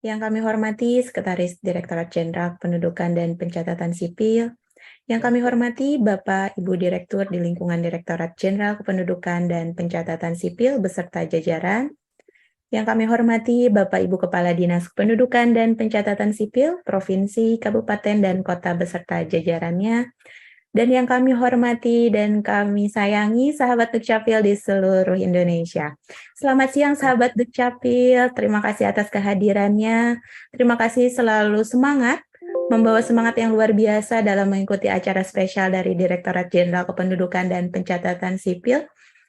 Yang kami hormati Sekretaris Direktorat Jenderal Kependudukan dan Pencatatan Sipil, yang kami hormati Bapak Ibu Direktur di lingkungan Direktorat Jenderal Kependudukan dan Pencatatan Sipil beserta jajaran, yang kami hormati Bapak Ibu Kepala Dinas Kependudukan dan Pencatatan Sipil, Provinsi, Kabupaten, dan Kota beserta jajarannya, dan yang kami hormati dan kami sayangi sahabat Dukcapil di seluruh Indonesia. Selamat siang sahabat Dukcapil, terima kasih atas kehadirannya. Terima kasih selalu semangat, membawa semangat yang luar biasa dalam mengikuti acara spesial dari Direktorat Jenderal Kependudukan dan Pencatatan Sipil,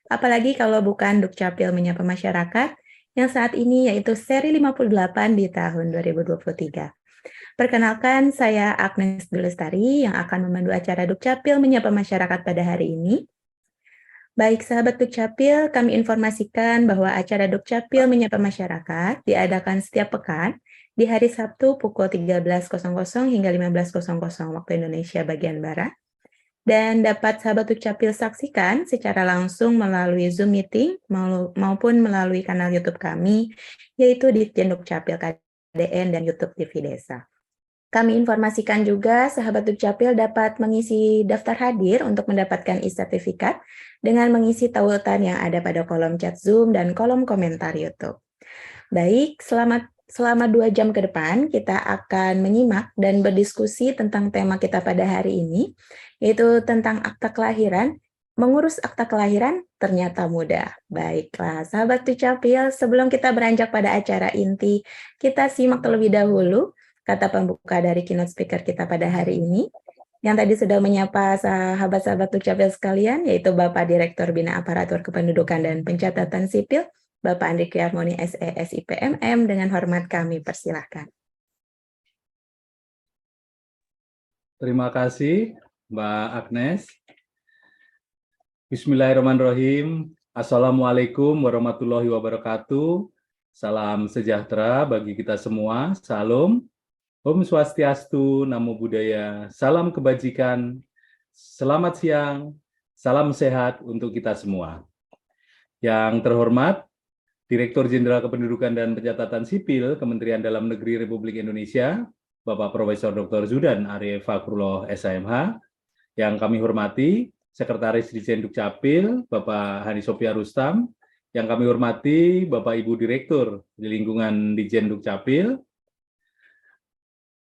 apalagi kalau bukan Dukcapil Menyapa Masyarakat, yang saat ini yaitu seri 58 di tahun 2023. Perkenalkan, saya Agnes Dulestari yang akan memandu acara Dukcapil Menyapa Masyarakat pada hari ini. Baik sahabat Dukcapil, kami informasikan bahwa acara Dukcapil Menyapa Masyarakat diadakan setiap pekan di hari Sabtu pukul 13.00 hingga 15.00 waktu Indonesia bagian Barat. Dan dapat sahabat Dukcapil saksikan secara langsung melalui Zoom meeting maupun melalui kanal YouTube kami, yaitu di Ditjen Dukcapil KDN dan YouTube TV Desa. Kami informasikan juga sahabat Dukcapil dapat mengisi daftar hadir untuk mendapatkan e-sertifikat dengan mengisi tautan yang ada pada kolom chat Zoom dan kolom komentar YouTube. Baik, selama 2 jam ke depan kita akan menyimak dan berdiskusi tentang tema kita pada hari ini, yaitu tentang akta kelahiran. Mengurus akta kelahiran ternyata mudah. Baiklah, sahabat Dukcapil, sebelum kita beranjak pada acara inti, kita simak terlebih dahulu kata pembuka dari keynote speaker kita pada hari ini, yang tadi sudah menyapa sahabat-sahabat Dukcapil sekalian, yaitu Bapak Direktur Bina Aparatur Kependudukan dan Pencatatan Sipil, Bapak Andri Kriarmoni SE SIPMM, dengan hormat kami persilahkan. Terima kasih, Mbak Agnes. Bismillahirrahmanirrahim. Assalamualaikum warahmatullahi wabarakatuh. Salam sejahtera bagi kita semua. Salam. Om Swastiastu, Namo Buddhaya, salam kebajikan, selamat siang, salam sehat untuk kita semua. Yang terhormat, Direktur Jenderal Kependudukan dan Pencatatan Sipil, Kementerian Dalam Negeri Republik Indonesia, Bapak Profesor Dr. Zudan Arif Fakrullah SHMH, yang kami hormati, Sekretaris Ditjen Dukcapil, Bapak Hani Sofia Rustam, yang kami hormati, Bapak Ibu Direktur di lingkungan Ditjen Dukcapil,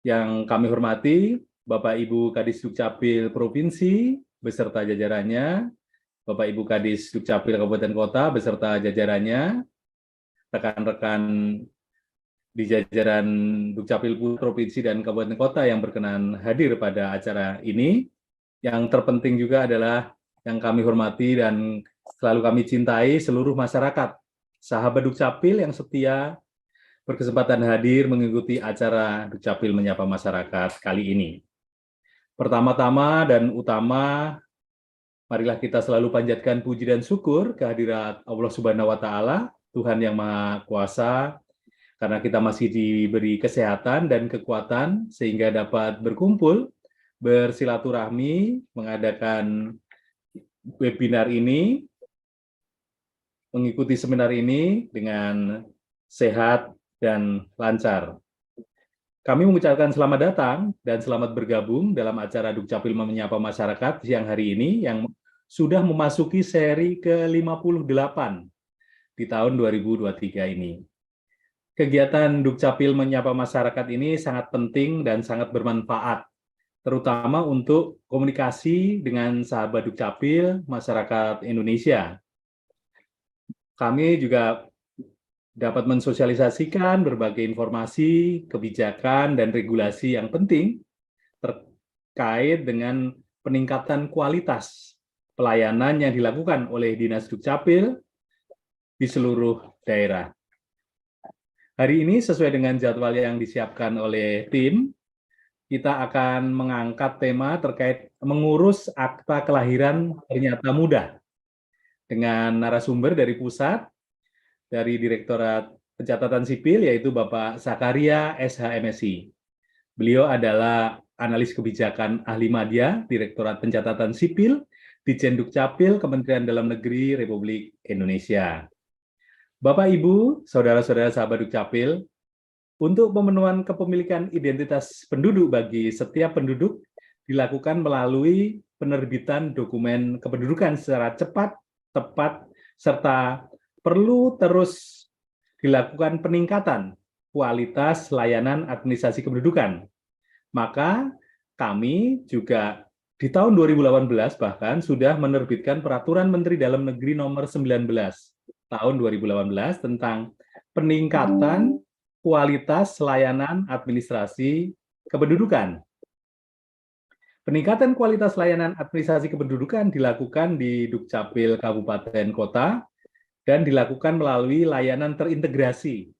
yang kami hormati, Bapak Ibu Kadis Dukcapil Provinsi beserta jajarannya, Bapak Ibu Kadis Dukcapil Kabupaten Kota beserta jajarannya, rekan-rekan di jajaran Dukcapil Provinsi dan Kabupaten Kota yang berkenan hadir pada acara ini. Yang terpenting juga adalah yang kami hormati dan selalu kami cintai seluruh masyarakat, sahabat Dukcapil yang setia, berkesempatan hadir mengikuti acara Dukcapil Menyapa Masyarakat kali ini. Pertama-tama dan utama, marilah kita selalu panjatkan puji dan syukur kehadirat Allah Subhanahu wa Ta'ala, Tuhan yang Maha Kuasa, karena kita masih diberi kesehatan dan kekuatan sehingga dapat berkumpul, bersilaturahmi, mengadakan webinar ini, mengikuti seminar ini dengan sehat dan lancar. Kami mengucapkan selamat datang dan selamat bergabung dalam acara Dukcapil Menyapa Masyarakat siang hari ini yang sudah memasuki seri ke-58 di tahun 2023 ini. Kegiatan Dukcapil Menyapa Masyarakat ini sangat penting dan sangat bermanfaat, terutama untuk komunikasi dengan sahabat Dukcapil masyarakat Indonesia. Kami juga dapat mensosialisasikan berbagai informasi, kebijakan, dan regulasi yang penting terkait dengan peningkatan kualitas pelayanan yang dilakukan oleh Dinas Dukcapil di seluruh daerah. Hari ini sesuai dengan jadwal yang disiapkan oleh tim, kita akan mengangkat tema terkait mengurus akta kelahiran ternyata mudah dengan narasumber dari pusat, dari Direktorat Pencatatan Sipil, yaitu Bapak Sakaria SHMSI. Beliau adalah analis kebijakan ahli madya, Direktorat Pencatatan Sipil, Ditjen Dukcapil, Kementerian Dalam Negeri Republik Indonesia. Bapak, Ibu, Saudara-saudara sahabat Dukcapil, Untuk pemenuhan kepemilikan identitas penduduk bagi setiap penduduk dilakukan melalui penerbitan dokumen kependudukan secara cepat, tepat, serta perlu terus dilakukan peningkatan kualitas layanan administrasi kependudukan. Maka kami juga di tahun 2018 bahkan sudah menerbitkan Peraturan Menteri Dalam Negeri Nomor 19 tahun 2018 tentang peningkatan kualitas layanan administrasi kependudukan. Peningkatan kualitas layanan administrasi kependudukan dilakukan di Dukcapil Kabupaten Kota dan dilakukan melalui layanan terintegrasi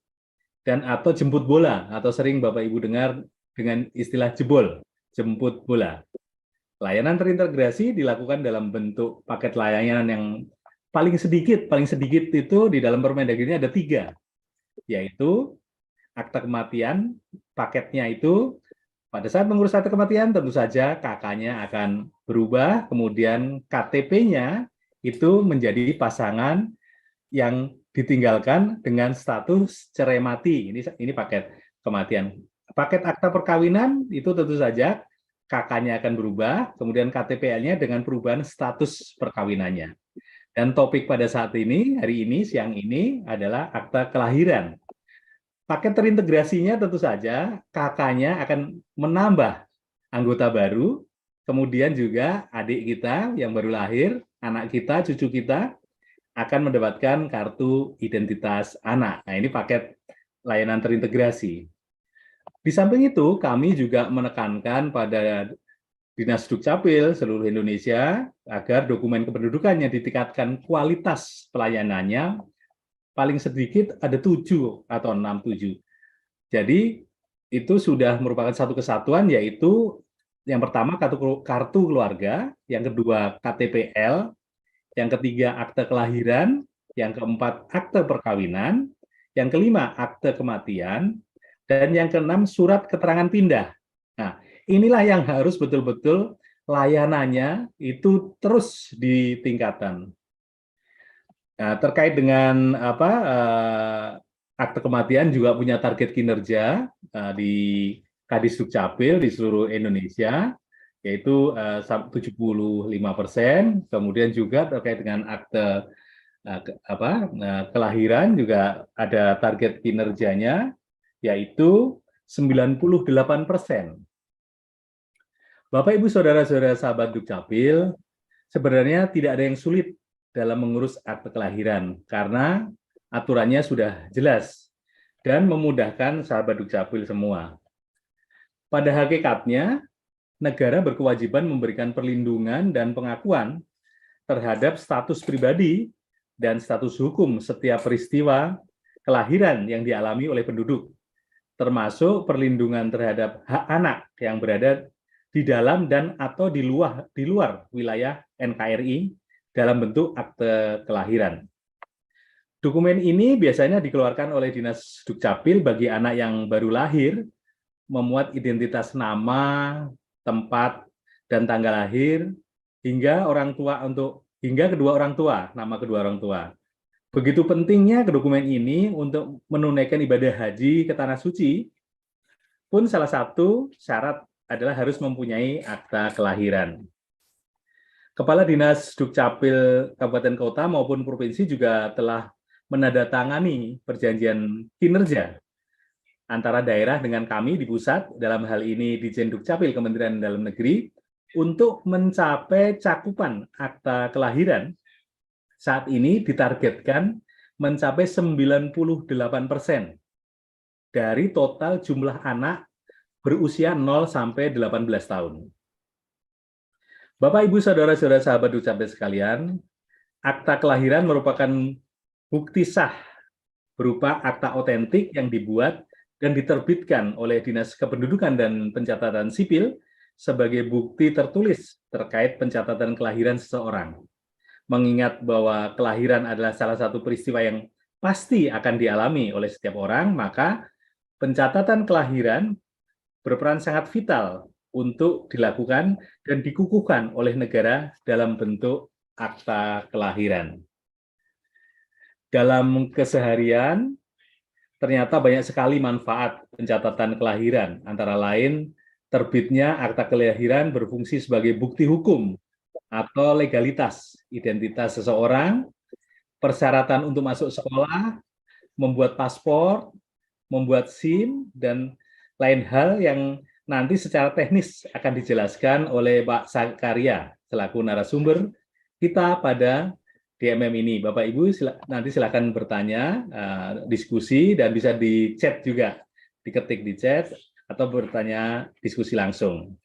dan atau jemput bola, atau sering Bapak Ibu dengar dengan istilah jebol, jemput bola. Layanan terintegrasi dilakukan dalam bentuk paket layanan yang paling sedikit itu di dalam Permendagri ini ada 3, yaitu akta kematian. Paketnya itu pada saat mengurus akta kematian tentu saja KK-nya akan berubah, kemudian KTP-nya itu menjadi pasangan yang ditinggalkan dengan status cerai mati. Ini paket kematian. Paket akta perkawinan itu tentu saja KK-nya akan berubah, kemudian KTP-nya dengan perubahan status perkawinannya. Dan topik pada saat ini, hari ini, siang ini adalah akta kelahiran. Paket terintegrasinya tentu saja KK-nya akan menambah anggota baru, kemudian juga adik kita yang baru lahir, anak kita, cucu kita, akan mendapatkan kartu identitas anak. Nah, ini paket layanan terintegrasi. Di samping itu, kami juga menekankan pada Dinas Dukcapil seluruh Indonesia agar dokumen kependudukan yang ditingkatkan kualitas pelayanannya paling sedikit ada 7 atau 6-7. Jadi itu sudah merupakan satu kesatuan, yaitu yang pertama kartu keluarga, yang kedua KTPL, yang ketiga akte kelahiran, yang keempat akte perkawinan, yang kelima akte kematian, dan yang keenam surat keterangan pindah. Nah, inilah yang harus betul-betul layanannya itu terus ditingkatkan. Nah, terkait dengan akte kematian juga punya target kinerja di Kadis Dukcapil di seluruh Indonesia, yaitu 75%. Kemudian juga terkait dengan akte kelahiran juga ada target kinerjanya, yaitu 98%. Bapak, Ibu, Saudara-saudara sahabat Dukcapil, sebenarnya tidak ada yang sulit dalam mengurus akte kelahiran, karena aturannya sudah jelas dan memudahkan sahabat Dukcapil semua. Pada hakikatnya, negara berkewajiban memberikan perlindungan dan pengakuan terhadap status pribadi dan status hukum setiap peristiwa kelahiran yang dialami oleh penduduk, termasuk perlindungan terhadap hak anak yang berada di dalam dan atau di luar wilayah NKRI dalam bentuk akte kelahiran. Dokumen ini biasanya dikeluarkan oleh Dinas Dukcapil bagi anak yang baru lahir, memuat identitas nama, tempat, dan tanggal lahir, hingga kedua orang tua, nama kedua orang tua. Begitu pentingnya dokumen ini untuk menunaikan ibadah haji ke Tanah Suci, pun salah satu syarat adalah harus mempunyai akta kelahiran. Kepala Dinas Dukcapil Kabupaten Kota maupun Provinsi juga telah menandatangani perjanjian kinerja antara daerah dengan kami di pusat, dalam hal ini Ditjen Dukcapil Kementerian Dalam Negeri, untuk mencapai cakupan akta kelahiran saat ini ditargetkan mencapai 98% dari total jumlah anak berusia 0 sampai 18 tahun. Bapak, Ibu, Saudara-saudara sahabat Dukcapil sekalian, akta kelahiran merupakan bukti sah berupa akta otentik yang dibuat dan diterbitkan oleh Dinas Kependudukan dan Pencatatan Sipil sebagai bukti tertulis terkait pencatatan kelahiran seseorang. Mengingat bahwa kelahiran adalah salah satu peristiwa yang pasti akan dialami oleh setiap orang, maka pencatatan kelahiran berperan sangat vital untuk dilakukan dan dikukuhkan oleh negara dalam bentuk akta kelahiran. Dalam keseharian, ternyata banyak sekali manfaat pencatatan kelahiran, antara lain terbitnya akta kelahiran berfungsi sebagai bukti hukum atau legalitas identitas seseorang, persyaratan untuk masuk sekolah, membuat paspor, membuat SIM, dan lain hal yang nanti secara teknis akan dijelaskan oleh Pak Sakarya selaku narasumber kita pada DMM ini. Bapak Ibu nanti silakan bertanya, diskusi, dan bisa di chat juga, diketik di chat atau bertanya diskusi langsung.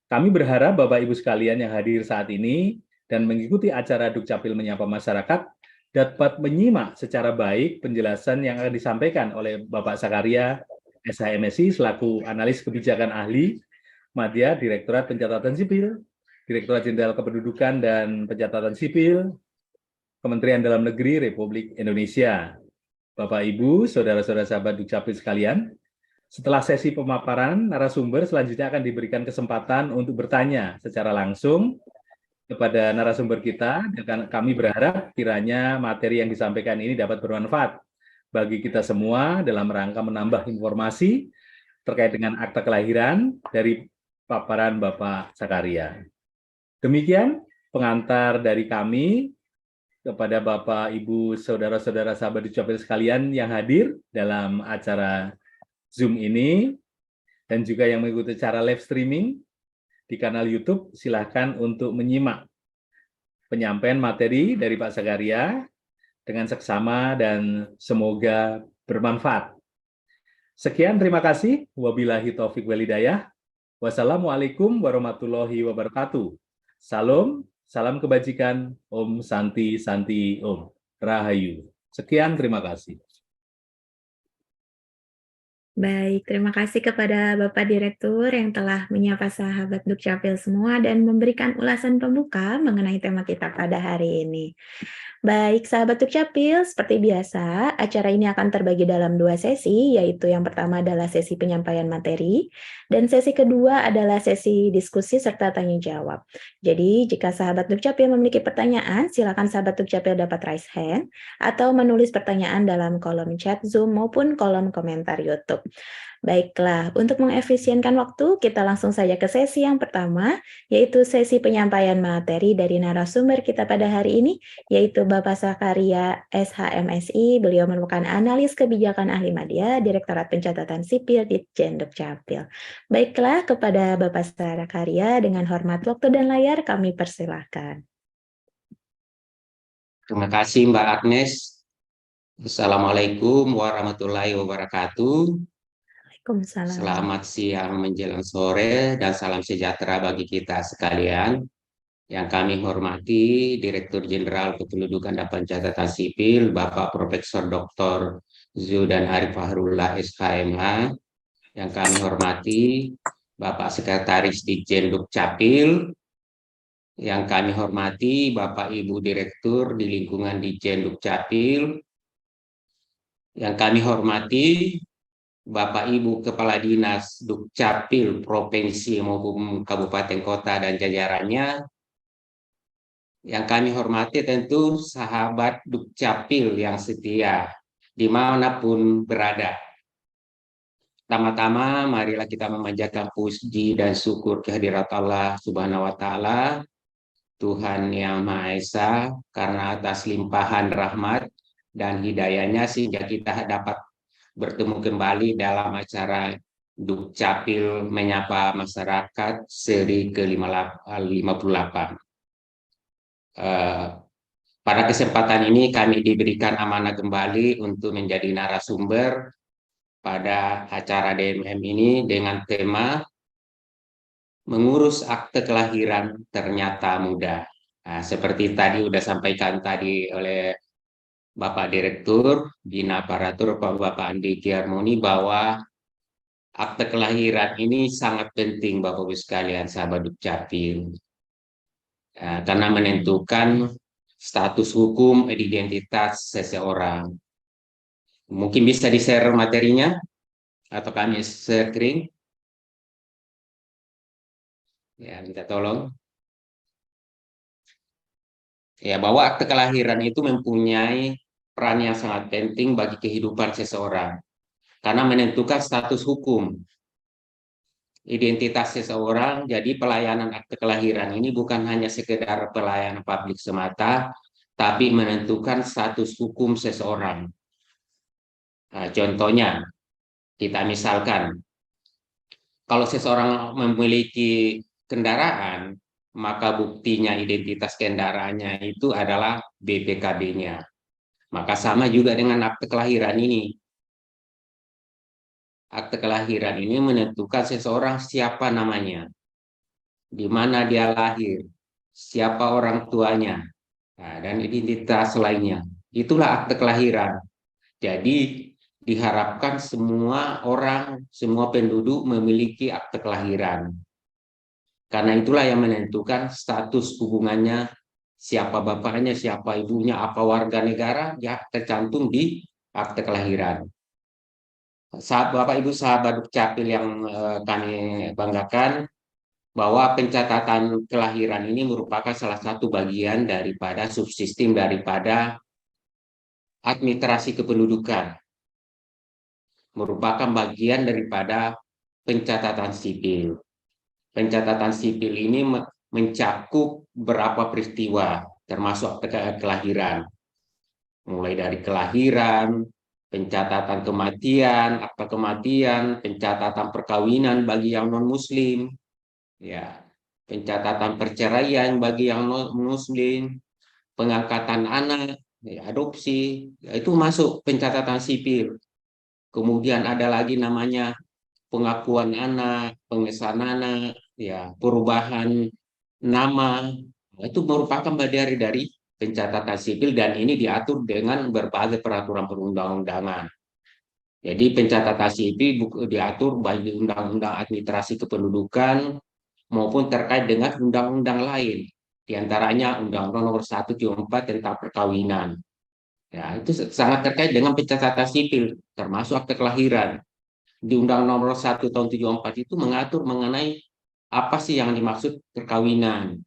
Kami berharap Bapak Ibu sekalian yang hadir saat ini dan mengikuti acara Dukcapil Menyapa Masyarakat dapat menyimak secara baik penjelasan yang akan disampaikan oleh Bapak Sakarya, SHMSI, selaku analis kebijakan ahli, Madya, Direktorat Pencatatan Sipil, Direktorat Jenderal Kependudukan dan Pencatatan Sipil, Kementerian Dalam Negeri Republik Indonesia. Bapak, Ibu, saudara-saudara sahabat Dukcapil sekalian, setelah sesi pemaparan, narasumber selanjutnya akan diberikan kesempatan untuk bertanya secara langsung kepada narasumber kita, dan kami berharap kiranya materi yang disampaikan ini dapat bermanfaat bagi kita semua dalam rangka menambah informasi terkait dengan akta kelahiran dari paparan Bapak Sakarya. Demikian pengantar dari kami kepada Bapak, Ibu, saudara-saudara sahabat Dukcapil sekalian yang hadir dalam acara Zoom ini, dan juga yang mengikuti cara live streaming di kanal YouTube. Silahkan untuk menyimak penyampaian materi dari Pak Sakarya dengan seksama dan semoga bermanfaat. Sekian, terima kasih. Wabillahi taufik walhidayah. Wassalamualaikum warahmatullahi wabarakatuh. Salam, salam kebajikan. Om Santi Santi Om. Rahayu. Sekian, terima kasih. Baik, terima kasih kepada Bapak Direktur yang telah menyapa sahabat Dukcapil semua dan memberikan ulasan pembuka mengenai tema kita pada hari ini. Baik, sahabat Dukcapil, seperti biasa, acara ini akan terbagi dalam 2 sesi, yaitu yang pertama adalah sesi penyampaian materi, dan sesi kedua adalah sesi diskusi serta tanya jawab. Jadi, jika sahabat Dukcapil memiliki pertanyaan, silakan sahabat Dukcapil dapat raise hand, atau menulis pertanyaan dalam kolom chat Zoom maupun kolom komentar YouTube. Baiklah, untuk mengefisienkan waktu, kita langsung saja ke sesi yang pertama, yaitu sesi penyampaian materi dari narasumber kita pada hari ini, yaitu Bapak Sakarya, SHMSI. Beliau merupakan analis kebijakan ahli madya, Direktorat Pencatatan Sipil di Dukcapil. Baiklah, kepada Bapak Sakarya, dengan hormat waktu dan layar kami persilahkan. Terima kasih Mbak Agnes. Assalamualaikum warahmatullahi wabarakatuh. Waalaikumsalam. Selamat siang menjelang sore dan salam sejahtera bagi kita sekalian. Yang kami hormati Direktur Jenderal Kependudukan dan Pencatatan Sipil, Bapak Profesor Dr. Zudan Arif Fahrullah SHMH. Yang kami hormati Bapak Sekretaris Ditjen Dukcapil. Yang kami hormati Bapak Ibu Direktur di lingkungan Ditjen Dukcapil. Yang kami hormati Bapak Ibu Kepala Dinas Dukcapil Provinsi maupun Kabupaten Kota dan jajarannya. Yang kami hormati tentu sahabat Dukcapil yang setia dimanapun berada. Pertama-tama marilah kita memanjatkan puji dan syukur kehadirat Allah Subhanahu wa Ta'ala, Tuhan Yang Maha Esa, karena atas limpahan rahmat dan hidayahnya sehingga kita dapat bertemu kembali dalam acara Dukcapil Menyapa Masyarakat seri ke-58. Pada kesempatan ini kami diberikan amanah kembali untuk menjadi narasumber pada acara DMM ini dengan tema mengurus akte kelahiran ternyata mudah. Nah, seperti tadi sudah sampaikan tadi oleh Bapak Direktur Bina Aparatur Bapak Andi Kiarmoni bahwa akte kelahiran ini sangat penting Bapak Ibu sekalian sahabat Dukcapil, karena menentukan status hukum identitas seseorang. Mungkin bisa di-share materinya atau kami screen. Ya, minta tolong. Ya, bahwa akte kelahiran itu mempunyai peran yang sangat penting bagi kehidupan seseorang karena menentukan status hukum identitas seseorang. Jadi pelayanan akte kelahiran ini bukan hanya sekedar pelayanan publik semata, tapi menentukan status hukum seseorang. Nah, contohnya, kita misalkan, kalau seseorang memiliki kendaraan, maka buktinya identitas kendaraannya itu adalah BPKB-nya. Maka sama juga dengan akte kelahiran ini. Akte kelahiran ini menentukan seseorang siapa namanya, di mana dia lahir, siapa orang tuanya, nah, dan identitas lainnya. Itulah akte kelahiran. Jadi diharapkan semua orang, semua penduduk memiliki akte kelahiran. Karena itulah yang menentukan status hubungannya, siapa bapaknya, siapa ibunya, apa warga negara, ya tercantum di akte kelahiran. Bapak Ibu sahabat Dukcapil yang kami banggakan, bahwa pencatatan kelahiran ini merupakan salah satu bagian daripada subsistem daripada administrasi kependudukan, merupakan bagian daripada pencatatan sipil. Pencatatan sipil ini mencakup beberapa peristiwa, termasuk kelahiran, mulai dari kelahiran, pencatatan kematian, akta kematian, pencatatan perkawinan bagi yang non-Muslim, ya, pencatatan perceraian bagi yang non-Muslim, pengangkatan anak, ya, adopsi, ya, itu masuk pencatatan sipil. Kemudian ada lagi namanya pengakuan anak, pengesahan anak, ya, perubahan nama, itu merupakan bagian dari pencatatan sipil dan ini diatur dengan berbagai peraturan perundang-undangan. Jadi pencatatan sipil diatur baik di Undang-Undang Administrasi Kependudukan maupun terkait dengan undang-undang lain, diantaranya Undang-Undang Nomor 1 Tahun 4 tentang perkawinan. Ya, itu sangat terkait dengan pencatatan sipil, termasuk akte kelahiran. Di Undang Nomor 1 Tahun 74 itu mengatur mengenai apa sih yang dimaksud perkawinan,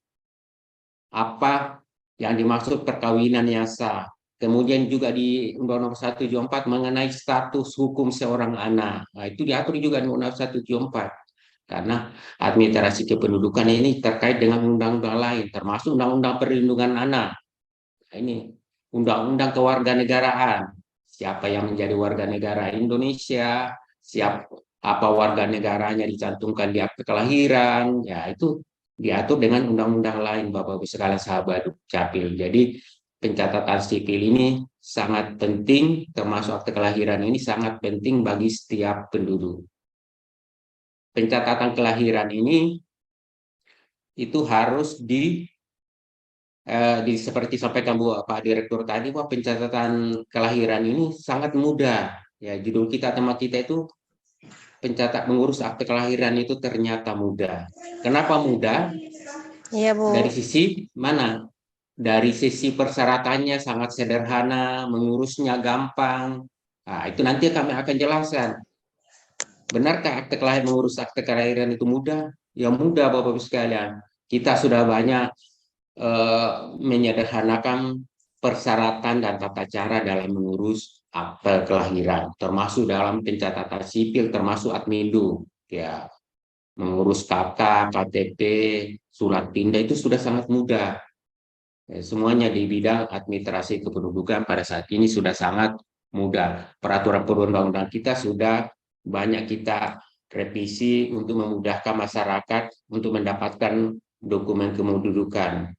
apa yang dimaksud perkawinan yang sah. Kemudian juga di Undang Nomor 1 Tahun 74 mengenai status hukum seorang anak. Nah, itu diatur juga di Undang 1 Tahun 74. Karena administrasi kependudukan ini terkait dengan undang-undang lain, termasuk Undang-Undang Perlindungan Anak. Nah, ini Undang-Undang Kewarganegaraan, siapa yang menjadi warga negara Indonesia, apa warga negaranya dicantumkan di akte kelahiran, ya itu diatur dengan undang-undang lain, Bapak Ibu sekalian sahabat Dukcapil. Jadi pencatatan sipil ini sangat penting, termasuk akte kelahiran ini sangat penting bagi setiap penduduk. Pencatatan kelahiran ini itu harus seperti sampaikan Pak Direktur tadi, bahwa pencatatan kelahiran ini sangat mudah. Ya, judul tema kita itu mengurus akte kelahiran itu ternyata mudah. Kenapa mudah? Iya, Bu. Dari sisi mana? Dari sisi persyaratannya sangat sederhana, mengurusnya gampang. Nah, itu nanti kami akan jelaskan. Benarkah mengurus akte kelahiran itu mudah? Ya mudah, Bapak-Ibu sekalian. Kita sudah banyak menyederhanakan persyaratan dan tata cara dalam mengurus akte kelahiran, termasuk dalam pencatatan sipil, termasuk Admindu, ya, mengurus KK, KTP, surat pindah itu sudah sangat mudah. Ya, semuanya di bidang administrasi kependudukan pada saat ini sudah sangat mudah. Peraturan perundang-undangan kita sudah banyak kita revisi untuk memudahkan masyarakat untuk mendapatkan dokumen kependudukan.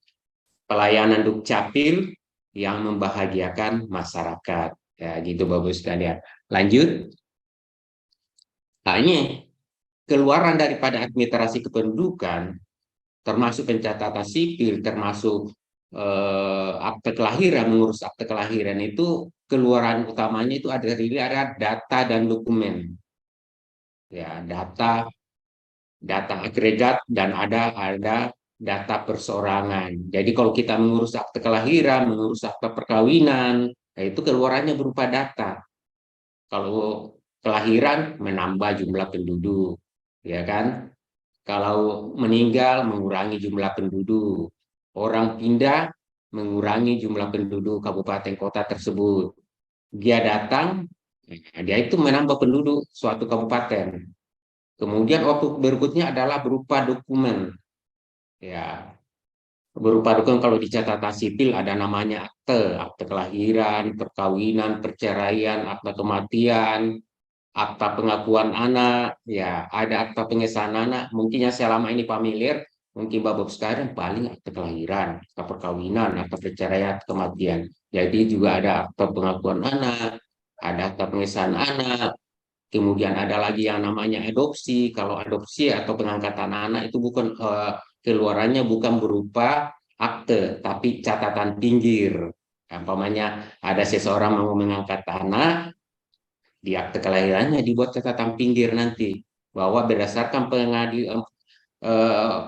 Pelayanan Dukcapil yang membahagiakan masyarakat. Ya, gitu Bapak sekalian. Lanjut. Nah, ini keluaran daripada administrasi kependudukan, termasuk pencatatan sipil, termasuk akte kelahiran, mengurus akte kelahiran itu keluaran utamanya itu ada data dan dokumen. Ya, data agregat dan ada data perseorangan. Jadi kalau kita mengurus akte kelahiran, mengurus akte perkawinan, itu keluarannya berupa data. Kalau kelahiran menambah jumlah penduduk, ya kan? Kalau meninggal mengurangi jumlah penduduk. Orang pindah mengurangi jumlah penduduk kabupaten kota tersebut. dia datang, dia itu menambah penduduk suatu kabupaten. Kemudian waktu berikutnya adalah berupa dokumen. Ya, berupa dokumen kalau di catatan sipil ada namanya akte, akte kelahiran, perkawinan, perceraian, akta kematian, akta pengakuan anak, ya ada akta pengesahan anak. Mungkin yang selama ini familiar, mungkin Bapak sekarang paling akta kelahiran, akta perkawinan, akta perceraian, akta kematian. Jadi juga ada akta pengakuan anak, ada akta pengesahan anak. Kemudian ada lagi yang namanya adopsi. Kalau adopsi atau pengangkatan anak itu bukan keluarannya bukan berupa akte, tapi catatan pinggir. Umpamanya ada seseorang mau mengangkat anak, di akte kelahirannya dibuat catatan pinggir nanti bahwa berdasarkan eh,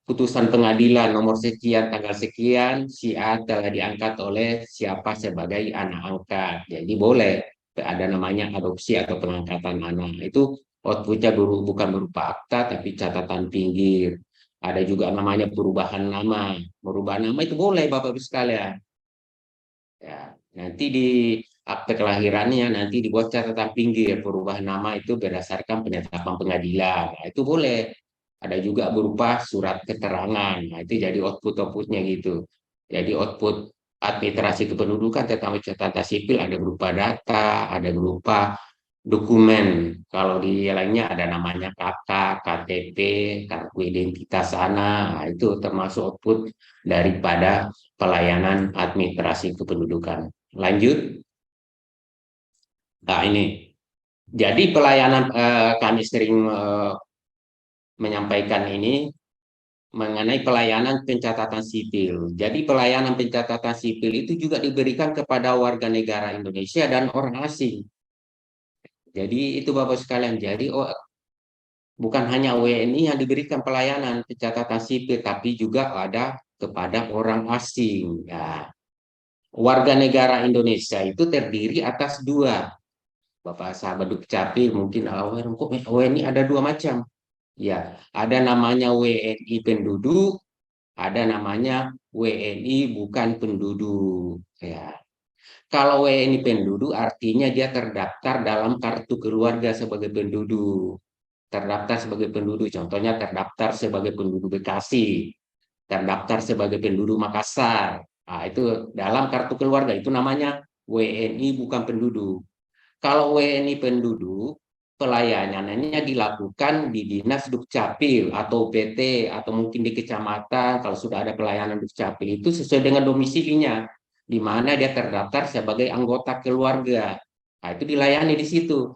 putusan pengadilan nomor sekian tanggal sekian si A telah diangkat oleh siapa sebagai anak angkat. Jadi boleh ada namanya adopsi atau pengangkatan anak. Itu outputnya bukan berupa akta tapi catatan pinggir. Ada juga namanya perubahan nama. Merubah nama itu boleh Bapak Ibu sekalian. Ya, nanti di akte kelahirannya nanti dibuat catatan pinggir perubahan nama itu berdasarkan penetapan pengadilan. Nah, itu boleh. Ada juga berupa surat keterangan. Nah, itu jadi output-outputnya gitu. Jadi output administrasi kependudukan tentang catatan sipil ada berupa data, ada berupa dokumen. Kalau di lainnya ada namanya KK, KTP, kartu identitas anak. Nah, itu termasuk output daripada pelayanan administrasi kependudukan. Lanjut. Nah, ini. Jadi pelayanan kami sering menyampaikan ini mengenai pelayanan pencatatan sipil. Jadi pelayanan pencatatan sipil itu juga diberikan kepada warga negara Indonesia dan orang asing. Jadi itu Bapak sekalian. Jadi bukan hanya WNI yang diberikan pelayanan pencatatan sipil, tapi juga ada kepada orang asing. Ya. Warga negara Indonesia itu terdiri atas dua. Bapak sahabat Dukcapil mungkin aware kok WNI ada dua macam. Ya, ada namanya WNI penduduk, ada namanya WNI bukan penduduk. Ya. Kalau WNI penduduk artinya dia terdaftar dalam kartu keluarga sebagai penduduk. Terdaftar sebagai penduduk, contohnya terdaftar sebagai penduduk Bekasi, terdaftar sebagai penduduk Makassar. Nah, itu dalam kartu keluarga itu namanya WNI bukan penduduk. Kalau WNI penduduk, pelayanannya dilakukan di Dinas Dukcapil atau PT atau mungkin di kecamatan kalau sudah ada pelayanan Dukcapil itu sesuai dengan domisilinya di mana dia terdaftar sebagai anggota keluarga. Nah, itu dilayani di situ.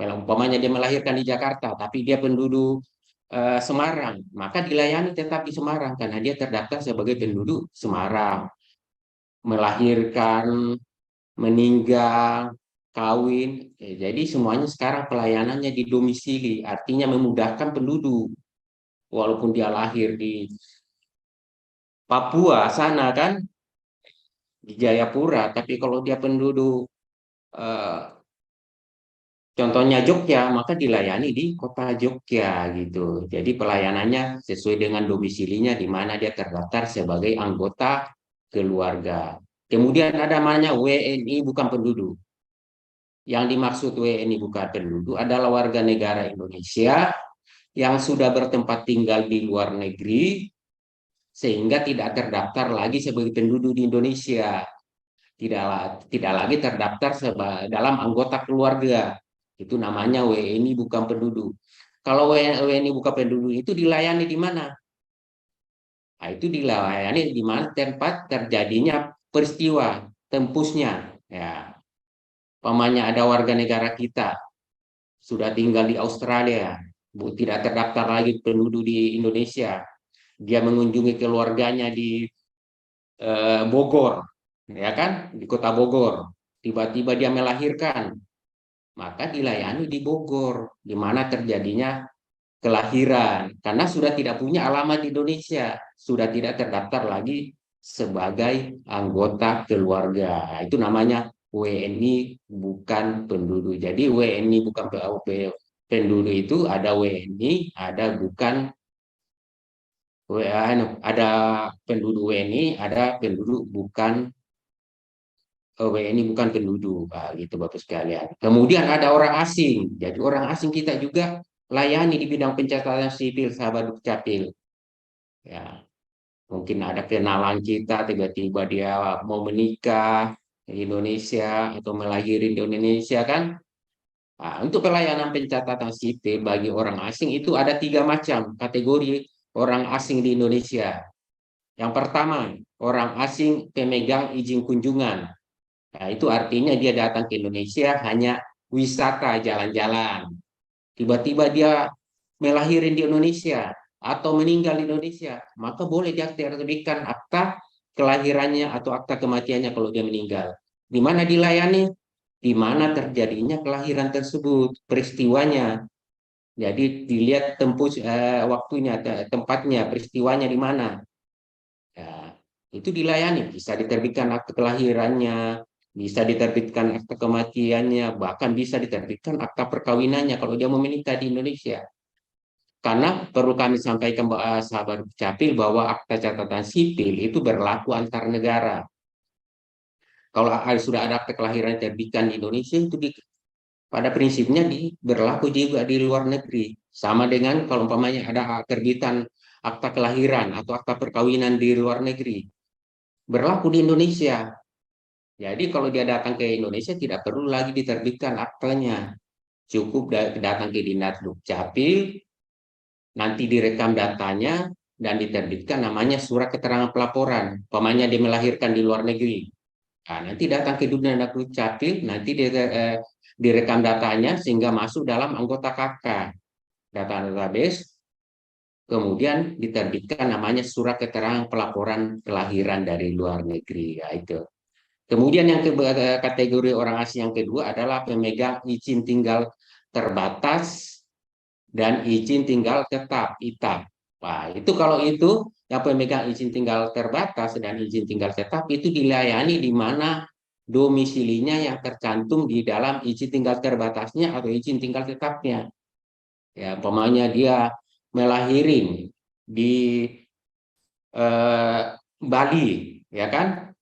Umpamanya dia melahirkan di Jakarta tapi dia penduduk Semarang, maka dilayani tetap di Semarang karena dia terdaftar sebagai penduduk Semarang. Melahirkan, meninggal, kawin. Jadi semuanya sekarang pelayanannya di domisili, artinya memudahkan penduduk. Walaupun dia lahir di Papua sana kan, di Jayapura, tapi kalau dia penduduk eh, contohnya Jogja, maka dilayani di kota Jogja gitu. Jadi pelayanannya sesuai dengan domisilinya di mana dia terdaftar sebagai anggota keluarga. Kemudian ada namanya WNI bukan penduduk. Yang dimaksud WNI bukan penduduk adalah warga negara Indonesia yang sudah bertempat tinggal di luar negeri sehingga tidak terdaftar lagi sebagai penduduk di Indonesia. Tidak lagi terdaftar dalam anggota keluarga. Itu namanya WNI bukan penduduk. Kalau WNI bukan penduduk itu dilayani di mana? Nah, itu dilayani di mana tempat terjadinya peristiwa tempusnya. Ya, pamannya ada warga negara kita sudah tinggal di Australia, tidak terdaftar lagi penduduk di Indonesia. Dia mengunjungi keluarganya di Bogor, ya kan, di kota Bogor. Tiba-tiba dia melahirkan, maka dilayani di Bogor, di mana terjadinya kelahiran, karena sudah tidak punya alamat di Indonesia, sudah tidak terdaftar lagi sebagai anggota keluarga. Itu namanya WNI bukan penduduk. Jadi WNI bukan penduduk itu ada WNI, ada bukan ada penduduk WNI, ada penduduk bukan WNI bukan penduduk, gitu Bapak sekalian. Kemudian ada orang asing, jadi orang asing kita juga layani di bidang pencatatan sipil, sahabat Dukcapil. Ya, mungkin ada kenalan kita, tiba-tiba dia mau menikah di Indonesia atau melahirin di Indonesia kan. Nah, untuk pelayanan pencatatan sipil bagi orang asing itu ada 3 macam kategori orang asing di Indonesia. Yang pertama, orang asing pemegang izin kunjungan. Nah, itu artinya dia datang ke Indonesia hanya wisata, jalan-jalan. Tiba-tiba dia melahirin di Indonesia atau meninggal di Indonesia, maka boleh dia terbitkan akta kelahirannya atau akta kematiannya kalau dia meninggal. Di mana dilayani? Di mana terjadinya kelahiran tersebut, peristiwanya. Jadi dilihat waktunya, tempatnya, peristiwanya di mana. Ya, itu dilayani, bisa diterbitkan akte kelahirannya, bisa diterbitkan akte kematiannya, bahkan bisa diterbitkan akta perkawinannya kalau dia mau menikah di Indonesia. Karena perlu kami sampaikan sahabat Capil bahwa akta catatan sipil itu berlaku antar negara. Kalau sudah ada akte kelahiran terbitkan di Indonesia itu pada prinsipnya berlaku juga di luar negeri. Sama dengan kalau umpamanya ada terbitan akta kelahiran atau akta perkawinan di luar negeri, berlaku di Indonesia. Jadi kalau dia datang ke Indonesia tidak perlu lagi diterbitkan aktanya. Cukup datang ke Dinas Dukcapil, nanti direkam datanya dan diterbitkan namanya surat keterangan pelaporan. Umpamanya dia melahirkan di luar negeri. Nah, nanti datang ke Dinas Dukcapil, nanti direkam datanya sehingga masuk dalam anggota KK, data database, kemudian diterbitkan namanya surat keterangan pelaporan kelahiran dari luar negeri. Ya, itu. Kemudian yang kategori orang asing yang kedua adalah pemegang izin tinggal terbatas dan izin tinggal tetap (ITAT). Nah, itu kalau itu yang pemegang izin tinggal terbatas dan izin tinggal tetap itu dilayani di mana domisilinya yang tercantum di dalam izin tinggal terbatasnya atau izin tinggal tetapnya. Ya, umpamanya dia melahirin di Bali, ya kan?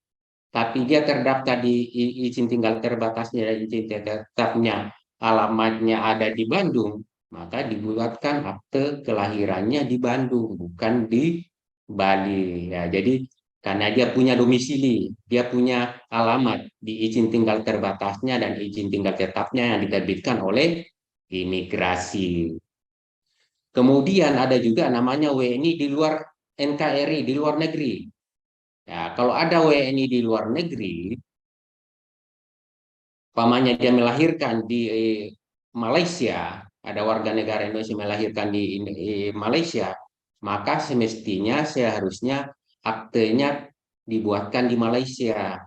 Tapi dia terdaftar di izin tinggal terbatasnya dan izin tetapnya alamatnya ada di Bandung, maka dibuatkan akte kelahirannya di Bandung, bukan di Bali. Ya, jadi karena dia punya domisili, dia punya alamat di izin tinggal terbatasnya dan izin tinggal tetapnya yang diterbitkan oleh imigrasi. Kemudian ada juga namanya WNI di luar NKRI, di luar negeri. Ya, kalau ada WNI di luar negeri, pamannya dia melahirkan di Malaysia, ada warga negara Indonesia melahirkan di Malaysia, maka semestinya seharusnya aktenya dibuatkan di Malaysia,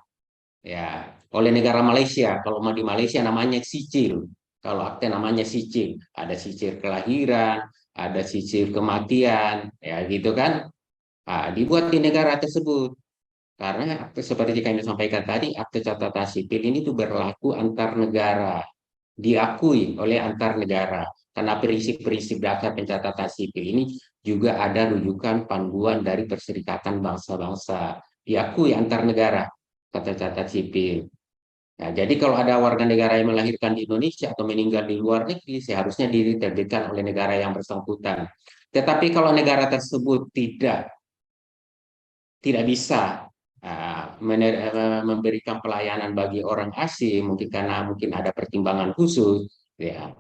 ya, oleh negara Malaysia. Kalau mau di Malaysia namanya sicil. Kalau akte namanya sicil, ada sicil kelahiran, ada sicil kematian, ya gitu kan. Nah, dibuat di negara tersebut. Karena seperti kami sampaikan tadi, akte catatan sipil ini tuh berlaku antar negara, diakui oleh antar negara. Karena prinsip-prinsip dasar pencatatan sipil ini juga ada rujukan panduan dari Perserikatan Bangsa-Bangsa, diakui antar negara kata catatan sipil. Nah, jadi kalau ada warga negara yang melahirkan di Indonesia atau meninggal di luar negeri, seharusnya diterbitkan oleh negara yang bersangkutan. Tetapi kalau negara tersebut tidak bisa memberikan pelayanan bagi orang asing, mungkin karena mungkin ada pertimbangan khusus, ya,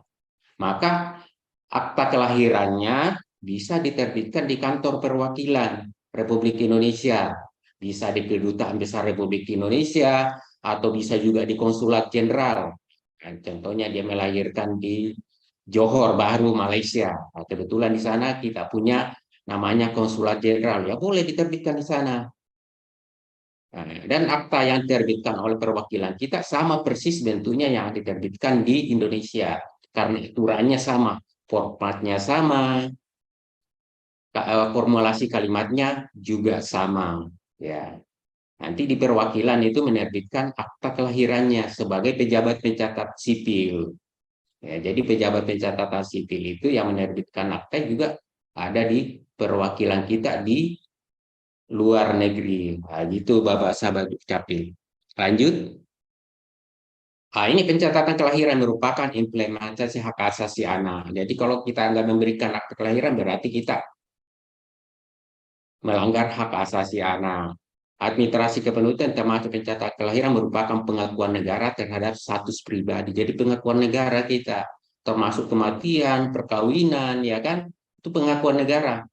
maka akta kelahirannya bisa diterbitkan di kantor perwakilan Republik Indonesia, bisa di Kedutaan Besar Republik Indonesia, atau bisa juga di Konsulat Jenderal. Contohnya dia melahirkan di Johor Bahru, Malaysia. Nah, kebetulan di sana kita punya namanya Konsulat Jenderal, ya boleh diterbitkan di sana. Dan akta yang diterbitkan oleh perwakilan kita sama persis bentuknya yang diterbitkan di Indonesia. Karena aturannya sama, formatnya sama, formulasi kalimatnya juga sama. Ya. Nanti di perwakilan itu menerbitkan akta kelahirannya sebagai pejabat pencatat sipil. Ya, jadi pejabat pencatatan sipil itu yang menerbitkan akta juga ada di perwakilan kita di luar negeri. Nah, gitu Bapak sahabat Dukcapil. Lanjut. Ini pencatatan kelahiran merupakan implementasi hak asasi anak. Jadi kalau kita nggak memberikan akte kelahiran berarti kita melanggar hak asasi anak. Administrasi kependudukan termasuk pencatatan kelahiran merupakan pengakuan negara terhadap status pribadi. Jadi pengakuan negara kita termasuk kematian, perkawinan, ya kan? Itu pengakuan negara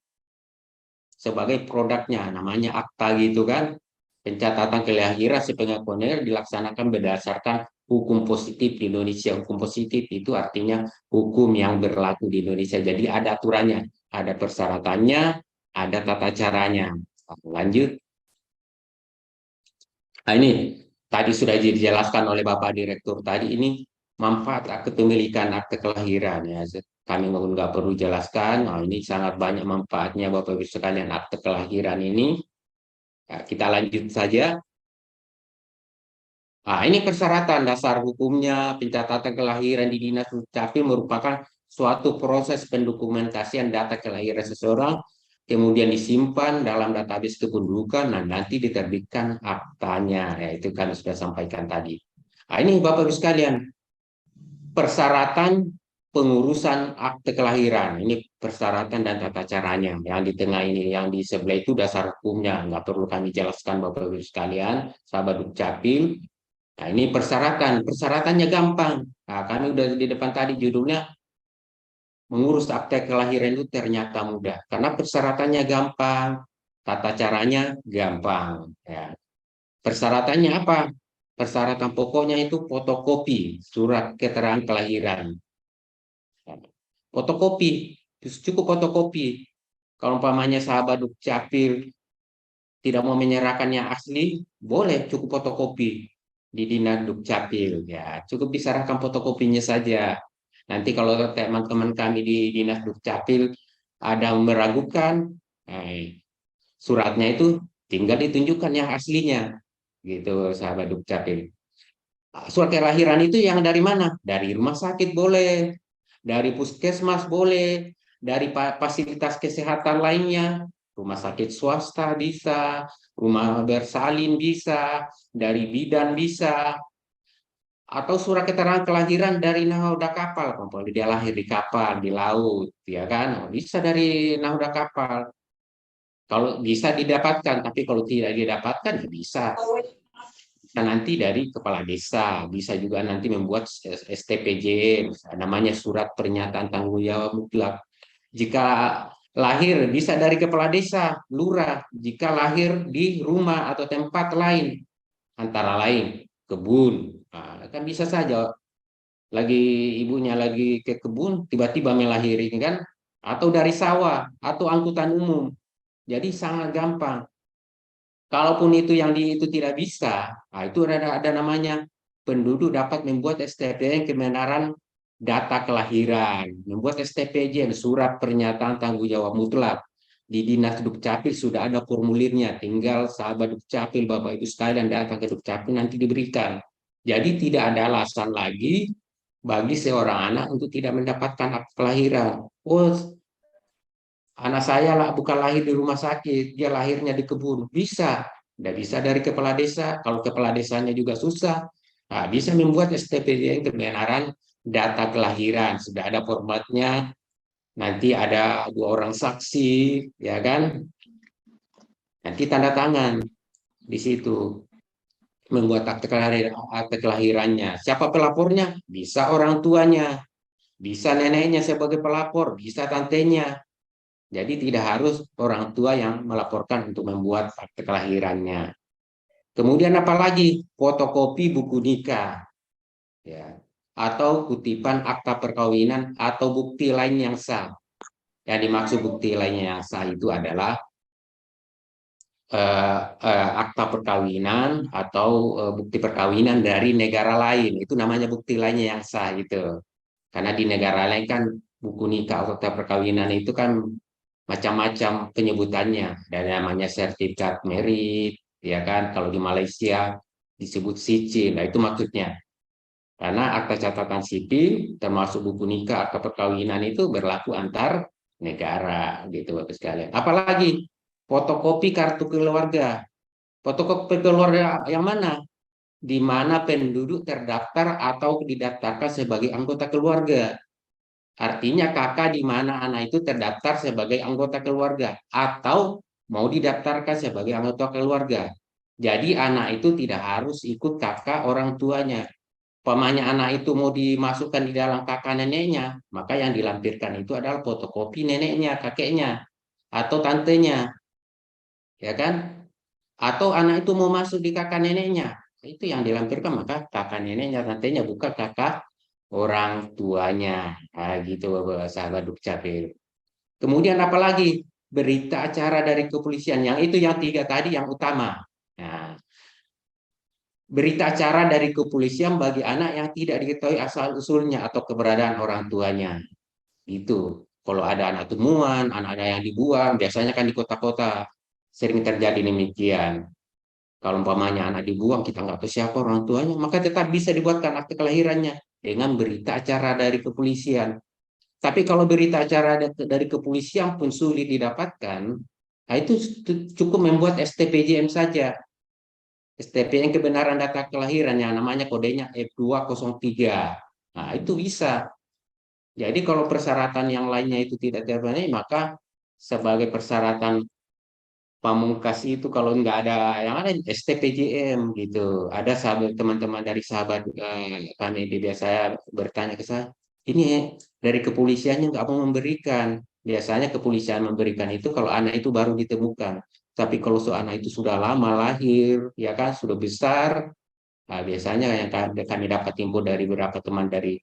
sebagai produknya, namanya akta gitu kan. Pencatatan kelahiran si pengakuan negara dilaksanakan berdasarkan hukum positif di Indonesia. Hukum positif itu artinya hukum yang berlaku di Indonesia. Jadi ada aturannya, ada persyaratannya, ada tata caranya. Lanjut. Nah, ini tadi sudah dijelaskan oleh Bapak Direktur tadi, ini manfaat kepemilikan akte kelahiran ya. Kami nggak perlu jelaskan. Nah, ini sangat banyak manfaatnya Bapak Ibu sekalian akte kelahiran ini. Ya, kita lanjut saja. Nah, ini persyaratan dasar hukumnya pencatatan kelahiran di Dinas Dukcapil merupakan suatu proses pendokumentasian data kelahiran seseorang, kemudian disimpan dalam database kependudukan, nah nanti diterbitkan aktanya. Ya, itu kami sudah sampaikan tadi. Nah, ini Bapak Ibu sekalian, persyaratan pengurusan akte kelahiran. Ini persyaratan dan tata caranya. Yang di tengah ini, yang di sebelah itu dasar hukumnya. Nggak perlu kami jelaskan Bapak Ibu sekalian, sahabat Dukcapil. Nah, ini persyaratan. Persyaratannya gampang. Nah, kami udah di depan tadi judulnya mengurus akte kelahiran itu ternyata mudah. Karena persyaratannya gampang, tata caranya gampang. Ya. Persyaratannya apa? Persyaratan pokoknya itu fotokopi surat keterangan kelahiran. Fotokopi, cukup fotokopi. Kalau umpamanya sahabat Dukcapil tidak mau menyerahkan yang asli, boleh cukup fotokopi di Dinas Dukcapil. Ya, cukup diserahkan fotokopinya saja. Nanti kalau teman-teman kami di Dinas Dukcapil ada meragukan, suratnya itu tinggal ditunjukkan yang aslinya, gitu sahabat Dukcapil. Surat kelahiran itu yang dari mana? Dari rumah sakit boleh, dari puskesmas boleh, dari fasilitas kesehatan lainnya, rumah sakit swasta bisa, rumah bersalin bisa, dari bidan bisa, atau surat keterangan kelahiran dari nahoda kapal, kalau dia lahir di kapal, di laut, ya kan? Bisa dari nahoda kapal. Kalau bisa didapatkan, tapi kalau tidak didapatkan, ya bisa. Nah, nanti dari kepala desa bisa juga nanti membuat STPJ, namanya surat pernyataan tanggung jawab mutlak. Jika lahir bisa dari kepala desa, lurah. Jika lahir di rumah atau tempat lain, antara lain kebun, nah, kan bisa saja lagi ibunya lagi ke kebun tiba-tiba melahirkan kan, atau dari sawah atau angkutan umum. Jadi sangat gampang. Kalaupun itu yang itu tidak bisa, nah itu ada namanya penduduk dapat membuat STPJ kebenaran data kelahiran, membuat STPJ surat pernyataan tanggung jawab mutlak. Di Dinas Dukcapil sudah ada formulirnya, tinggal sahabat Dukcapil Bapak Ibu sekalian datang ke Dukcapil nanti diberikan. Jadi tidak ada alasan lagi bagi seorang anak untuk tidak mendapatkan akte kelahiran. Oh, anak saya lah bukan lahir di rumah sakit, dia lahirnya di kebun. Bisa, tidak bisa dari kepala desa. Kalau kepala desanya juga susah, nah, bisa membuat STPJ kebenaran data kelahiran. Sudah ada formatnya, nanti ada 2 orang saksi, ya kan? Nanti tanda tangan di situ membuat akte kelahirannya. Siapa pelapornya? Bisa orang tuanya, bisa neneknya sebagai pelapor, bisa tantenya. Jadi tidak harus orang tua yang melaporkan untuk membuat akte kelahirannya. Kemudian apalagi fotokopi buku nikah, ya, atau kutipan akta perkawinan atau bukti lain yang sah. Yang dimaksud bukti lainnya yang sah itu adalah akta perkawinan atau bukti perkawinan dari negara lain. Itu namanya bukti lainnya yang sah itu. Karena di negara lain kan buku nikah atau akta perkawinan itu kan macam-macam penyebutannya, dan namanya sertifikat merit, ya kan? Kalau di Malaysia disebut sicil, nah itu maksudnya. Karena akta catatan sipil termasuk buku nikah atau perkawinan itu berlaku antar negara, gitu Bapak sekalian. Apalagi fotokopi kartu keluarga. Fotokopi keluarga yang mana? di mana penduduk terdaftar atau didaftarkan sebagai anggota keluarga. Artinya kakak di mana anak itu terdaftar sebagai anggota keluarga atau mau didaftarkan sebagai anggota keluarga. Jadi anak itu tidak harus ikut kakak orang tuanya. Pamannya anak itu mau dimasukkan di dalam kakak neneknya, maka yang dilampirkan itu adalah fotokopi neneknya, kakeknya, atau tantenya, ya kan? Atau anak itu mau masuk di kakak neneknya, itu yang dilampirkan maka kakak neneknya, tantenya, bukan kakak orang tuanya. Nah, gitu sahabat Dukcapil. Kemudian apalagi berita acara dari kepolisian, yang itu yang tiga tadi yang utama. Nah, berita acara dari kepolisian bagi anak yang tidak diketahui asal usulnya atau keberadaan orang tuanya. Itu kalau ada anak temuan, anak-anak yang dibuang, biasanya kan di kota-kota sering terjadi demikian. Kalau umpamanya anak dibuang, kita nggak tahu siapa orang tuanya, maka tetap bisa dibuatkan akte kelahirannya dengan berita acara dari kepolisian. Tapi kalau berita acara dari kepolisian pun sulit didapatkan, nah itu cukup membuat STPJM saja. STPN kebenaran data kelahiran yang namanya kodenya F203. Nah, itu bisa. Jadi kalau persyaratan yang lainnya itu tidak terpenuhi, maka sebagai persyaratan pamungkas itu kalau nggak ada yang ada STPJM gitu. Ada sahabat teman-teman dari sahabat kami di biasa bertanya ke saya, ini dari kepolisiannya nggak mau memberikan. Biasanya kepolisian memberikan itu kalau anak itu baru ditemukan. Tapi kalau anak itu sudah lama lahir, ya kan sudah besar, nah, biasanya yang kami dapat info dari beberapa teman dari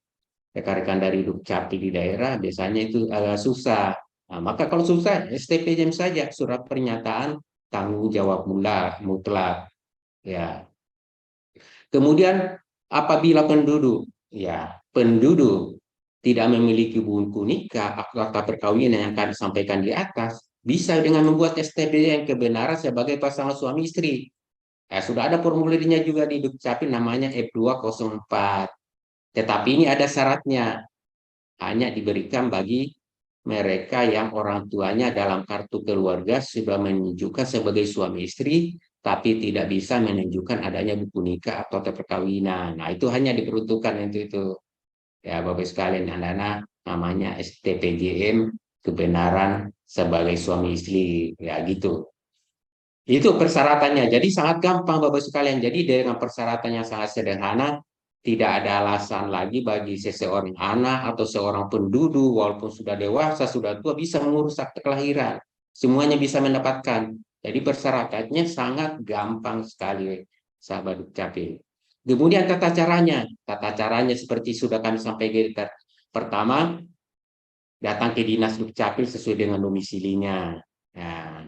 rekan-rekan dari Dukcapil di daerah, biasanya itu agak susah. Nah, maka kalau susah, STPJM saja, surat pernyataan tanggung jawab mutlak. Ya. Kemudian apabila penduduk tidak memiliki buku nikah atau akta perkawinan yang akan disampaikan di atas, bisa dengan membuat STPJM kebenaran sebagai pasangan suami istri. Sudah ada formulirnya juga di Dukcapil namanya F204. Tetapi ini ada syaratnya, hanya diberikan bagi mereka yang orang tuanya dalam kartu keluarga sudah menunjukkan sebagai suami istri, tapi tidak bisa menunjukkan adanya buku nikah atau perkawinan. Nah, itu hanya diperuntukkan itu. Ya, Bapak sekalian, anak-anak, namanya STPJM, kebenaran sebagai suami istri. Ya, gitu. Itu persyaratannya. Jadi sangat gampang Bapak sekalian. Jadi dengan persyaratan yang sangat sederhana, tidak ada alasan lagi bagi seseorang anak atau seorang penduduk walaupun sudah dewasa, sudah tua bisa mengurus akte kelahiran. Semuanya bisa mendapatkan. Jadi persyaratannya sangat gampang sekali, sahabat Dukcapil. Kemudian tata caranya. Tata caranya seperti sudah kami sampaikan. Pertama, datang ke dinas Dukcapil sesuai dengan domisilinya. Nah,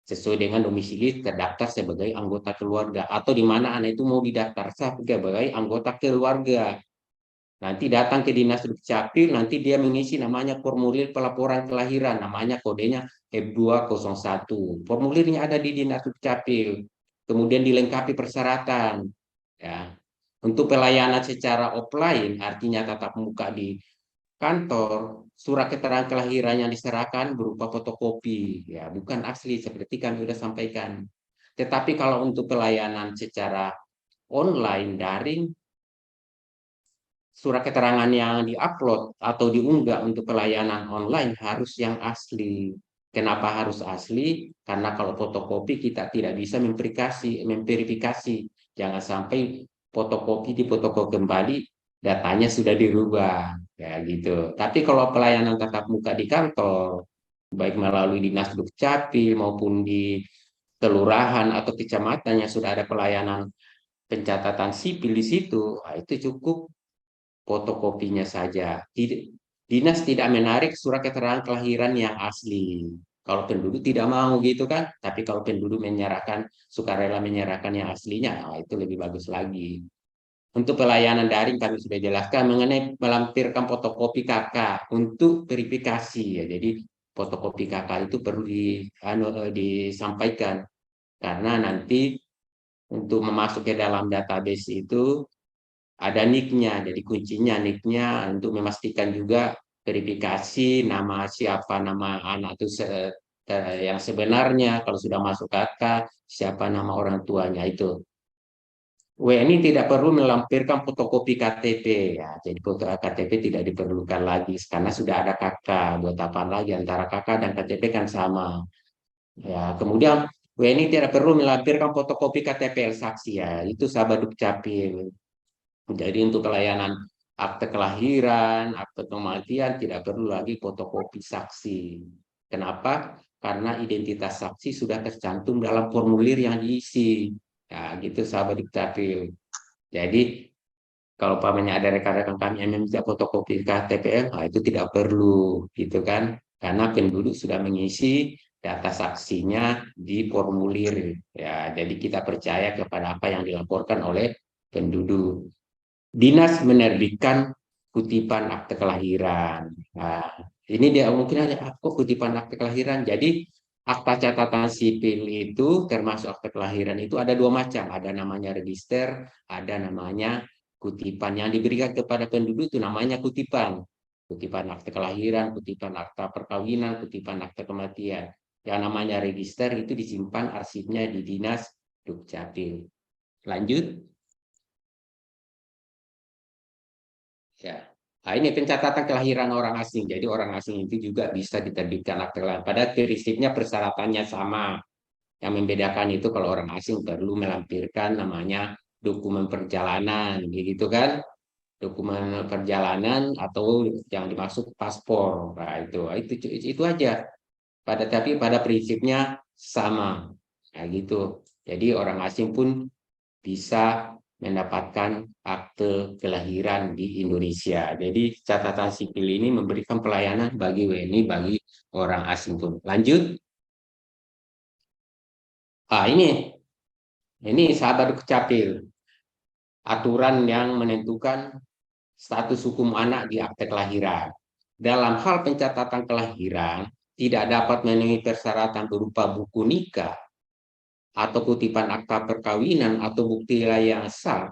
sesuai dengan domisili terdaftar sebagai anggota keluarga atau di mana anak itu mau didaftar sebagai anggota keluarga. Nanti datang ke dinas Dukcapil, nanti dia mengisi namanya formulir pelaporan kelahiran, namanya kodenya F201. Formulirnya ada di dinas Dukcapil. Kemudian dilengkapi persyaratan. Ya. Untuk pelayanan secara offline, artinya tatap muka di kantor, surat keterangan kelahiran yang diserahkan berupa fotokopi, ya bukan asli seperti kami sudah sampaikan. Tetapi kalau untuk pelayanan secara online daring, surat keterangan yang diupload atau diunggah untuk pelayanan online harus yang asli. Kenapa harus asli? Karena kalau fotokopi kita tidak bisa memverifikasi. Jangan sampai fotokopi difotokopi kembali, datanya sudah dirubah, ya gitu. Tapi kalau pelayanan tatap muka di kantor, baik melalui dinas Dukcapil maupun di kelurahan atau kecamatan yang sudah ada pelayanan pencatatan sipil di situ, itu cukup fotokopinya saja. Dinas tidak menarik surat keterangan kelahiran yang asli. Kalau penduduk tidak mau gitu kan, tapi kalau penduduk menyerahkan, sukarela menyerahkan yang aslinya, nah itu lebih bagus lagi. Untuk pelayanan daring kami sudah jelaskan mengenai melampirkan fotokopi KK untuk verifikasi ya. Jadi fotokopi KK itu perlu disampaikan karena nanti untuk masuk ke dalam database itu ada nicknya, jadi kuncinya nicknya untuk memastikan juga verifikasi nama siapa nama anak itu yang sebenarnya, kalau sudah masuk KK siapa nama orang tuanya itu. WNI tidak perlu melampirkan fotokopi KTP ya. Jadi foto KTP tidak diperlukan lagi karena sudah ada KK. Buat apa lagi, antara KK dan KTP kan sama. Ya, kemudian WNI tidak perlu melampirkan fotokopi KTP saksi ya. Itu sahabat Dukcapil. Jadi untuk pelayanan akte kelahiran, akte kematian tidak perlu lagi fotokopi saksi. Kenapa? Karena identitas saksi sudah tercantum dalam formulir yang diisi. Ya, gitu sahabat Dukcapil. Jadi kalau umpamanya ada rekan-rekan kami yang meminta fotokopi KTP, nah itu tidak perlu, gitu kan? Karena penduduk sudah mengisi data saksinya di formulir. Ya, jadi kita percaya kepada apa yang dilaporkan oleh penduduk. Dinas menerbitkan kutipan akte kelahiran. Nah, ini dia mungkin ada kok kutipan akte kelahiran. Jadi akta catatan sipil itu termasuk akte kelahiran itu ada dua macam. Ada namanya register, ada namanya kutipan. Yang diberikan kepada penduduk itu namanya kutipan. Kutipan akte kelahiran, kutipan akta perkawinan, kutipan akte kematian. Yang namanya register itu disimpan arsipnya di Dinas Dukcapil. Lanjut. Ya. Nah, ini pencatatan kelahiran orang asing. Jadi orang asing itu juga bisa diterbitkan akte kelahiran. Pada prinsipnya persyaratannya sama. Yang membedakan itu kalau orang asing perlu melampirkan namanya dokumen perjalanan, gitu kan? Dokumen perjalanan atau yang dimaksud paspor. Nah, itu aja. Tapi pada prinsipnya sama. Nah, gitu. Jadi orang asing pun bisa mendapatkan akte kelahiran di Indonesia. Jadi catatan sipil ini memberikan pelayanan bagi WNI, bagi orang asing pun. Lanjut. Ini sahabat Dukcapil. Aturan yang menentukan status hukum anak di akte kelahiran. Dalam hal pencatatan kelahiran, tidak dapat memenuhi persyaratan berupa buku nikah atau kutipan akta perkawinan atau bukti yang sah,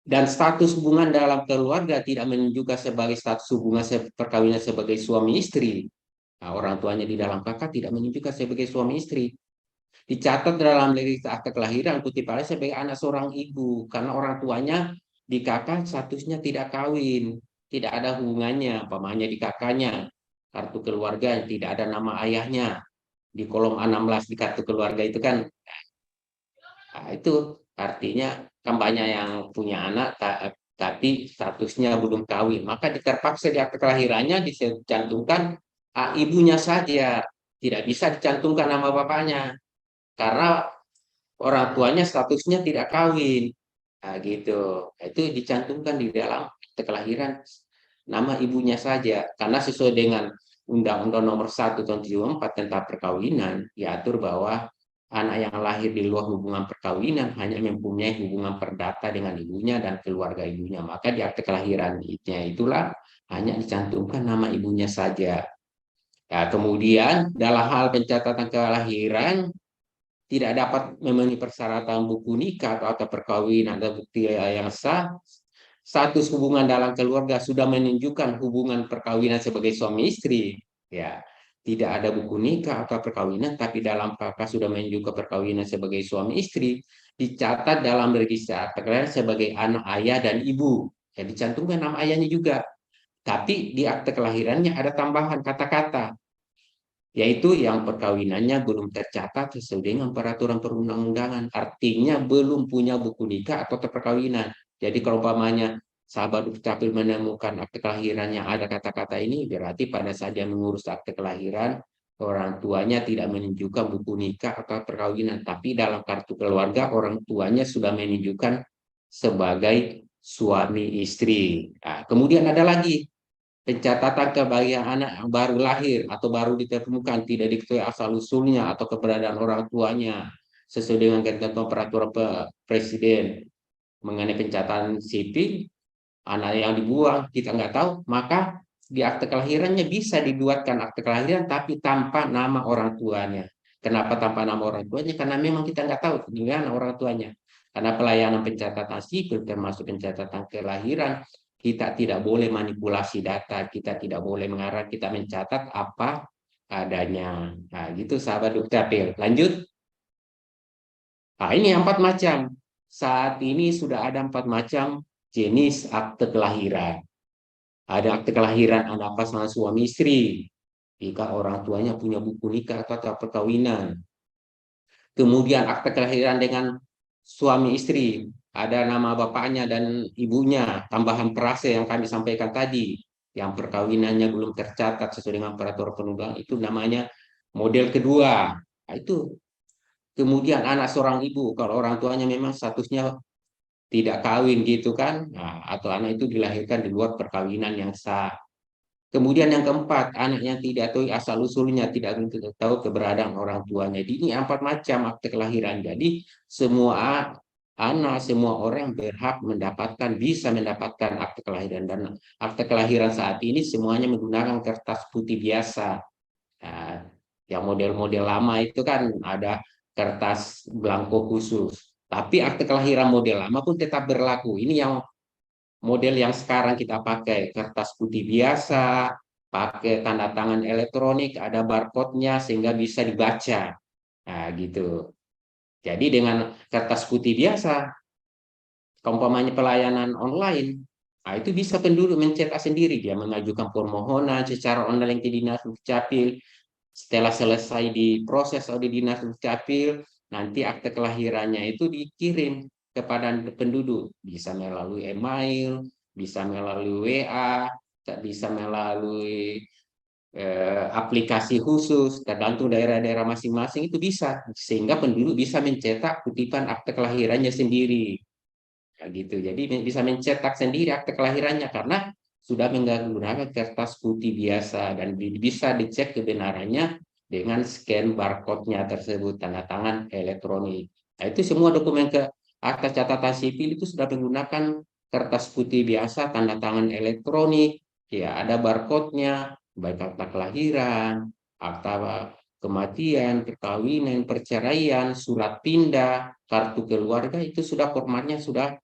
dan status hubungan dalam keluarga tidak menunjukkan sebagai status hubungan perkawinan sebagai suami istri. Nah, orang tuanya di dalam KK tidak menunjukkan sebagai suami istri. Dicatat dalam register akte kelahiran kutipannya sebagai anak seorang ibu karena orang tuanya di KK statusnya tidak kawin, tidak ada hubungannya, pamannya di KK-nya. Kartu keluarga tidak ada nama ayahnya. Di kolom A16 di kartu keluarga itu kan. Nah, itu artinya kan banyak yang punya anak tapi statusnya belum kawin. Maka terpaksa di akte kelahirannya dicantumkan ibunya saja. Tidak bisa dicantumkan nama bapaknya. Karena orang tuanya statusnya tidak kawin. Nah, gitu. Itu dicantumkan di dalam akte kelahiran nama ibunya saja. Karena sesuai dengan Undang-Undang Nomor 1 Tahun 74 tentang perkawinan, diatur bahwa anak yang lahir di luar hubungan perkawinan hanya mempunyai hubungan perdata dengan ibunya dan keluarga ibunya. Maka di akte kelahirannya itulah hanya dicantumkan nama ibunya saja. Nah, kemudian dalam hal pencatatan kelahiran tidak dapat memenuhi persyaratan buku nikah atau perkawinan atau bukti yang sah, status hubungan dalam keluarga sudah menunjukkan hubungan perkawinan sebagai suami istri, ya tidak ada buku nikah atau perkawinan, tapi dalam KK sudah menunjukkan perkawinan sebagai suami istri, dicatat dalam register akte kelahiran sebagai anak ayah dan ibu, ya dicantumkan nama ayahnya juga, tapi di akte kelahirannya ada tambahan kata-kata, yaitu yang perkawinannya belum tercatat sesuai dengan peraturan perundang-undangan, artinya belum punya buku nikah atau perkawinan. Jadi kalau umpamanya sahabat Dukcapil menemukan akte kelahiran yang ada kata-kata ini, berarti pada saat dia mengurus akte kelahiran, orang tuanya tidak menunjukkan buku nikah atau perkawinan, tapi dalam kartu keluarga orang tuanya sudah menunjukkan sebagai suami istri. Nah, kemudian ada lagi pencatatan kebahagiaan anak yang baru lahir atau baru ditemukan tidak diketahui asal usulnya atau keberadaan orang tuanya sesuai dengan ketentuan peraturan presiden mengenai pencatatan sipil, anak yang dibuang kita nggak tahu, maka di akte kelahirannya bisa dibuatkan akte kelahiran tapi tanpa nama orang tuanya. Kenapa tanpa nama orang tuanya? Karena memang kita nggak tahu di mana orang tuanya. Karena pelayanan pencatatan sipil termasuk pencatatan kelahiran, kita tidak boleh manipulasi data, kita tidak boleh mengarah, kita mencatat apa adanya. Nah, gitu sahabat Dukcapil. Lanjut. Nah, ini 4 macam. saat ini sudah ada 4 macam jenis akte kelahiran. Ada akte kelahiran anak pasangan suami istri, jika orang tuanya punya buku nikah atau perkawinan. Kemudian akte kelahiran dengan suami istri, ada nama bapaknya dan ibunya, tambahan perase yang kami sampaikan tadi, yang perkawinannya belum tercatat sesuai dengan peraturan perundang, itu namanya model kedua. Nah, itu. Kemudian anak seorang ibu, kalau orang tuanya memang statusnya tidak kawin gitu kan, nah, atau anak itu dilahirkan di luar perkawinan yang sah. Kemudian yang keempat, anak yang tidak tahu asal usulnya, tidak tahu keberadaan orang tuanya. Jadi ini 4 macam akte kelahiran. Jadi semua anak, semua orang berhak mendapatkan, bisa mendapatkan akte kelahiran. Dan akte kelahiran saat ini semuanya menggunakan kertas putih biasa. Nah, yang model-model lama itu kan ada kertas belangko khusus. Tapi akte kelahiran model lama pun tetap berlaku. Ini yang model yang sekarang kita pakai, kertas putih biasa, pakai tanda tangan elektronik, ada barcode-nya sehingga bisa dibaca. Nah, gitu. Jadi dengan kertas putih biasa, umpamanya pelayanan online, nah itu bisa penduduk mencetak sendiri, dia mengajukan permohonan secara online ke Dinas Dukcapil. Setelah selesai diproses oleh Dinas Dukcapil, nanti akte kelahirannya itu dikirim kepada penduduk, bisa melalui email, bisa melalui WA, bisa melalui aplikasi khusus, tergantung daerah-daerah masing-masing itu bisa, sehingga penduduk bisa mencetak kutipan akte kelahirannya sendiri. Ya, gitu. Jadi bisa mencetak sendiri akte kelahirannya karena sudah menggunakan kertas putih biasa dan bisa dicek kebenarannya dengan scan barcode-nya tersebut, tanda tangan elektronik. Nah, itu semua dokumen ke akta catatan sipil itu sudah menggunakan kertas putih biasa, tanda tangan elektronik, ya ada barcode-nya, baik akta kelahiran, akta kematian, perkawinan, perceraian, surat pindah, kartu keluarga, itu sudah formatnya sudah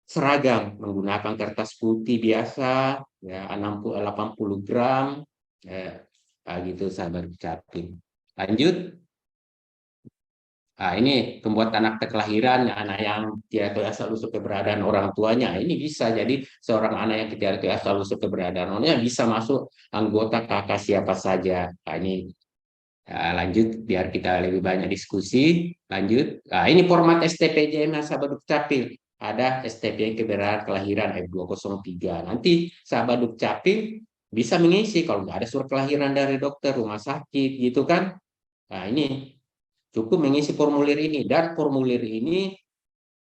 seragam, menggunakan kertas putih biasa, ya 80 gram, gitu sahabat Capim. Lanjut. Nah, ini pembuatan akte kelahiran anak yang tidak tahu asal usul keberadaan orang tuanya. Ini bisa jadi seorang anak yang tidak tahu asal usul keberadaan orangnya bisa masuk anggota kakak siapa saja. Nah, ini lanjut biar kita lebih banyak diskusi. Lanjut. Nah, ini format STPJM sahabat Dukcapil. Ada STP keberadaan kelahiran F203. Nanti sahabat Dukcapil bisa mengisi kalau nggak ada surat kelahiran dari dokter rumah sakit gitu kan. Nah, ini cukup mengisi formulir ini, dan formulir ini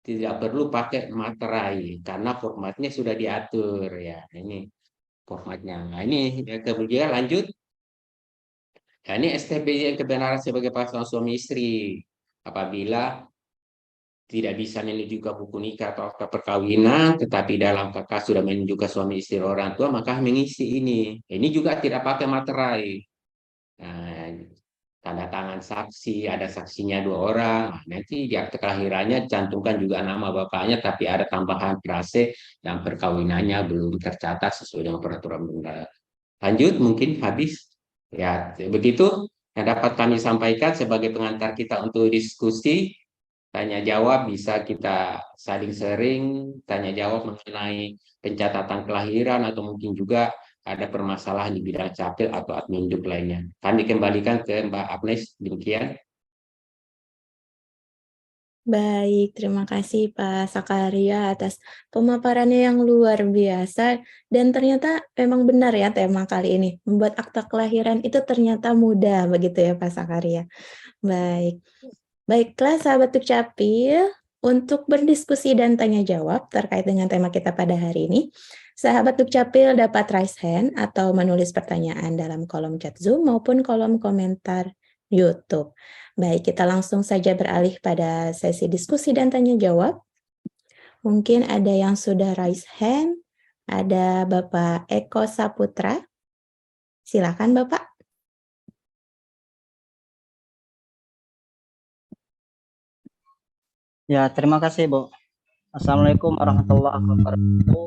tidak perlu pakai materai karena formatnya sudah diatur ya. Ini formatnya. Nah, ini kemudian lanjut. Nah, ini STP kebenaran sebagai pasangan suami istri. Apabila tidak bisa menunjukkan buku nikah atau akta perkawinan, tetapi dalam kakak sudah menunjukkan suami istri orang tua, maka mengisi ini. Ini juga tidak pakai materai. Nah, tanda tangan saksi, ada saksinya 2 orang. Nah, nanti di akte kelahirannya cantumkan juga nama bapaknya, tapi ada tambahan frase yang perkawinannya belum tercatat sesuai dengan peraturan perundang. Lanjut, mungkin habis. Ya, begitu yang dapat kami sampaikan sebagai pengantar kita untuk diskusi. Tanya jawab bisa kita saling sharing, tanya jawab mengenai pencatatan kelahiran atau mungkin juga ada permasalahan di bidang capil atau admin duk lainnya. Kami kembalikan ke Mbak Agnes, demikian. Baik, terima kasih Pak Sakaria atas pemaparannya yang luar biasa dan ternyata memang benar ya tema kali ini, membuat akta kelahiran itu ternyata mudah begitu ya Pak Sakaria. Baik. Baiklah sahabat Dukcapil, untuk berdiskusi dan tanya jawab terkait dengan tema kita pada hari ini, sahabat Dukcapil dapat raise hand atau menulis pertanyaan dalam kolom chat Zoom maupun kolom komentar YouTube. Baik, kita langsung saja beralih pada sesi diskusi dan tanya jawab. Mungkin ada yang sudah raise hand, ada Bapak Eko Saputra. Silakan Bapak. Ya, terima kasih, Bu. Assalamualaikum warahmatullahi wabarakatuh.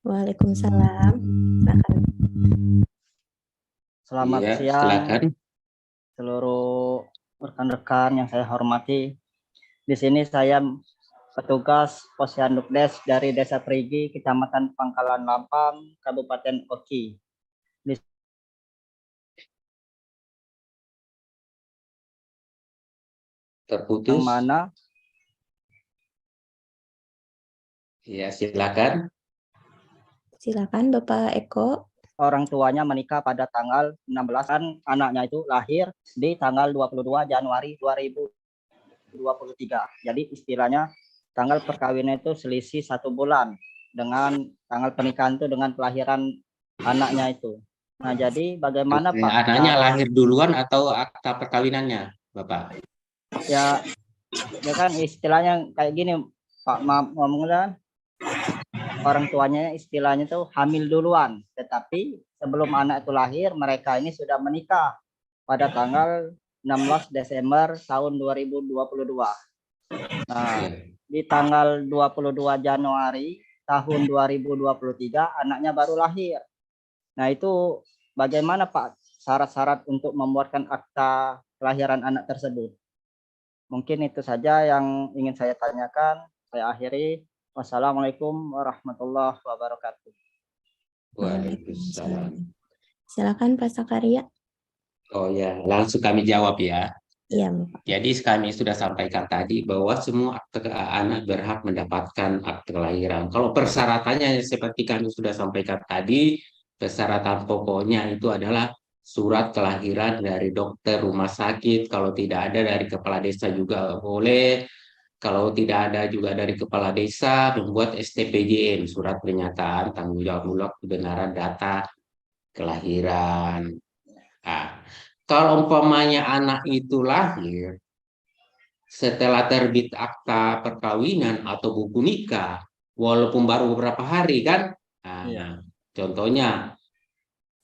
Waalaikumsalam. Silakan. Selamat Iya, siang silakan. seluruh rekan-rekan yang saya hormati. Di sini saya petugas Posyandu dari Desa Perigi, Kecamatan Pangkalan Lampang, Kabupaten Oki. Di Terputus. yang mana Ya, silakan. Silakan Bapak Eko. orang tuanya menikah pada tanggal 16, kan anaknya itu lahir di tanggal 22 Januari 2023. Jadi istilahnya tanggal perkawinan itu selisih 1 bulan dengan tanggal pernikahan itu dengan kelahiran anaknya itu. Nah, jadi bagaimana Pak Anaknya cara lahir duluan atau akta perkawinannya, Bapak? ya kan istilahnya kayak gini Pak, ngomongnya orang tuanya istilahnya tuh hamil duluan, tetapi sebelum anak itu lahir mereka ini sudah menikah pada tanggal 16 Desember tahun 2022. Nah, di tanggal 22 Januari tahun 2023 anaknya baru lahir. Nah, itu bagaimana Pak syarat-syarat untuk membuatkan akta kelahiran anak tersebut? Mungkin itu saja yang ingin saya tanyakan. Saya akhiri. Wassalamualaikum warahmatullahi wabarakatuh. Waalaikumsalam. Silakan Pak Sakaria. Oh ya, langsung kami jawab ya. Iya, Bapak. Jadi kami sudah sampaikan tadi bahwa semua akte anak berhak mendapatkan akte kelahiran. Kalau persyaratannya seperti kami sudah sampaikan tadi, persyaratan pokoknya itu adalah surat kelahiran dari dokter rumah sakit. Kalau tidak ada dari kepala desa juga boleh. Kalau tidak ada juga dari kepala desa, membuat STPJN, surat pernyataan tanggung jawab mutlak kebenaran data kelahiran. Nah, kalau umpamanya anak itu lahir setelah terbit akta perkawinan atau buku nikah, walaupun baru beberapa hari kan, nah, contohnya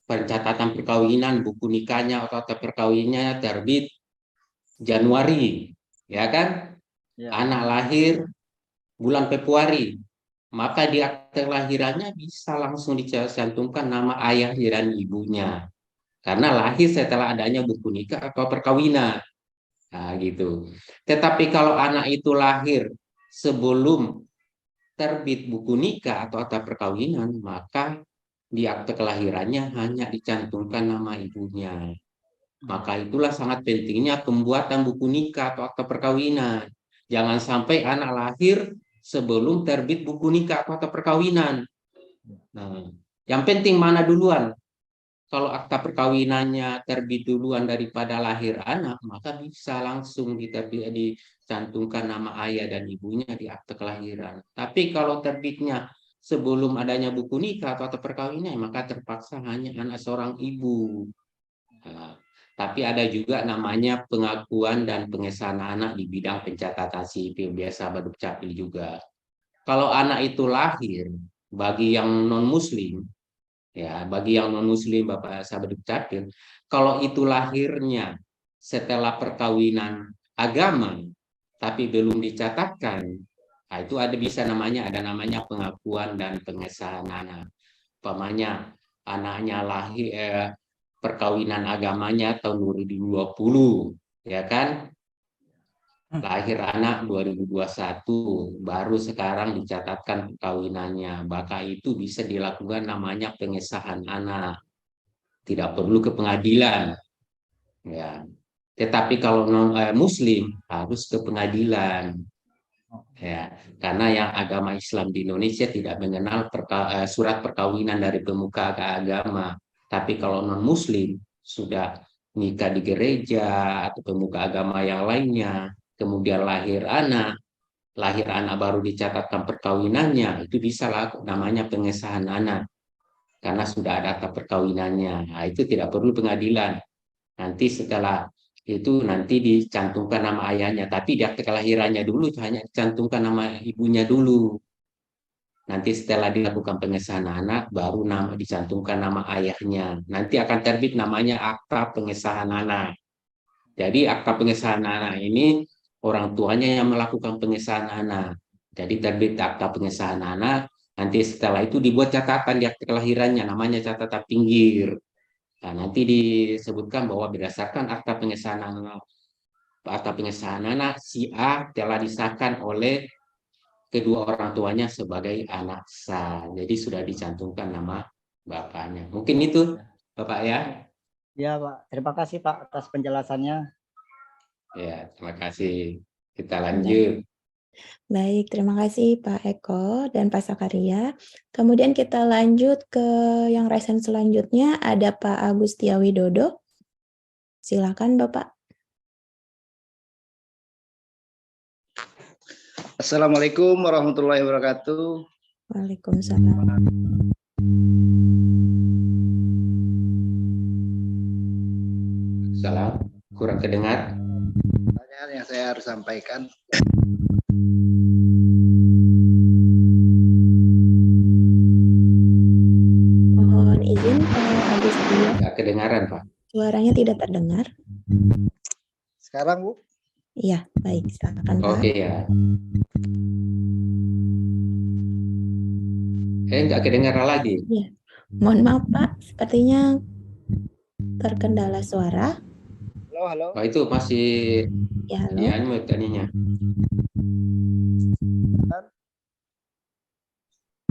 pencatatan perkawinan, buku nikahnya atau akta perkawinannya terbit Januari, ya kan? Anak lahir bulan Februari, maka di akte kelahirannya bisa langsung dicantumkan nama ayah dan ibunya. Karena lahir setelah adanya buku nikah atau perkawinan. Nah, gitu. Tetapi kalau anak itu lahir sebelum terbit buku nikah atau akta perkawinan, maka di akte kelahirannya hanya dicantumkan nama ibunya. Maka itulah sangat pentingnya pembuatan buku nikah atau akta perkawinan. Jangan sampai anak lahir sebelum terbit buku nikah atau akta perkawinan. Nah, yang penting mana duluan? Kalau akta perkawinannya terbit duluan daripada lahir anak, maka bisa langsung dicantumkan nama ayah dan ibunya di akte kelahiran. Tapi kalau terbitnya sebelum adanya buku nikah atau akta perkawinan, maka terpaksa hanya anak seorang ibu. Nah, tapi ada juga namanya pengakuan dan pengesahan anak di bidang pencatatan sipil, biasa Badukcapil juga. Kalau anak itu lahir bagi yang non-muslim, ya bagi yang non-muslim Bapak sahabat Dukcapil, kalau itu lahirnya setelah perkawinan agama tapi belum dicatatkan, nah itu ada namanya pengakuan dan pengesahan anak. Umpamanya anaknya lahir perkawinan agamanya tahun 2020, ya kan? Lahir anak 2021, baru sekarang dicatatkan perkawinannya. Maka itu bisa dilakukan namanya pengesahan anak. Tidak perlu ke pengadilan. Ya. Tetapi kalau muslim harus ke pengadilan. Ya, karena yang agama Islam di Indonesia tidak mengenal surat perkawinan dari pemuka agama. Tapi kalau non-muslim sudah nikah di gereja atau pemuka agama yang lainnya, kemudian lahir anak baru dicatatkan perkawinannya, itu bisa namanya pengesahan anak. Karena sudah ada akta perkawinannya. Nah, itu tidak perlu pengadilan. Nanti setelah itu nanti dicantumkan nama ayahnya. Tapi di akte kelahirannya dulu itu hanya dicantumkan nama ibunya dulu. Nanti setelah dilakukan pengesahan anak, baru dicantumkan nama ayahnya. Nanti akan terbit namanya akta pengesahan anak. Jadi akta pengesahan anak ini orang tuanya yang melakukan pengesahan anak. Jadi terbit akta pengesahan anak, nanti setelah itu dibuat catatan di akte kelahirannya, namanya catatan pinggir. Nah, nanti disebutkan bahwa berdasarkan akta pengesahan anak atau pengesahan anak si A telah disahkan oleh kedua orang tuanya sebagai anak sah. Jadi sudah dicantumkan nama bapaknya. Mungkin itu Bapak ya. Ya, Pak. Terima kasih, Pak, atas penjelasannya. Ya, terima kasih. Kita Baik. lanjut. Baik, terima kasih Pak Eko dan Pak Sakaria. Kemudian kita lanjut ke yang resen selanjutnya, ada Pak Agustia Widodo. Silakan Bapak. Assalamualaikum warahmatullahi wabarakatuh. Waalaikumsalam. Salam, kurang kedengar. Pertanyaan yang saya harus sampaikan. Mohon izin Pak Agustia, Nggak kedengaran, Pak. suaranya tidak terdengar. Sekarang, Bu. Iya, baik, silakan Pak. Oke ya. Nggak kedengaran lagi. Mohon maaf Pak, sepertinya terkendala suara. Halo, halo. Oh, itu masih Ya, halo. di unmute tadinya.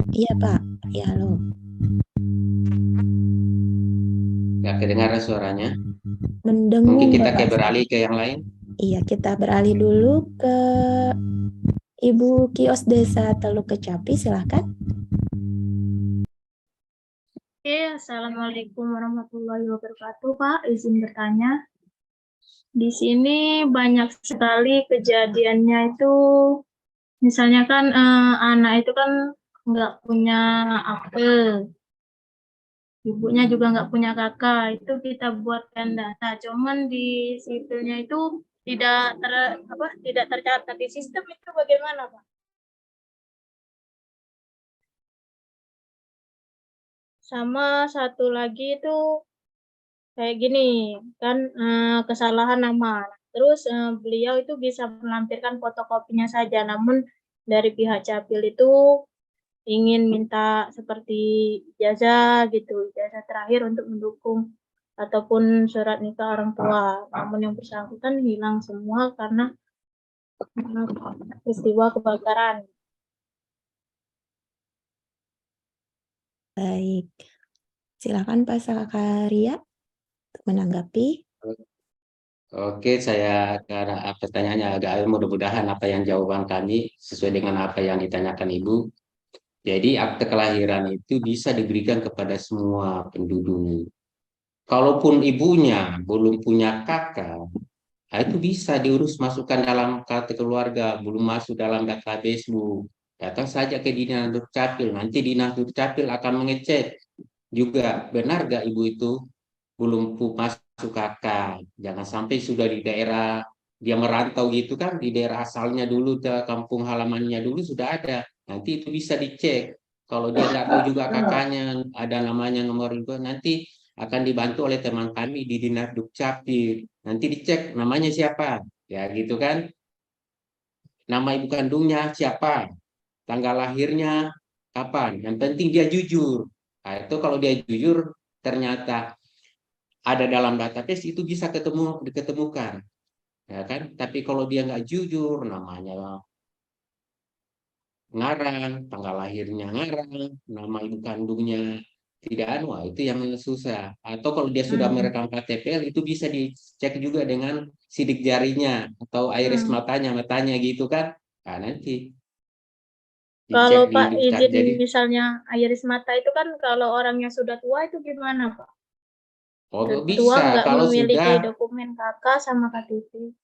Iya Pak, ya halo. Nggak kedengaran suaranya. Mendengung Mungkin kita Bapak. beralih ke yang lain. Iya, kita beralih dulu ke Ibu Kios Desa Teluk Kecapi, silakan. Oke, Assalamualaikum warahmatullahi wabarakatuh, Pak. Izin bertanya. Di sini banyak sekali kejadiannya itu, misalnya kan anak itu kan nggak punya akte, ibunya juga nggak punya kakak, itu kita buatkan data. Cuman di sipilnya itu tidak tercatat di sistem, itu bagaimana, Pak? Sama satu lagi itu kayak gini kan, kesalahan nama. Terus beliau itu bisa melampirkan fotokopinya saja, namun dari pihak Capil itu ingin minta seperti ijazah gitu, ijazah terakhir untuk mendukung ataupun surat nikah orang tua. Namun yang bersangkutan hilang semua karena peristiwa kebakaran. Baik, silakan Pak Sakaria untuk menanggapi. Oke, karena pertanyaannya agak mudah-mudahan apa yang jawaban kami sesuai dengan apa yang ditanyakan Ibu. Jadi akte kelahiran itu bisa diberikan kepada semua penduduk. Kalaupun ibunya belum punya kakak, nah itu bisa diurus masukkan dalam kartu keluarga, belum masuk dalam database Bu. Datang saja ke Dinas Dukcapil, nanti Dinas Dukcapil akan mengecek juga benar gak ibu itu belum masuk kakak. Jangan sampai sudah di daerah dia merantau gitu kan, di daerah asalnya dulu ke kampung halamannya dulu sudah ada. Nanti itu bisa dicek. Kalau dia nggak tahu juga kakaknya ada namanya nomor itu, nanti akan dibantu oleh teman kami di Dinas Dukcapil. Nanti dicek namanya siapa, ya gitu kan. Nama ibu kandungnya siapa, tanggal lahirnya kapan. Yang penting dia jujur. Nah, itu kalau dia jujur ternyata ada dalam database itu bisa diketemukan, ya kan? Tapi kalau dia nggak jujur, namanya ngarang, tanggal lahirnya ngarang, nama ibu kandungnya tidak anu, itu yang susah. Atau kalau dia sudah merekam KTPL itu bisa dicek juga dengan sidik jarinya atau iris matanya gitu kan? Nah, nanti Kalau dicek Pak di izin jadi misalnya iris mata itu kan kalau orangnya sudah tua itu gimana Pak? oh Tua bisa nggak kalau memiliki sudah. dokumen kakak sama KTP.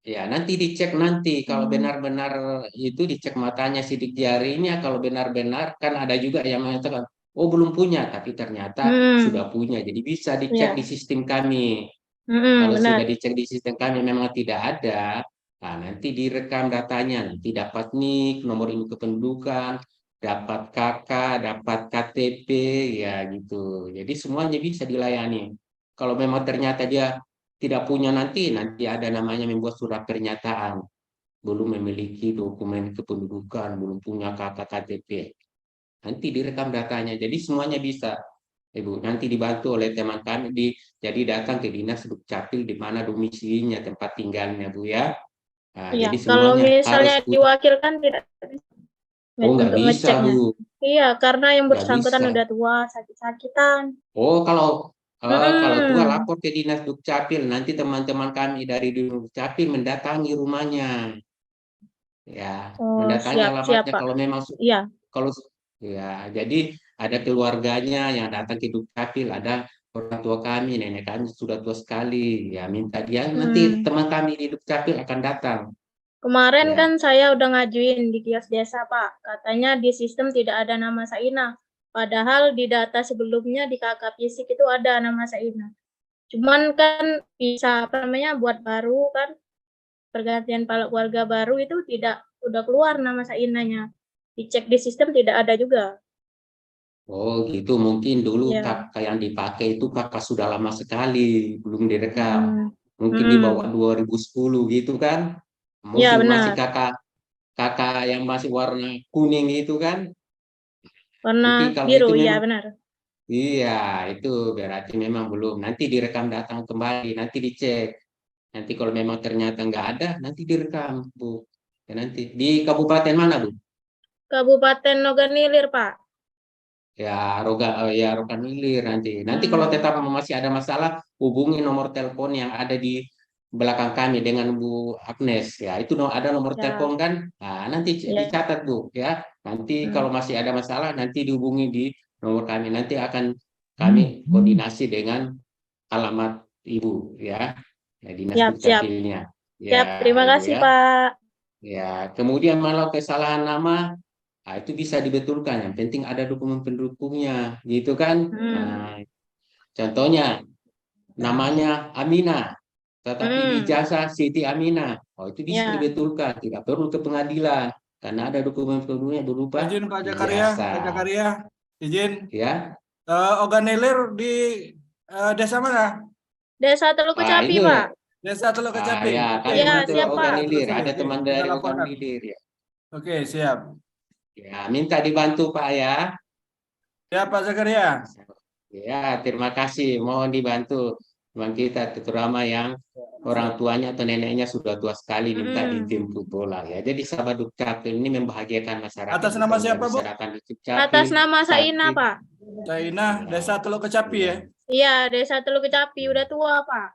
Ya, nanti dicek nanti kalau benar-benar itu dicek matanya, sidik jarinya, kalau benar-benar kan ada juga yang mengatakan, oh belum punya, tapi ternyata sudah punya. Jadi bisa dicek Ya. di sistem kami. Kalau sudah Benar. dicek di sistem kami memang tidak ada, nah nanti direkam datanya, nanti dapat NIK, nomor induk kependudukan, dapat KK, dapat KTP, ya gitu. Jadi semuanya bisa dilayani. Kalau memang ternyata dia tidak punya nanti ada namanya membuat surat pernyataan, belum memiliki dokumen kependudukan, belum punya KK KTP. Nanti direkam datanya. Jadi semuanya bisa. Ibu, nanti dibantu oleh teman kami jadi datang ke Dinas Dukcapil di mana domisilinya, tempat tinggalnya, Bu ya. Nah, Iya, jadi kalau semuanya harus misalnya diwakilkan tidak bisa nggak untuk bisa, ngeceknya. Bu. Iya, karena yang Nggak bersangkutan bisa. udah tua, sakit-sakitan. Kalau tua Mm-mm. lapor ke Dinas Dukcapil, nanti teman-teman kami dari Dinas Dukcapil mendatangi rumahnya. Ya, Oh, mendatangi siap, siap, alamatnya Pak. kalau memang Iya. kalau ya, jadi ada keluarganya yang datang ke Dukcapil, ada orang tua kami, nenek kami sudah tua sekali, ya minta dia, nanti Hmm. teman kami di Dukcapil akan datang. Kemarin Ya, kan saya udah ngajuin di kios desa, Pak. Katanya di sistem tidak ada nama Saina. Padahal di data sebelumnya di KK Fisik itu ada nama Saina. Cuman kan bisa apa namanya buat baru kan pergantian keluarga baru itu tidak udah keluar nama Sainanya. Dicek di sistem tidak ada juga. oh gitu, mungkin dulu Ya. kakak yang dipakai itu kakak sudah lama sekali, belum direkam. Hmm. Mungkin di bawah Hmm. 2010 gitu kan. Ya, Mungkin masih benar. kakak kakak yang masih warna kuning itu kan. Warna Mungkin kalau biru, itu ya memang, benar. iya, itu berarti memang belum. Nanti direkam datang kembali, nanti dicek. Nanti kalau memang ternyata nggak ada, nanti direkam, Bu. Ya, nanti di kabupaten mana, Bu? Kabupaten Oganilir, Pak. Ya Rokan Hilir nanti. Nanti kalau Hmm. tetap masih ada masalah, hubungi nomor telepon yang ada di belakang kami dengan Bu Agnes. Ya, itu ada nomor Ya, telepon kan? Nah, nanti ya. dicatat, Bu, ya. Nanti Hmm. kalau masih ada masalah, nanti dihubungi di nomor kami. Nanti akan kami koordinasi dengan alamat Ibu, ya. Ya, Dinas Siap, siap. Dukcapilnya. Ya, Siap, terima Ibu kasih, ya. Pak. Ya, kemudian kalau kesalahan nama, nah, itu bisa dibetulkan. Yang penting ada dokumen pendukungnya, gitu kan? Hmm. Nah, contohnya namanya Amina, tetapi di Hmm. ijazah Siti Amina. Oh, itu bisa Ya. dibetulkan, tidak perlu ke pengadilan karena ada dokumen pendukungnya berupa Izin Pak Jakaria, Pak ijazah, Jakaria, izin. ya. Oganilir di desa mana? Desa Teluk Ah, Kecapi, ini, Pak. Desa Teluk Kecapi. ya, Oke, kami Ya, itu nanti siap, Pak. terus Oganilir, ini. ada Oke, teman kita dari laporkan. Oganilir, ya. Oke, siap. Ya, minta dibantu Pak ya. Ya Pak Zakaria. Ya, terima kasih. Mohon dibantu. Memang kita terutama yang orang tuanya atau neneknya sudah tua sekali minta Hmm. dijemput bola ya. Jadi sahabat Dukcapil ini membahagiakan masyarakat. Atas Bu. nama Kalau nggak siapa, bisa Bu? datang di Atas Dukcapil, nama Saina, sakit. Pak. Saina, Desa Teluk Kecapi Iya. ya. Iya, Desa Teluk Kecapi. Udah tua, Pak.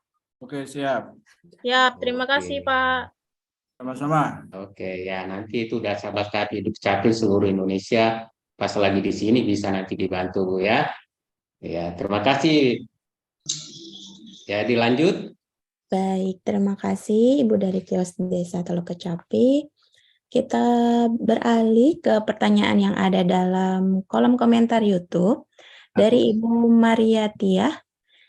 Oke, siap. Siap, terima Oke. kasih, Pak. Sama-sama. Oke, ya nanti itu udah sahabat kami Dukcapil seluruh Indonesia. Pas lagi di sini bisa nanti dibantu Bu ya. Ya, terima kasih. Ya, dilanjut. Baik, terima kasih Ibu dari kios Desa Teluk Kecapi. Kita beralih ke pertanyaan yang ada dalam kolom komentar YouTube dari Ibu Maria Tiah.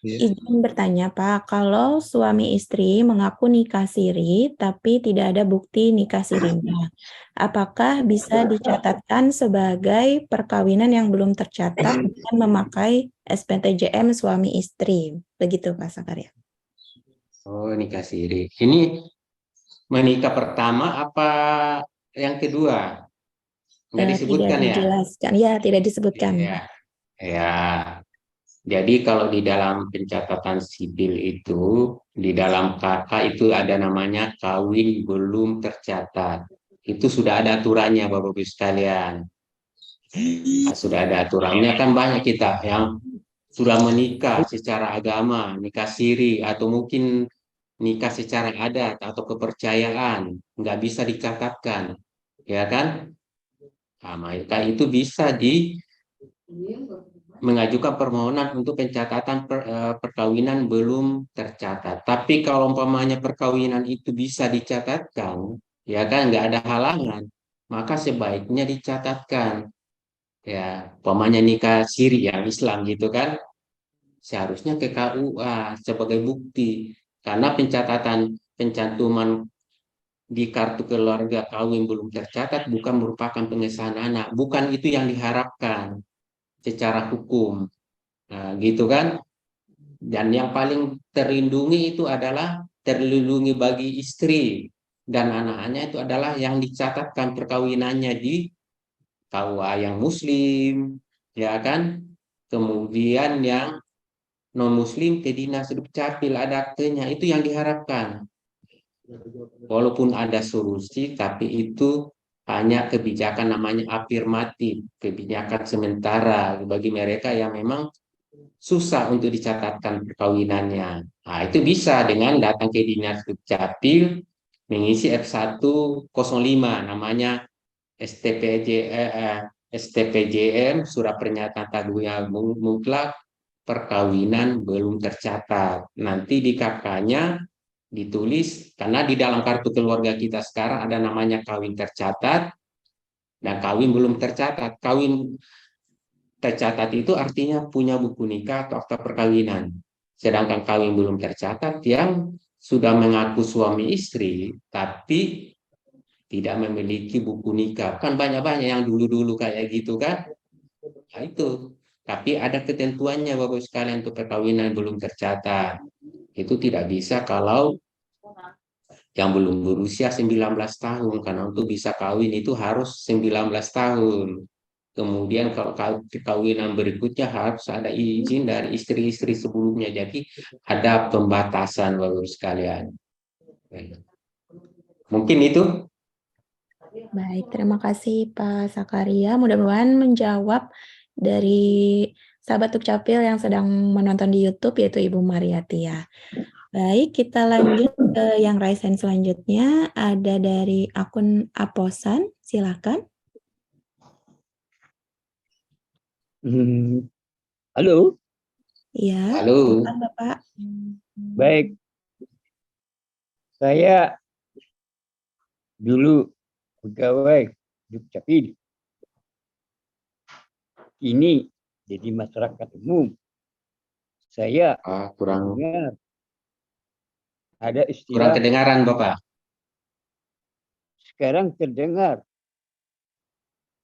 Izin bertanya, Pak, kalau suami istri mengaku nikah siri tapi tidak ada bukti nikah sirinya, apakah bisa dicatatkan sebagai perkawinan yang belum tercatat dengan memakai SPTJM suami istri? Begitu, Pak Sakaria. Oh, nikah siri. Ini menikah pertama apa yang kedua? Nggak Tidak disebutkan ya? dijelaskan, ya tidak disebutkan. Iya, ya. Jadi kalau di dalam pencatatan sipil itu, di dalam KK itu ada namanya kawin belum tercatat. Itu sudah ada aturannya, Bapak Ibu sekalian. Nah, sudah ada aturannya kan banyak kita yang sudah menikah secara agama, nikah siri, atau mungkin nikah secara adat atau kepercayaan, nggak bisa dicatatkan, ya kan? Nah, maka itu bisa mengajukan permohonan untuk pencatatan perkawinan belum tercatat. Tapi kalau umpamanya perkawinan itu bisa dicatatkan, ya kan nggak ada halangan, maka sebaiknya dicatatkan. Ya, umpamanya nikah siri yang Islam gitu kan, seharusnya ke KUA sebagai bukti. Karena pencantuman di kartu keluarga kawin belum tercatat bukan merupakan pengesahan anak, bukan itu yang diharapkan secara hukum. Nah, gitu kan? Dan yang paling terlindungi itu adalah terlindungi bagi istri dan anak-anaknya itu adalah yang dicatatkan perkawinannya di KUA yang muslim, ya kan? kemudian yang non-muslim ke dinas dukcapil ada aktenya, itu yang diharapkan. Walaupun ada solusi, tapi itu hanya kebijakan namanya afirmatif, kebijakan sementara bagi mereka yang memang susah untuk dicatatkan perkawinannya. Nah, itu bisa dengan datang ke dinas dukcapil, mengisi F105 namanya STPJM, surat pernyataan tanggungan mutlak perkawinan belum tercatat. Nanti di KK-nya ditulis, karena di dalam kartu keluarga kita sekarang ada namanya kawin tercatat dan kawin belum tercatat. Kawin tercatat itu artinya punya buku nikah atau akta perkawinan. Sedangkan kawin belum tercatat yang sudah mengaku suami istri tapi tidak memiliki buku nikah. Kan banyak-banyak yang dulu-dulu kayak gitu kan. Nah, itu. Tapi ada ketentuannya Bapak sekalian untuk perkawinan belum tercatat. Itu tidak bisa kalau yang belum berusia 19 tahun. Karena untuk bisa kawin itu harus 19 tahun. Kemudian kalau perkawinan berikutnya harus ada izin dari istri-istri sebelumnya. Jadi ada pembatasan Bapak sekalian. Mungkin itu. Baik, terima kasih Pak Sakaria. Mudah-mudahan menjawab dari sahabat Dukcapil yang sedang menonton di YouTube, yaitu Ibu Mariatia. Baik, kita lanjut ke yang raise hand selanjutnya. Ada dari akun Aposan, silakan. Halo, Iya, Halo. silakan Bapak. baik. Saya dulu pegawai Dukcapil. Ini jadi masyarakat umum. Saya Kurang dengar ada kurang istilah kedengaran Bapak. sekarang terdengar.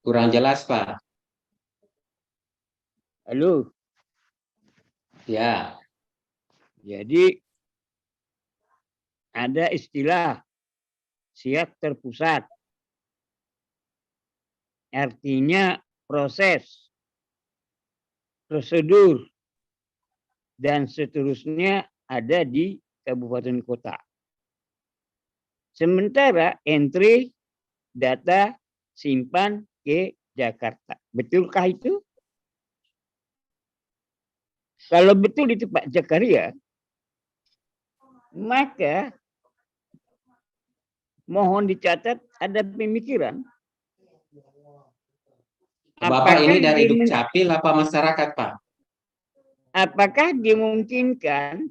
Kurang jelas Pak. Halo, Ya. jadi ada istilah siap terpusat. Artinya proses, prosedur, dan seterusnya ada di kabupaten kota. Sementara entry data simpan ke Jakarta. Betulkah itu? Kalau betul itu Pak Zakaria, maka mohon dicatat ada pemikiran. Bapak ini dari Dukcapil apa masyarakat Pak? Apakah dimungkinkan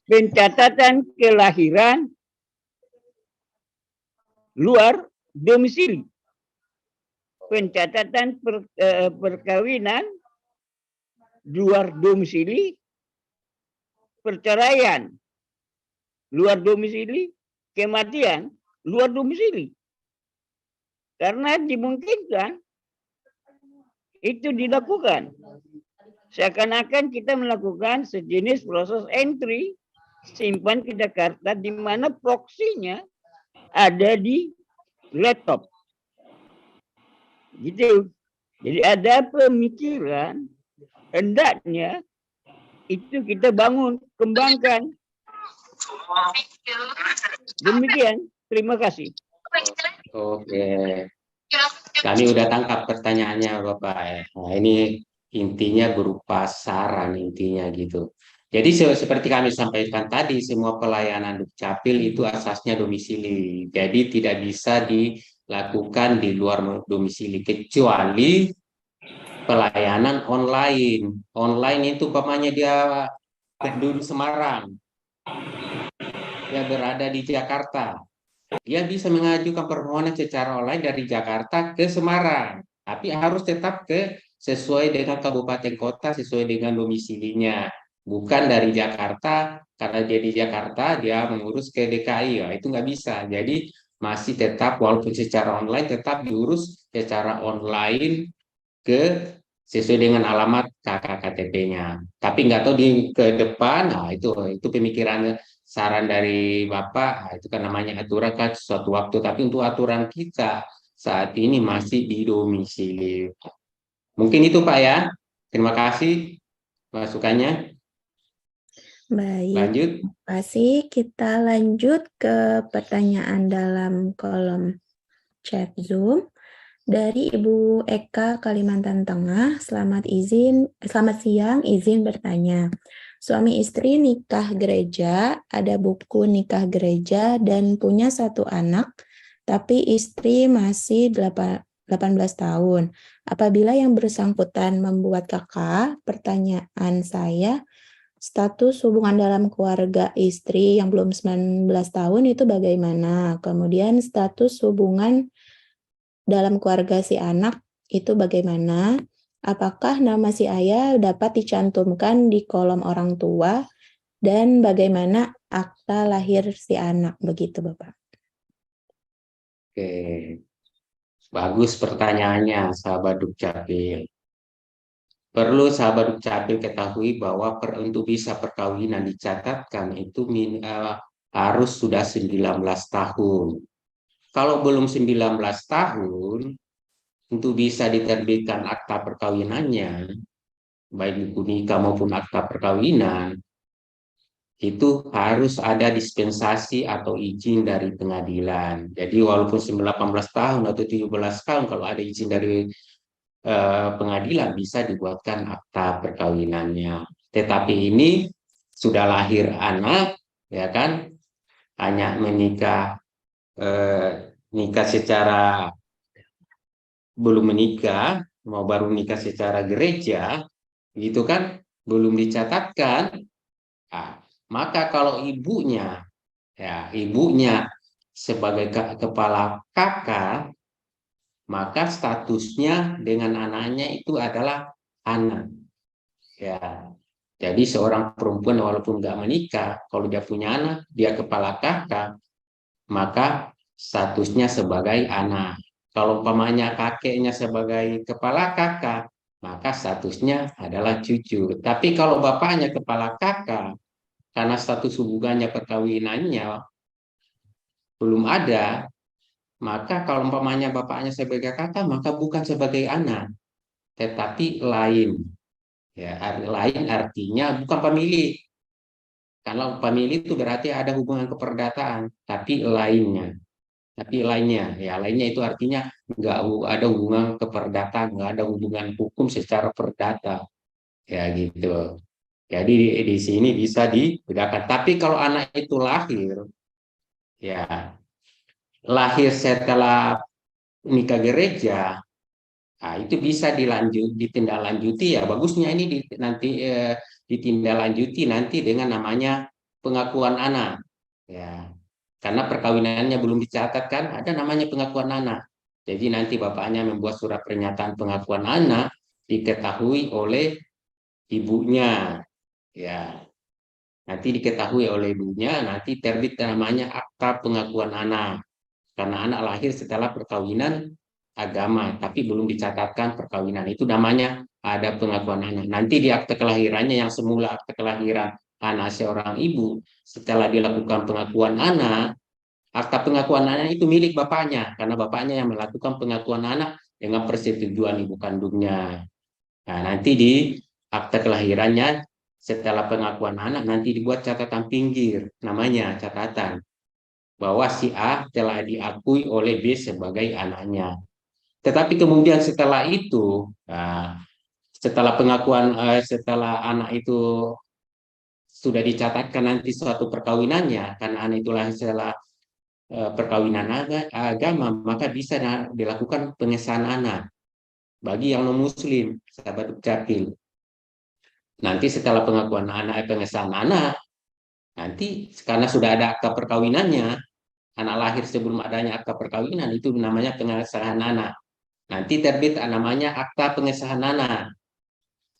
pencatatan kelahiran luar domisili? Pencatatan perkawinan luar domisili, perceraian luar domisili, kematian luar domisili. Karena dimungkinkan itu dilakukan. Seakan-akan kita melakukan sejenis proses entry simpan ke Jakarta di mana proksinya ada di laptop. Gitu. Jadi ada pemikiran hendaknya itu kita bangun, kembangkan. Demikian, terima kasih. Oke. Kami udah tangkap pertanyaannya Bapak. Nah, ini intinya berupa saran intinya gitu. Jadi seperti kami sampaikan tadi, semua pelayanan Dukcapil itu asasnya domisili. Jadi tidak bisa dilakukan di luar domisili kecuali pelayanan online. Online itu umpamanya dia berdiri Semarang, dia berada di Jakarta. Dia bisa mengajukan permohonan secara online dari Jakarta ke Semarang, tapi harus tetap sesuai dengan kabupaten kota, sesuai dengan domisilinya. Bukan dari Jakarta, karena dia di Jakarta, dia mengurus ke DKI. Itu nggak bisa. Jadi masih tetap, walaupun secara online, tetap diurus secara online sesuai dengan alamat KK KTP-nya. Tapi nggak tahu ke depan, nah itu pemikirannya saran dari Bapak, itu kan namanya aturan kan suatu waktu, tapi untuk aturan kita saat ini masih di domisili. Mungkin itu Pak ya. Terima kasih masukannya. Baik, Lanjut. terima kasih. Kita lanjut ke pertanyaan dalam kolom chat Zoom dari Ibu Eka Kalimantan Tengah. Selamat siang, izin bertanya. Suami istri nikah gereja, ada buku nikah gereja dan punya 1 anak, tapi istri masih 18 tahun. Apabila yang bersangkutan membuat KK, pertanyaan saya, status hubungan dalam keluarga istri yang belum 19 tahun itu bagaimana? Kemudian status hubungan dalam keluarga si anak itu bagaimana? Apakah nama si ayah dapat dicantumkan di kolom orang tua? Dan bagaimana akta lahir si anak? Begitu, Bapak. Oke. Bagus pertanyaannya, sahabat Dukcapil. Perlu sahabat Dukcapil ketahui bahwa untuk bisa perkawinan dicatatkan itu harus sudah 19 tahun. Kalau belum 19 tahun, untuk bisa diterbitkan akta perkawinannya, baik buku nikah maupun akta perkawinan, itu harus ada dispensasi atau izin dari pengadilan. Jadi walaupun 18 tahun atau 17 tahun, kalau ada izin dari pengadilan bisa dibuatkan akta perkawinannya. Tetapi ini sudah lahir anak, ya kan, hanya nikah secara belum menikah, mau baru nikah secara gereja, gitu kan, belum dicatatkan. Nah, maka kalau ibunya sebagai kepala kakak, maka statusnya dengan anaknya itu adalah anak. Ya, jadi seorang perempuan walaupun nggak menikah, kalau dia punya anak, dia kepala kakak, maka statusnya sebagai anak. Kalau umpamanya kakeknya sebagai kepala kakak, maka statusnya adalah cucu. Tapi kalau bapaknya kepala kakak, karena status hubungannya perkawinannya belum ada, maka kalau umpamanya bapaknya sebagai kakak, maka bukan sebagai anak, tetapi lain. Ya, lain artinya bukan pemilik. Kalau pemilik itu berarti ada hubungan keperdataan, tapi lainnya. Ya lainnya itu artinya nggak ada hubungan keperdataan, nggak ada hubungan hukum secara perdata. Ya gitu. Jadi di sini bisa dibedakan. Tapi kalau anak itu lahir, ya lahir setelah nikah gereja, nah, itu bisa ditindaklanjuti ya. Bagusnya ini nanti ditindaklanjuti nanti dengan namanya pengakuan anak. Ya, karena perkawinannya belum dicatatkan, ada namanya pengakuan anak. Jadi nanti bapaknya membuat surat pernyataan pengakuan anak diketahui oleh ibunya. Ya, nanti diketahui oleh ibunya, nanti terbit namanya akta pengakuan anak. Karena anak lahir setelah perkawinan agama, tapi belum dicatatkan perkawinan. Itu namanya ada pengakuan anak. Nanti di akte kelahirannya yang semula akte kelahiran anak seorang ibu, setelah dilakukan pengakuan anak, akta pengakuan anak itu milik bapaknya, karena bapaknya yang melakukan pengakuan anak dengan persetujuan ibu kandungnya. Nah, nanti di akte kelahirannya setelah pengakuan anak nanti dibuat catatan pinggir, namanya catatan bahwa si A telah diakui oleh B sebagai anaknya. Tetapi kemudian setelah itu, setelah pengakuan, setelah anak itu sudah dicatatkan nanti suatu perkawinannya, karena anak itulah setelah perkawinan agama, maka bisa dilakukan pengesahan anak bagi yang non muslim, sahabat Dukcapil. Nanti setelah pengakuan anak, pengesahan anak, nanti karena sudah ada akta perkawinannya, anak lahir sebelum adanya akta perkawinan, itu namanya pengesahan anak. Nanti terbit namanya akta pengesahan anak.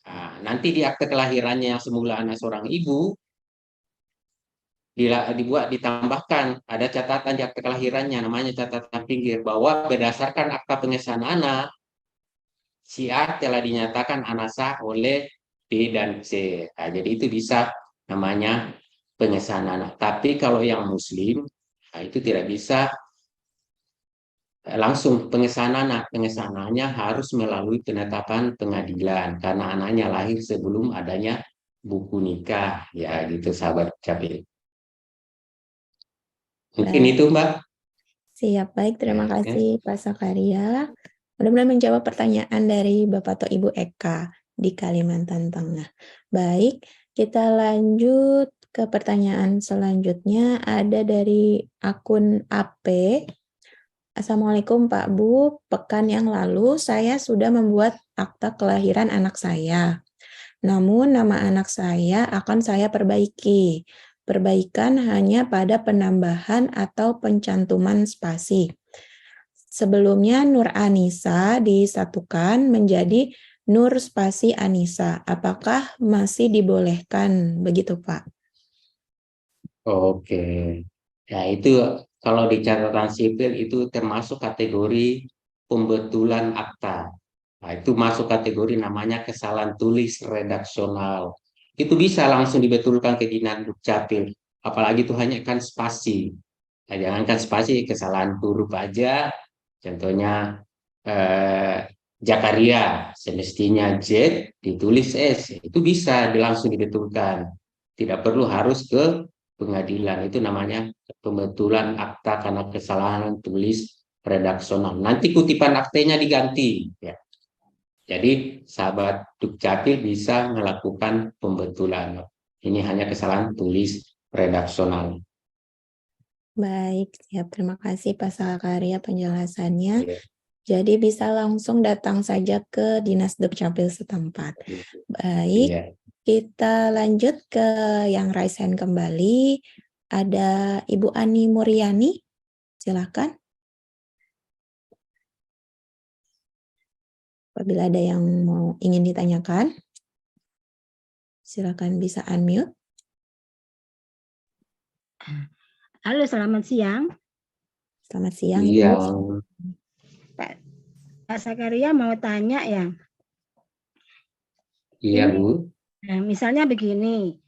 Nah, nanti di akte kelahirannya yang semula anak seorang ibu, ditambahkan ada catatan di akte kelahirannya, namanya catatan pinggir, bahwa berdasarkan akta pengesahan anak, si A telah dinyatakan anak sah oleh B dan C. Nah, jadi itu bisa namanya pengesahan anak. Tapi kalau yang Muslim, nah itu tidak bisa langsung pengesahan anak. Pengesahannya harus melalui penetapan pengadilan karena anaknya lahir sebelum adanya buku nikah. Ya gitu sahabat Capil. Mungkin Baik. itu Mbak. Siap, baik. Terima Ya, kasih Pak Sakaria. Mudah-mudahan menjawab pertanyaan dari Bapak atau Ibu Eka di Kalimantan Tengah. Baik, kita lanjut ke pertanyaan selanjutnya. Ada dari akun AP. Assalamualaikum Pak Bu, pekan yang lalu saya sudah membuat akta kelahiran anak saya. Namun nama anak saya akan saya perbaiki. Perbaikan hanya pada penambahan atau pencantuman spasi. Sebelumnya Nur Anissa disatukan menjadi Nur spasi Anissa. Apakah masih dibolehkan? Begitu Pak. oke. Ya itu kalau di catatan sipil itu termasuk kategori pembetulan akta. Nah, itu masuk kategori namanya kesalahan tulis redaksional. Itu bisa langsung dibetulkan ke Dinas Dukcapil. Apalagi itu hanya kan spasi. Nah, jangankan spasi, kesalahan huruf aja. Contohnya Jakaria, semestinya Z ditulis S. Itu bisa langsung dibetulkan. Tidak perlu harus ke pengadilan. Itu namanya pembetulan akta karena kesalahan tulis redaksional. Nanti kutipan aktenya diganti. Ya. Jadi sahabat Dukcapil bisa melakukan pembetulan. Ini hanya kesalahan tulis redaksional. Baik, siap. Terima kasih Pak Sakaria penjelasannya. Ya. Jadi bisa langsung datang saja ke Dinas Dukcapil setempat. Baik, Iya. kita lanjut ke yang raise hand kembali. Ada Ibu Ani Muryani, silakan. Apabila ada yang ingin ditanyakan, silakan bisa unmute. Halo, selamat siang. Selamat siang, Iya. Ibu. Pak Sakaria mau tanya ya. Iya, Bu. Nah, misalnya begini,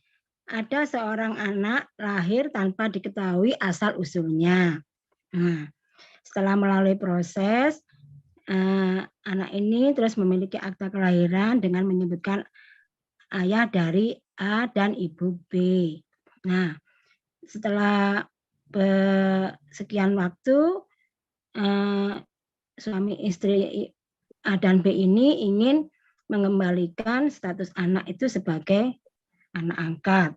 ada seorang anak lahir tanpa diketahui asal-usulnya. Nah, setelah melalui proses, anak ini terus memiliki akta kelahiran dengan menyebutkan ayah dari A dan ibu B. Nah, setelah sekian waktu, suami istri A dan B ini ingin mengembalikan status anak itu sebagai anak angkat.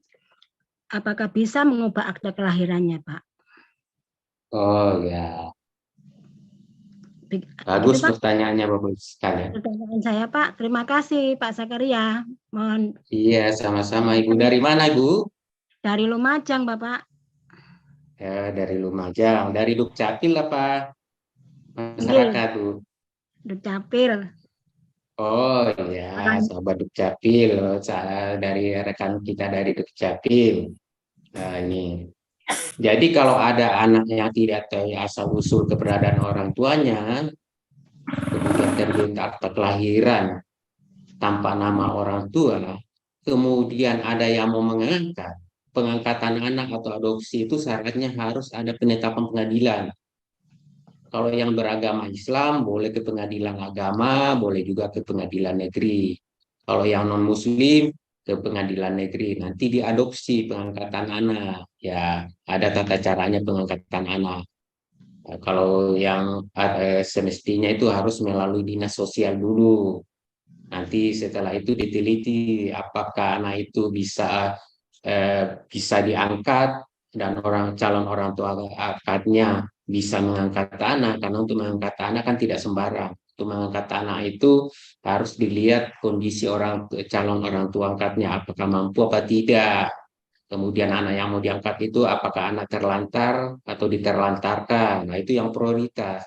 Apakah bisa mengubah akta kelahirannya, Pak? Oh ya, Begitu, bagus Pak. pertanyaannya Bapak sekalian. Pertanyaan saya, Pak. Terima kasih, Pak Sakaria. Mohon Iya, sama-sama Ibu. Dari mana Ibu? dari Lumajang, Bapak. Ya, dari Lumajang. Dari Dukcapil apa? Masyarakat, Bu. Dukcapil. Oh ya, sahabat Dukcapil. Dari rekan kita dari Dukcapil. Nah, ini. Jadi kalau ada anak yang tidak tahu asal-usul keberadaan orang tuanya, kemudian terbit akta kelahiran tanpa nama orang tua, kemudian ada yang mau mengangkat, pengangkatan anak atau adopsi itu syaratnya harus ada penetapan pengadilan. Kalau yang beragama Islam boleh ke pengadilan agama, boleh juga ke pengadilan negeri. Kalau yang non-Muslim ke pengadilan negeri. Nanti diadopsi pengangkatan anak. Ya, ada tata caranya pengangkatan anak. Nah, kalau yang semestinya itu harus melalui dinas sosial dulu. Nanti setelah itu diteliti apakah anak itu bisa diangkat dan calon orang tua akadnya bisa mengangkat anak, karena untuk mengangkat anak kan tidak sembarang. Untuk mengangkat anak itu harus dilihat kondisi calon orang tua angkatnya, apakah mampu apa tidak. Kemudian anak yang mau diangkat itu apakah anak terlantar atau diterlantarkan. Nah, itu yang prioritas.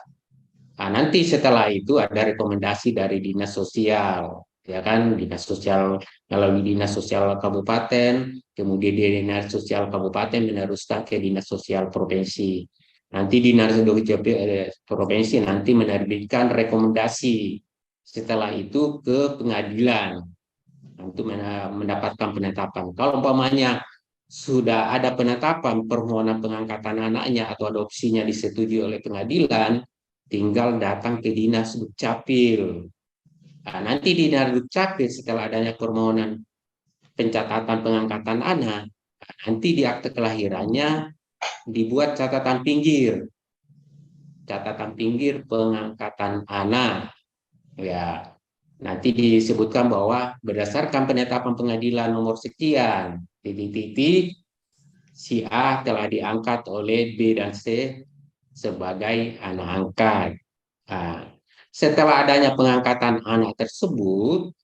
Nah, nanti setelah itu ada rekomendasi dari dinas sosial, ya kan, dinas sosial melalui dinas sosial kabupaten, kemudian dinas sosial kabupaten meneruskan ke dinas sosial provinsi. Nanti dinas provinsi nanti menerbitkan rekomendasi. Setelah itu ke pengadilan untuk mendapatkan penetapan. Kalau umpamanya sudah ada penetapan permohonan pengangkatan anaknya atau adopsinya disetujui oleh pengadilan, tinggal datang ke Dinas Dukcapil. Nah, nanti di Dinas Dukcapil setelah adanya permohonan pencatatan pengangkatan anak, nanti di akte kelahirannya dibuat catatan pinggir pengangkatan anak. Ya, nanti disebutkan bahwa berdasarkan penetapan pengadilan nomor sekian, titik-titik, si A telah diangkat oleh B dan C sebagai anak angkat. Nah, setelah adanya pengangkatan anak tersebut,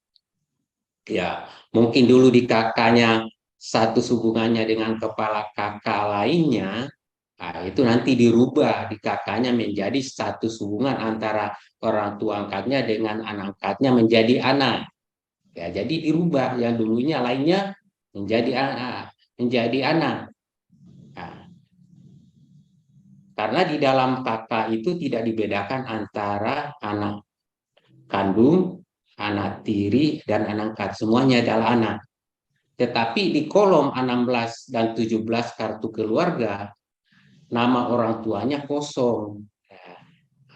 ya mungkin dulu di kakaknya satu hubungannya dengan kepala kakak lainnya, nah, itu nanti dirubah di kakaknya menjadi status hubungan antara orang tua angkatnya dengan anak angkatnya menjadi anak. Ya, jadi dirubah yang dulunya lainnya menjadi anak. Nah, karena di dalam kakak itu tidak dibedakan antara anak kandung, anak tiri, dan anak angkat. Semuanya adalah anak. Tetapi di kolom 16 dan 17 kartu keluarga, nama orang tuanya kosong.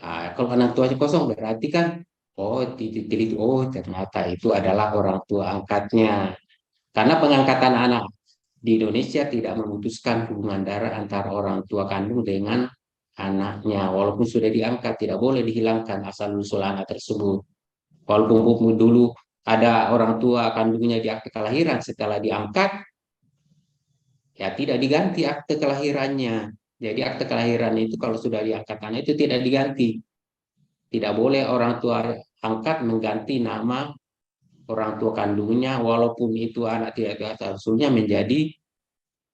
Nah, kalau anak tuanya kosong berarti kan, oh ternyata itu adalah orang tua angkatnya. Karena pengangkatan anak di Indonesia tidak memutuskan hubungan darah antara orang tua kandung dengan anaknya. Walaupun sudah diangkat, tidak boleh dihilangkan asal-usul anak tersebut. Walaupun dulu ada orang tua kandungnya di akte kelahiran, setelah diangkat, ya tidak diganti akte kelahirannya. Jadi akte kelahiran itu kalau sudah diangkat anak itu tidak diganti. Tidak boleh orang tua angkat mengganti nama orang tua kandungnya, walaupun itu anak tidak asal-usulnya menjadi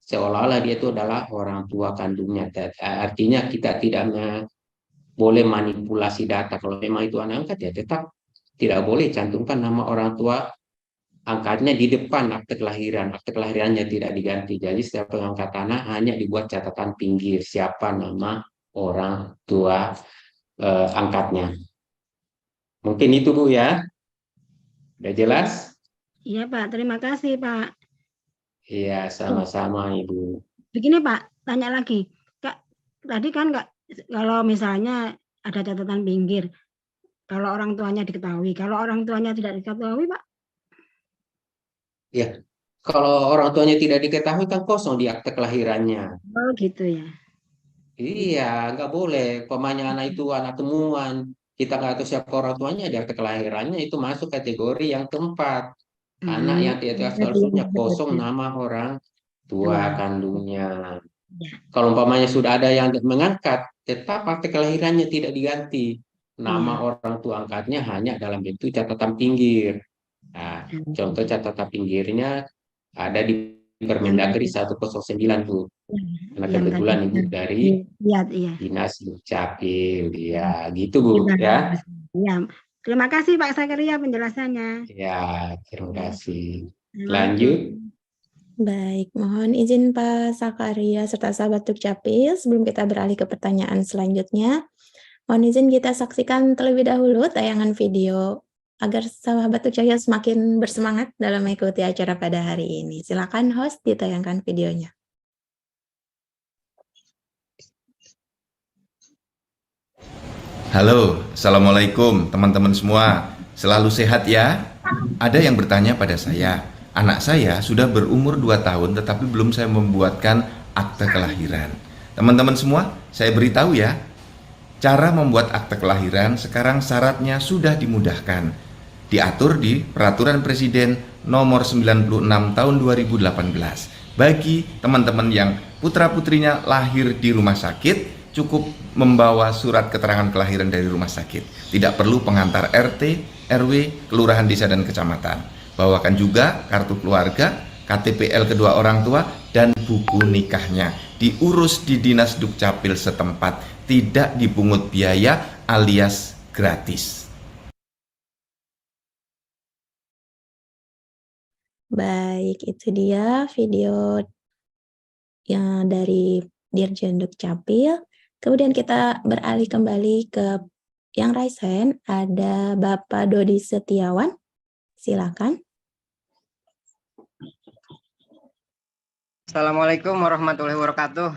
seolah-olah dia itu adalah orang tua kandungnya. Artinya kita tidak boleh manipulasi data. Kalau memang itu anak angkat, ya tetap tidak boleh cantumkan nama orang tua angkatnya di depan akte kelahiran. Akte kelahirannya tidak diganti. Jadi setiap pengangkatan anak hanya dibuat catatan pinggir siapa nama orang tua angkatnya. Mungkin itu Bu ya. Udah jelas? Iya Pak, terima kasih Pak. Iya, sama-sama Ibu. Begini Pak, tanya lagi. Kak, tadi kan kalau misalnya ada catatan pinggir, kalau orang tuanya diketahui, kalau orang tuanya tidak diketahui Pak? Ya, kalau orang tuanya tidak diketahui kan kosong di akte kelahirannya. Oh gitu ya. Iya, nggak boleh. Pemanya anak itu anak temuan. Kita nggak tahu siapa orang tuanya di akte kelahirannya itu masuk kategori yang keempat. Anak yang tidak seharusnya kosong nama orang tua kandungnya. Kalau umpamanya sudah ada yang mengangkat, tetap akte kelahirannya tidak diganti. Nama orang tua angkatnya hanya dalam bentuk catatan pinggir. Nah, contoh catatan pinggirnya ada di Permendagri 109 tuh. Karena kebetulan Ibu dari Dinas Dukcapil. Ya, gitu Bu ya. Ya. Terima kasih Pak Zakaria penjelasannya. Ya, terima kasih. Lanjut. Baik, mohon izin Pak Zakaria serta sahabat Dukcapil, sebelum kita beralih ke pertanyaan selanjutnya, mohon izin kita saksikan terlebih dahulu tayangan video agar sahabat Dukcapil semakin bersemangat dalam mengikuti acara pada hari ini. Silakan host ditayangkan videonya. Halo, Assalamualaikum teman-teman semua. Selalu sehat ya? Ada yang bertanya pada saya, anak saya sudah berumur 2 tahun tetapi belum saya membuatkan akte kelahiran. Teman-teman semua, saya beritahu ya, cara membuat akte kelahiran sekarang syaratnya sudah dimudahkan. Diatur di Peraturan Presiden Nomor 96 Tahun 2018. Bagi teman-teman yang putra-putrinya lahir di rumah sakit, cukup membawa surat keterangan kelahiran dari rumah sakit. Tidak perlu pengantar RT, RW, kelurahan desa dan kecamatan. Bawakan juga kartu keluarga, KTPL kedua orang tua, dan buku nikahnya. Diurus di Dinas Dukcapil setempat. Tidak dipungut biaya alias gratis. Baik, itu dia video yang dari Dirjen Dukcapil. Kemudian kita beralih kembali ke yang raise hand, ada Bapak Dodi Setiawan. Silakan. Assalamualaikum warahmatullahi wabarakatuh.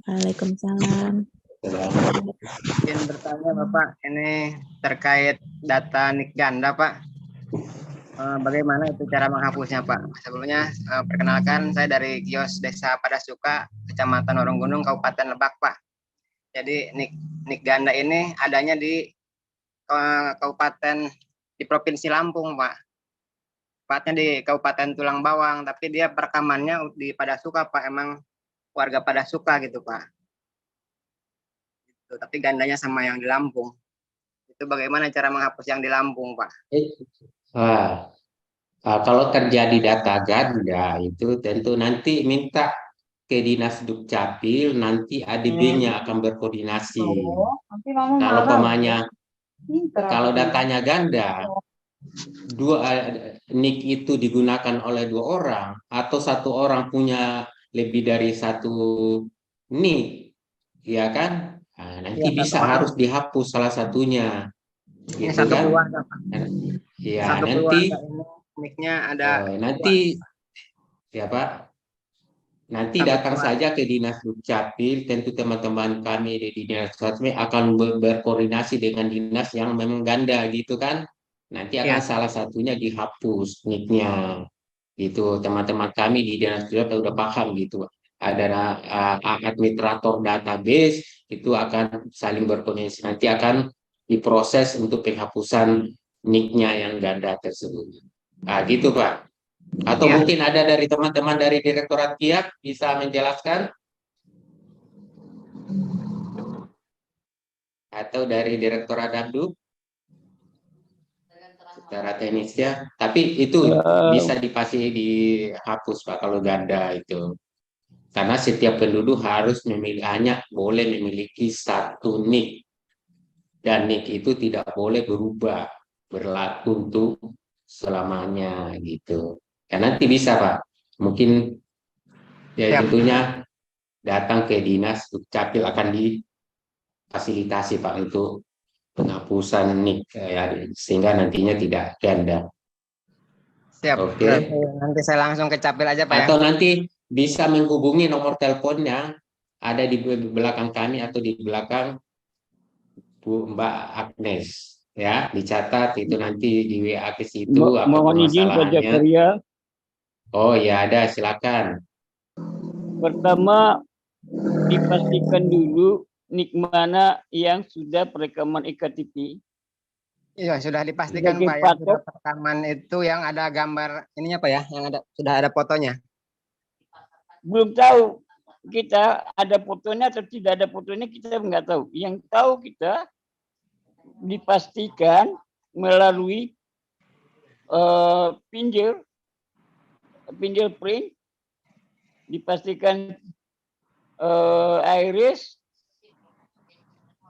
Waalaikumsalam. Izin bertanya Bapak, ini terkait data NIK ganda Pak. Bagaimana itu cara menghapusnya Pak? Sebelumnya perkenalkan, saya dari Kios Desa Padasuka, Kecamatan Oronggunung, Kabupaten Lebak Pak. Jadi NIK ganda ini adanya di kabupaten di Provinsi Lampung Pak. Tepatnya di Kabupaten Tulang Bawang, tapi dia perekamannya di Padasuka Pak, emang warga Padasuka gitu Pak. Gitu. Tapi gandanya sama yang di Lampung. Itu bagaimana cara menghapus yang di Lampung Pak? Kalau terjadi data ganda itu tentu nanti minta ke Dinas Dukcapil, nanti ADB-nya akan berkoordinasi. Kalau pemanya, kalau datanya ganda, NIK itu digunakan oleh 2 orang atau 1 orang punya lebih dari 1 NIK, ya kan? Nah, nanti bisa harus dihapus salah satunya. Ini Gitu satu kan? keluarga Pak. Ya, Satu nanti NIK-nya ada. nanti ya Pak, nanti datang saja ke Dinas Dukcapil, tentu teman-teman kami di Dinas Dukcapil akan berkoordinasi dengan dinas yang memang ganda gitu kan. Nanti akan salah satunya dihapus NIK-nya. Gitu, teman-teman kami di Dinas Dukcapil udah paham gitu. Ada administrator database itu akan saling berkoordinasi. Nanti akan diproses untuk penghapusan NIK-nya yang ganda tersebut. Nah, gitu Pak. Atau mungkin ada dari teman-teman dari Direktorat KIAP bisa menjelaskan? Atau dari Direktorat Damduk? Secara teknisnya. Tapi itu bisa dipasti dihapus Pak kalau ganda itu. Karena setiap penduduk harus boleh memiliki 1 NIK. Dan NIK itu tidak boleh berubah, berlaku untuk selamanya gitu. Ya nanti bisa Pak, mungkin ya tentunya datang ke Dinas Dukcapil akan difasilitasi Pak untuk penghapusan NIK ya, sehingga nantinya tidak ganda. Siap. Oke. Nanti saya langsung ke Capil aja Pak ya. Atau nanti bisa menghubungi nomor teleponnya ada di belakang kami atau di belakang Bu Mbak Agnes. Ya, dicatat itu nanti di WA ke situ apa Mohon izin Pak permasalahannya. Zakaria. Oh ya ada, silakan. Pertama, dipastikan dulu NIK mana yang sudah perekaman iktp. Iya, sudah dipastikan Pak ya, sudah perekaman itu yang ada gambar ininya Pak ya, yang ada sudah ada fotonya. Belum tahu kita ada fotonya atau tidak ada fotonya, kita nggak tahu. Yang tahu kita dipastikan melalui fingerprint, dipastikan iris,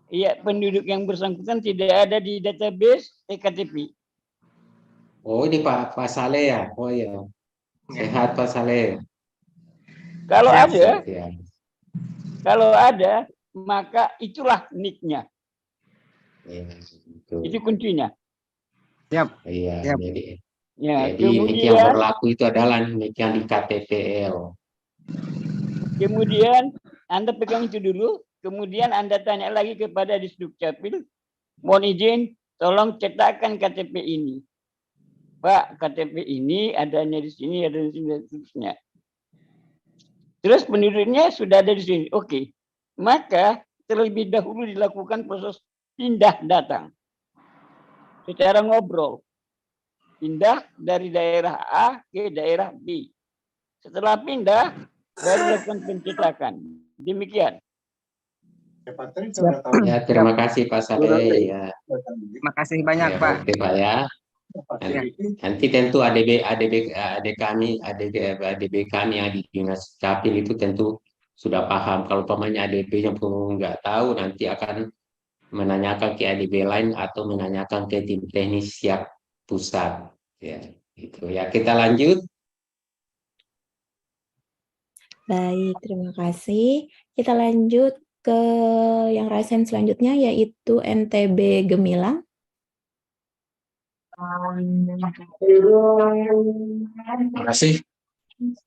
ya penduduk yang bersangkutan tidak ada di database EKTP. Oh ini Pak Saleh ya? Oh ya, sehat Pak Saleh. Kalau ada, ya. Kalau ada, maka itulah NIK-nya. Ya, itu kuncinya. Siap. Iya, Siap. jadi NIK yang berlaku itu adalah NIK yang di KTPL. Kemudian Anda pegang itu dulu, kemudian Anda tanya lagi kepada Disdukcapil, mohon izin, tolong cetakkan KTP ini. Pak, KTP ini adanya di sini, ada di sini, dan seterusnya. Terus penduduknya sudah ada di sini. Oke. Maka terlebih dahulu dilakukan proses pindah datang. Secara ngobrol. Pindah dari daerah A ke daerah B. Setelah pindah, baru dilakukan pencetakan. Demikian. Ya, terima kasih Pak Saleh. Ya. Terima kasih banyak Ya, Pak. oke Pak ya. Nanti tentu ADB kami yang di Dinas Capil itu tentu sudah paham. Kalau pamannya ADB yang nggak tahu, nanti akan menanyakan ke ADB lain atau menanyakan ke tim teknis siap pusat. Ya, itu ya. Kita lanjut. Baik, terima kasih. Kita lanjut ke yang raisen selanjutnya, yaitu NTB Gemilang. Terima kasih.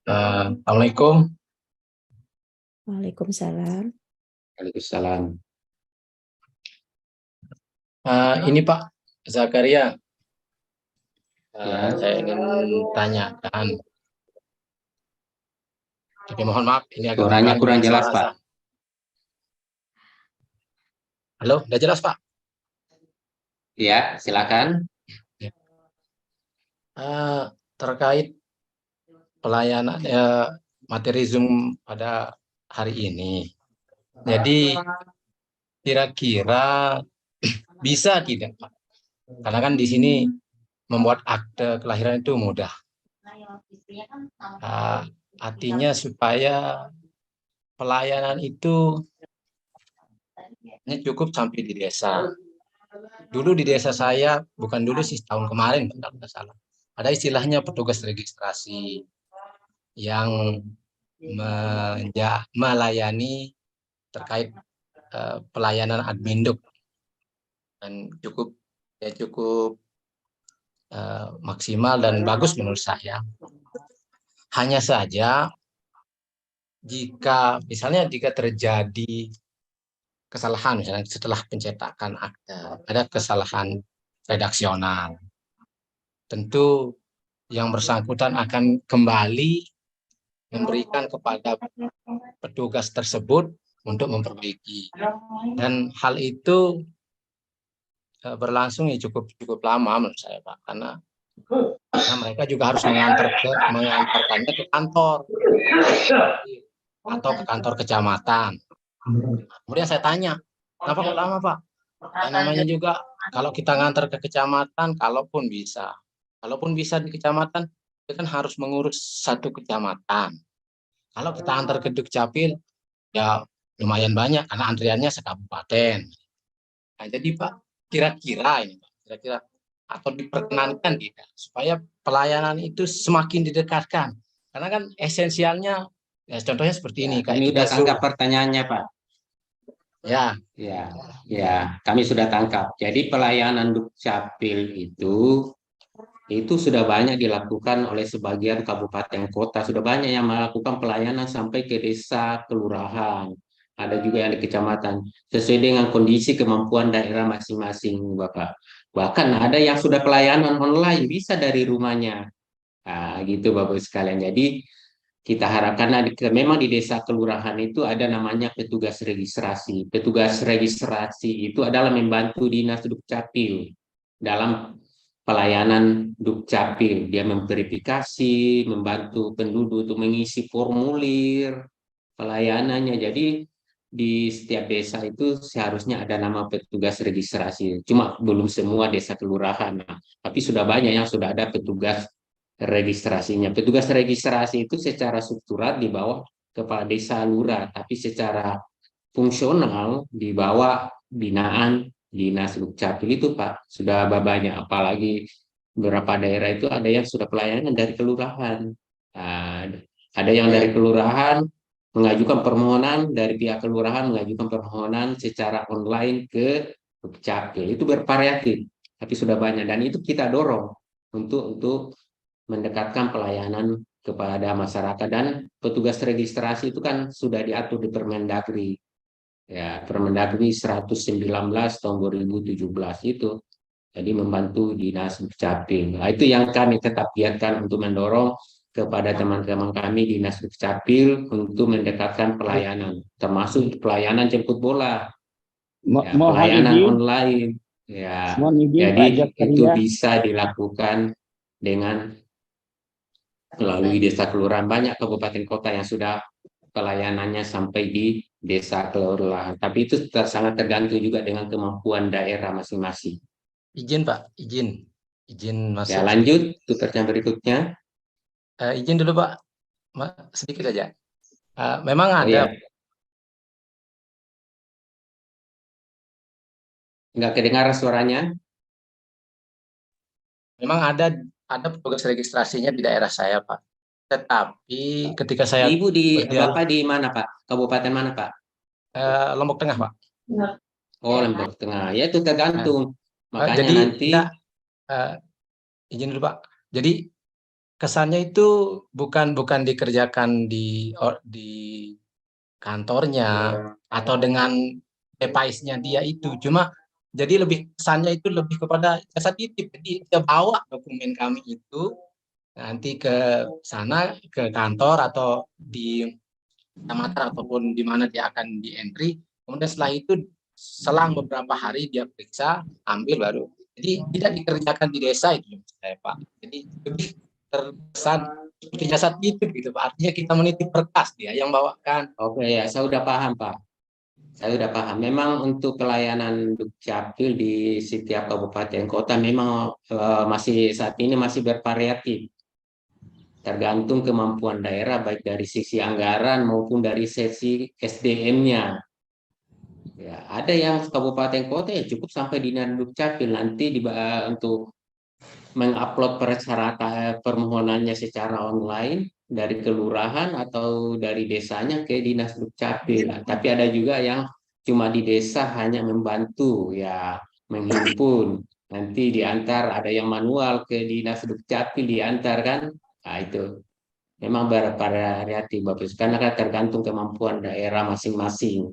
Assalamualaikum Waalaikumsalam. Waalaikumsalam. Ini Pak Zakaria, Ya. saya ingin tanyakan. Tapi mohon maaf, ini agak Suaranya mengganggu kurang suara jelas, Pak. saya. Halo, udah jelas Pak? Ya, silakan. Terkait pelayanan materi Zoom pada hari ini. Jadi kira-kira bisa tidak Pak? Karena kan di sini membuat akte kelahiran itu mudah. Artinya supaya pelayanan itu cukup sampai di desa. Dulu di desa saya, bukan dulu sih, tahun kemarin kalau tidak salah, ada istilahnya petugas registrasi yang melayani terkait pelayanan adminduk, dan cukup maksimal dan bagus menurut saya. Hanya saja jika terjadi kesalahan, misalnya setelah pencetakan akte ada kesalahan redaksional, tentu yang bersangkutan akan kembali memberikan kepada petugas tersebut untuk memperbaiki, dan hal itu berlangsung cukup lama menurut saya Pak, karena mereka juga harus mengantarkannya ke kantor atau ke kantor kecamatan. Kemudian saya tanya, kenapa kok lama Pak? Ya, namanya juga kalau kita ngantar ke kecamatan, kalaupun bisa di kecamatan, kita kan harus mengurus satu kecamatan. Kalau kita antar ke Dukcapil, ya lumayan banyak karena antriannya sekabupaten. Nah, jadi Pak, kira-kira atau diperkenankan tidak supaya pelayanan itu semakin didekatkan, karena kan esensialnya ya, contohnya seperti ini. Kami sudah tangkap pertanyaannya Pak. Ya, kami sudah tangkap. Jadi pelayanan Dukcapil itu sudah banyak dilakukan oleh sebagian kabupaten kota, sudah banyak yang melakukan pelayanan sampai ke desa, kelurahan, ada juga yang di kecamatan, sesuai dengan kondisi kemampuan daerah masing-masing, Bapak. Bahkan ada yang sudah pelayanan online, bisa dari rumahnya. Nah, gitu Bapak sekalian. Jadi kita harapkan memang di desa kelurahan itu ada namanya petugas registrasi. Petugas registrasi itu adalah membantu dinas Dukcapil dalam pelayanan Dukcapil. Dia memverifikasi, membantu penduduk untuk mengisi formulir pelayanannya. Jadi di setiap desa itu seharusnya ada nama petugas registrasi. Cuma belum semua desa kelurahan. Nah, tapi sudah banyak yang sudah ada petugas registrasinya. Petugas registrasi itu secara struktural di bawah kepala desa lurah, tapi secara fungsional di bawah binaan dinas Dukcapil itu Pak. Sudah banyak, apalagi beberapa daerah itu ada yang sudah pelayanan dari kelurahan. Ada yang dari kelurahan mengajukan permohonan, dari pihak kelurahan mengajukan permohonan secara online ke Dukcapil. Itu bervariatif, tapi sudah banyak, dan itu kita dorong untuk mendekatkan pelayanan kepada masyarakat. Dan petugas registrasi itu kan sudah diatur di Permendagri. Ya, Permendagri 119 tahun 2017 itu. Jadi membantu dinas Dukcapil. Nah, itu yang kami tetap giatkan untuk mendorong kepada teman-teman kami dinas Dukcapil untuk mendekatkan pelayanan, termasuk pelayanan jemput bola, ya, pelayanan online. Ya, jadi itu bisa dilakukan dengan melalui desa kelurahan. Banyak kabupaten kota yang sudah pelayanannya sampai di desa kelurahan. Tapi itu sangat tergantung juga dengan kemampuan daerah masing-masing. Izin Pak, izin masuk. Ya, lanjut untuk pertanyaan berikutnya. Izin dulu Pak, sedikit saja. Memang ada. Nggak kedengaran suaranya. Memang ada petugas registrasinya di daerah saya Pak. Tetapi ketika saya Bapak di mana Pak? Kabupaten mana Pak? Lombok Tengah Pak. Oh, Lombok Tengah. Ya itu tergantung. Makanya jadi nanti izin dulu Pak. Jadi kesannya itu bukan dikerjakan di kantornya atau dengan device-nya dia itu. Cuma jadi lebih kesannya itu lebih kepada jasa titip. Jadi dia bawa dokumen kami itu nanti ke sana, ke kantor atau di kecamatan ataupun di mana dia akan di entry. Kemudian setelah itu selang beberapa hari dia periksa, ambil baru. Jadi tidak dikerjakan di desa itu saya Pak. Jadi lebih terkesan seperti jasa titip gitu Pak. Artinya kita menitip berkas, dia yang bawakan. Oke ya, saya udah paham Pak. Saya udah paham. Memang untuk pelayanan Dukcapil di setiap kabupaten kota memang masih saat ini masih bervariatif. Tergantung kemampuan daerah baik dari sisi anggaran maupun dari sisi SDM-nya. Ya, ada yang kabupaten kota ya cukup sampai dinas Dukcapil nanti untuk mengupload persyaratan permohonannya secara online dari kelurahan atau dari desanya ke dinas Dukcapil. Nah, tapi ada juga yang cuma di desa hanya membantu ya menghimpun. Nanti diantar, ada yang manual ke dinas Dukcapil diantar kan. Nah, itu memang bervariatif Bapak, karena kan tergantung kemampuan daerah masing-masing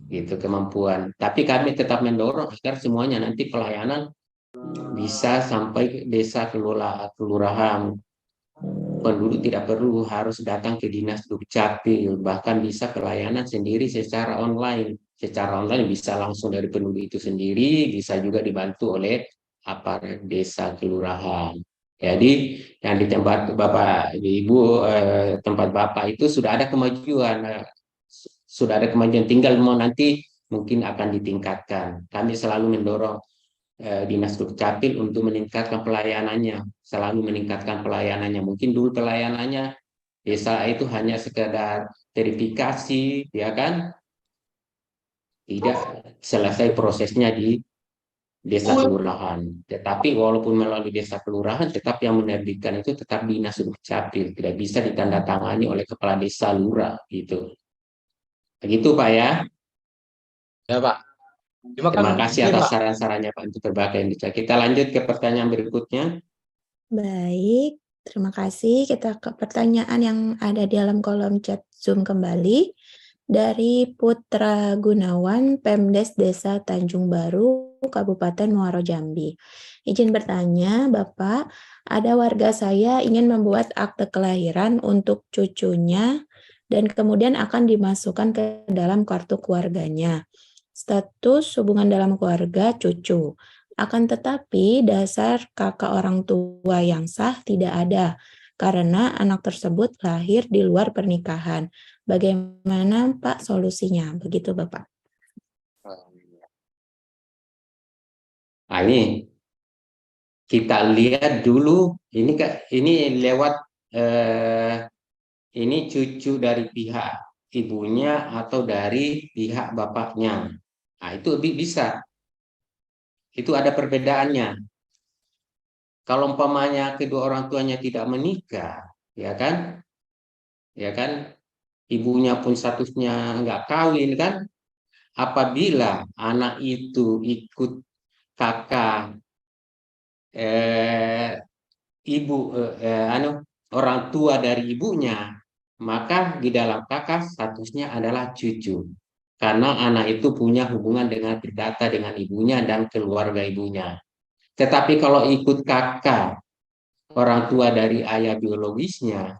gitu kemampuan. Tapi kami tetap mendorong agar semuanya nanti pelayanan bisa sampai ke desa kelurahan. Penduduk tidak perlu harus datang ke dinas Dukcapil, bahkan bisa pelayanan sendiri secara online. Secara online bisa langsung dari penduduk itu sendiri, bisa juga dibantu oleh aparat desa kelurahan. Jadi yang di tempat Bapak Ibu tempat Bapak itu sudah ada kemajuan, tinggal mau nanti mungkin akan ditingkatkan. Kami selalu mendorong Dinas Dukcapil untuk meningkatkan pelayanannya, selalu meningkatkan pelayanannya. Mungkin dulu pelayanannya desa itu hanya sekedar verifikasi, ya kan? Tidak selesai prosesnya di desa kelurahan. Tetapi walaupun melalui desa kelurahan, tetap yang menerbitkan itu tetap Dinas Dukcapil, tidak bisa ditandatangani oleh kepala desa lurah gitu. Begitu Pak ya. Ya Pak. Terima kasih atas saran-sarannya Pak untuk berbagai yang dicari. Kita lanjut ke pertanyaan berikutnya. Baik, terima kasih. Kita ke pertanyaan yang ada di dalam kolom chat Zoom kembali dari Putra Gunawan, Pemdes Desa Tanjung Baru, Kabupaten Muaro Jambi. Izin bertanya, Bapak, ada warga saya ingin membuat akte kelahiran untuk cucunya dan kemudian akan dimasukkan ke dalam kartu keluarganya. Status hubungan dalam keluarga cucu. Akan tetapi dasar kakak orang tua yang sah tidak ada karena anak tersebut lahir di luar pernikahan. Bagaimana Pak solusinya? Begitu Bapak. Nah, ini kita lihat dulu ini lewat ini cucu dari pihak ibunya atau dari pihak bapaknya. Nah, itu bisa. Itu ada perbedaannya. Kalau umpamanya kedua orang tuanya tidak menikah, ya kan? Ya kan? Ibunya pun statusnya nggak kawin kan? Apabila anak itu ikut kakak orang tua dari ibunya, maka di dalam kakak statusnya adalah cucu. Karena anak itu punya hubungan dengan perdata dengan ibunya dan keluarga ibunya. Tetapi kalau ikut kakak orang tua dari ayah biologisnya,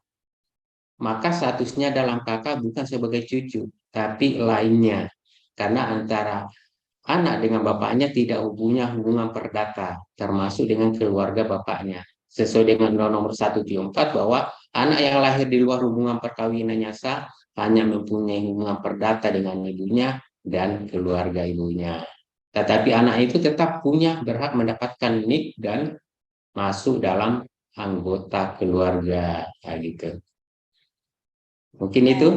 maka statusnya dalam kakak bukan sebagai cucu, tapi lainnya. Karena antara anak dengan bapaknya tidak punya hubungan perdata, termasuk dengan keluarga bapaknya. Sesuai dengan nomor 174 bahwa anak yang lahir di luar hubungan perkawinannya sah hanya mempunyai hubungan perdata dengan ibunya dan keluarga ibunya. Tetapi anak itu tetap punya berhak mendapatkan nik dan masuk dalam anggota keluarga, gitu. Mungkin itu.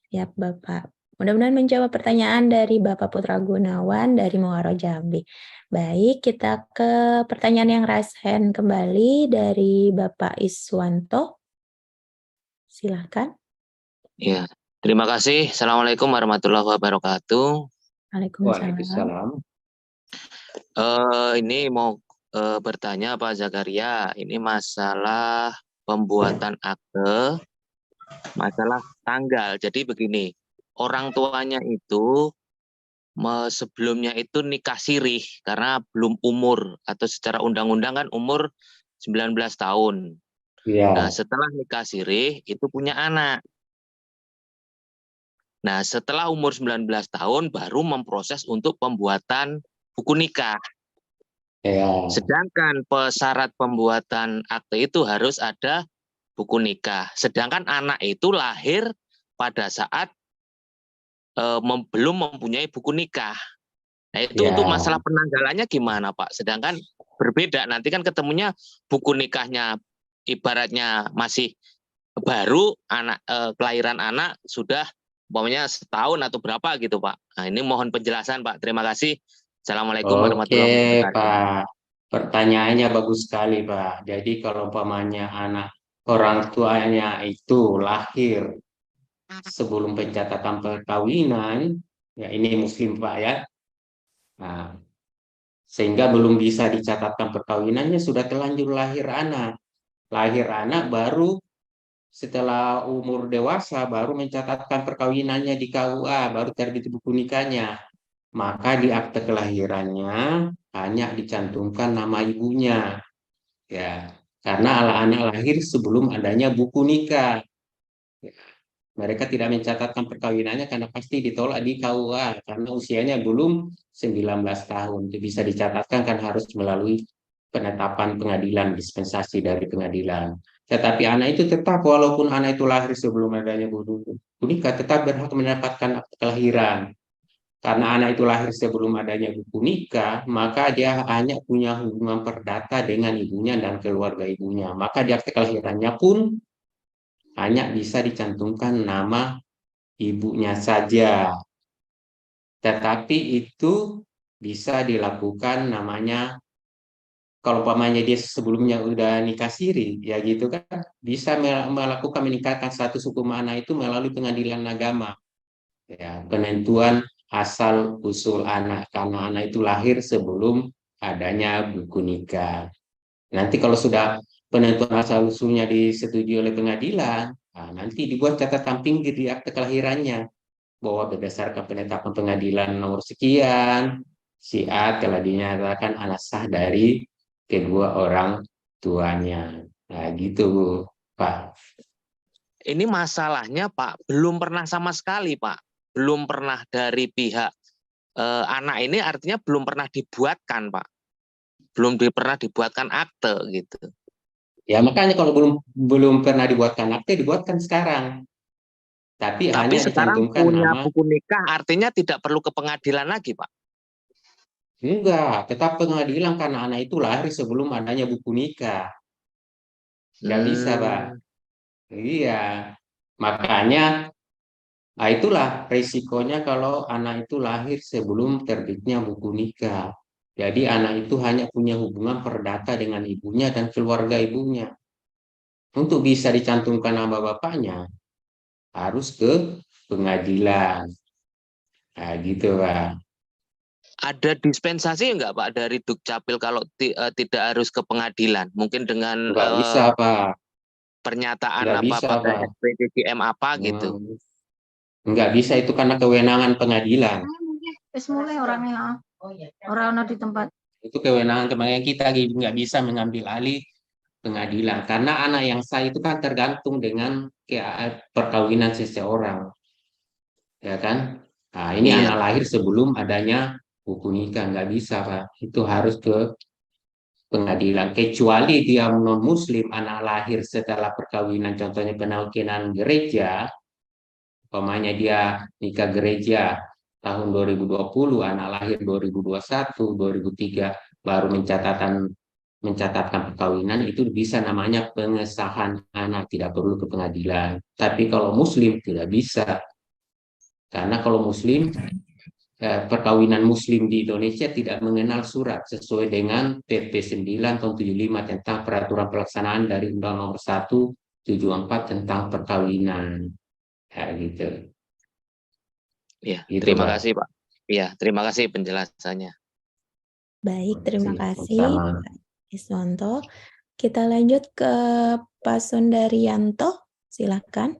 Ya Bapak. Mudah-mudahan menjawab pertanyaan dari Bapak Putra Gunawan dari Muaro Jambi. Baik, kita ke pertanyaan yang raise hand kembali dari Bapak Iswanto. Silakan. Ya, terima kasih. Assalamualaikum warahmatullahi wabarakatuh. Waalaikumsalam. Ini mau bertanya Pak Zakaria. Ini masalah pembuatan akte masalah tanggal. Jadi begini, orang tuanya itu sebelumnya itu nikah sirih karena belum umur, atau secara undang-undang kan umur 19 tahun. Nah, setelah nikah sirih itu punya anak. Nah, setelah umur 19 tahun baru memproses untuk pembuatan buku nikah. Sedangkan syarat pembuatan akte itu harus ada buku nikah. Sedangkan anak itu lahir pada saat belum mempunyai buku nikah. Nah, itu untuk masalah penanggalannya gimana, Pak? Sedangkan berbeda, nanti kan ketemunya buku nikahnya ibaratnya masih baru, anak kelahiran anak sudah umpamanya setahun atau berapa gitu, Pak. Nah, ini mohon penjelasan, Pak. Terima kasih. Assalamualaikum warahmatullahi wabarakatuh. Pak. Pertanyaannya bagus sekali, Pak. Jadi kalau umpamanya anak orang tuanya itu lahir sebelum pencatatan perkawinan, ya ini muslim, Pak ya. Nah, sehingga belum bisa dicatatkan perkawinannya, sudah terlanjur lahir anak. Lahir anak baru setelah umur dewasa baru mencatatkan perkawinannya di KUA, baru terbit buku nikahnya. Maka di akte kelahirannya hanya dicantumkan nama ibunya. Ya, karena anak lahir sebelum adanya buku nikah. Ya, mereka tidak mencatatkan perkawinannya karena pasti ditolak di KUA karena usianya belum 19 tahun. Itu bisa dicatatkan kan harus melalui penetapan pengadilan, dispensasi dari pengadilan. Tetapi anak itu tetap, walaupun anak itu lahir sebelum adanya buku nikah, tetap berhak mendapatkan akte kelahiran. Karena anak itu lahir sebelum adanya buku nikah, maka dia hanya punya hubungan perdata dengan ibunya dan keluarga ibunya. Maka di akte kelahirannya pun hanya bisa dicantumkan nama ibunya saja. Tetapi itu bisa dilakukan namanya, kalau umpamanya dia sebelumnya udah nikah siri, ya gitu kan, bisa melakukan meningkatkan status hukum anak itu melalui pengadilan agama. Ya, penentuan asal usul anak, karena anak itu lahir sebelum adanya buku nikah. Nanti kalau sudah penentuan asal usulnya disetujui oleh pengadilan, nah, nanti dibuat catatan pinggir di akte kelahirannya bahwa berdasarkan penetapan pengadilan nomor sekian, si A telah dinyatakan anak sah dari kedua orang tuanya. Nah, gitu, Pak. Ini masalahnya, Pak, belum pernah sama sekali, Pak. Belum pernah dari pihak anak ini, artinya belum pernah dibuatkan, Pak. Belum pernah dibuatkan akte gitu. Ya makanya kalau belum pernah dibuatkan akte, dibuatkan sekarang. Tapi hanya sekarang dicantumkan punya nama. buku nikah, artinya tidak perlu ke pengadilan lagi, Pak. Enggak, tetap pengadilan karena anak itu lahir sebelum adanya buku nikah. Nggak bisa, Pak. Iya, makanya nah itulah risikonya kalau anak itu lahir sebelum terbitnya buku nikah. Jadi anak itu hanya punya hubungan perdata dengan ibunya dan keluarga ibunya. Untuk bisa dicantumkan nama bapaknya, harus ke pengadilan. Nah gitu, Pak. Ada dispensasi enggak, Pak, dari Dukcapil kalau tidak harus ke pengadilan? Mungkin dengan Nggak bisa, Pak. pernyataan Nggak apa bisa, pakai Pak. SPDGM apa gitu. Nggak bisa, itu karena kewenangan pengadilan. Wis mulai orangnya. Orang di tempat. Itu kewenangan kita nggak bisa mengambil alih pengadilan. Karena anak yang sah itu kan tergantung dengan perkawinan seseorang. Ya kan? Nah, ini anak lahir sebelum adanya buku nikah. Nggak bisa, Pak. Itu harus ke pengadilan. Kecuali dia non-muslim, anak lahir setelah perkawinan, contohnya penaukinan gereja, umpamanya dia nikah gereja tahun 2020, anak lahir 2021, 2003, baru mencatatkan perkawinan, itu bisa namanya pengesahan anak, tidak perlu ke pengadilan. Tapi kalau muslim tidak bisa. Karena kalau muslim, perkawinan muslim di Indonesia tidak mengenal surat sesuai dengan PP 9 tahun 75 tentang peraturan pelaksanaan dari Undang Nomor 174 tentang perkawinan. Ya, gitu. Ya, Gitu, terima Pak. kasih, Pak. Ya, terima kasih penjelasannya. Baik, terima kasih Sama. Pak Iswanto. Kita lanjut ke Pak Sundaryanto, silakan.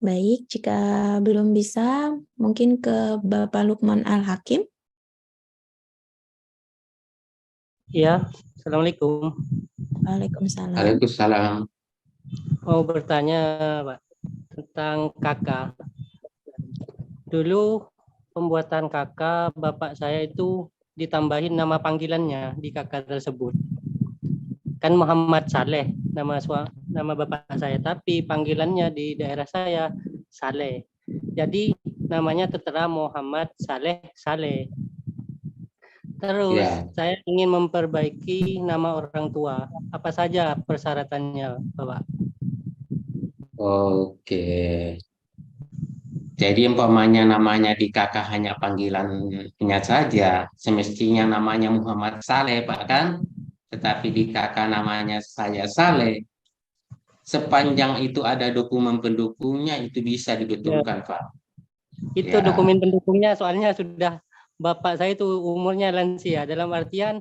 Baik, jika belum bisa, mungkin ke Bapak Lukman Al-Hakim. Iya, Assalamualaikum. Waalaikumsalam. Waalaikumsalam. Mau bertanya, Pak, tentang kakak. Dulu pembuatan kakak, bapak saya itu ditambahin nama panggilannya di kakak tersebut. Kan Muhammad Saleh, nama bapak saya, tapi panggilannya di daerah saya Saleh. Jadi namanya tertera Muhammad Saleh Saleh. Terus saya ingin memperbaiki nama orang tua. Apa saja persyaratannya, Bapak? Oke. Jadi umpamanya namanya di kakak hanya panggilannya saja, semestinya namanya Muhammad Saleh, Pak kan? Tetapi di kakak namanya saya Saleh. Sepanjang itu ada dokumen pendukungnya itu bisa dibetulkan, Pak. Itu dokumen pendukungnya soalnya sudah bapak saya itu umurnya lansia, dalam artian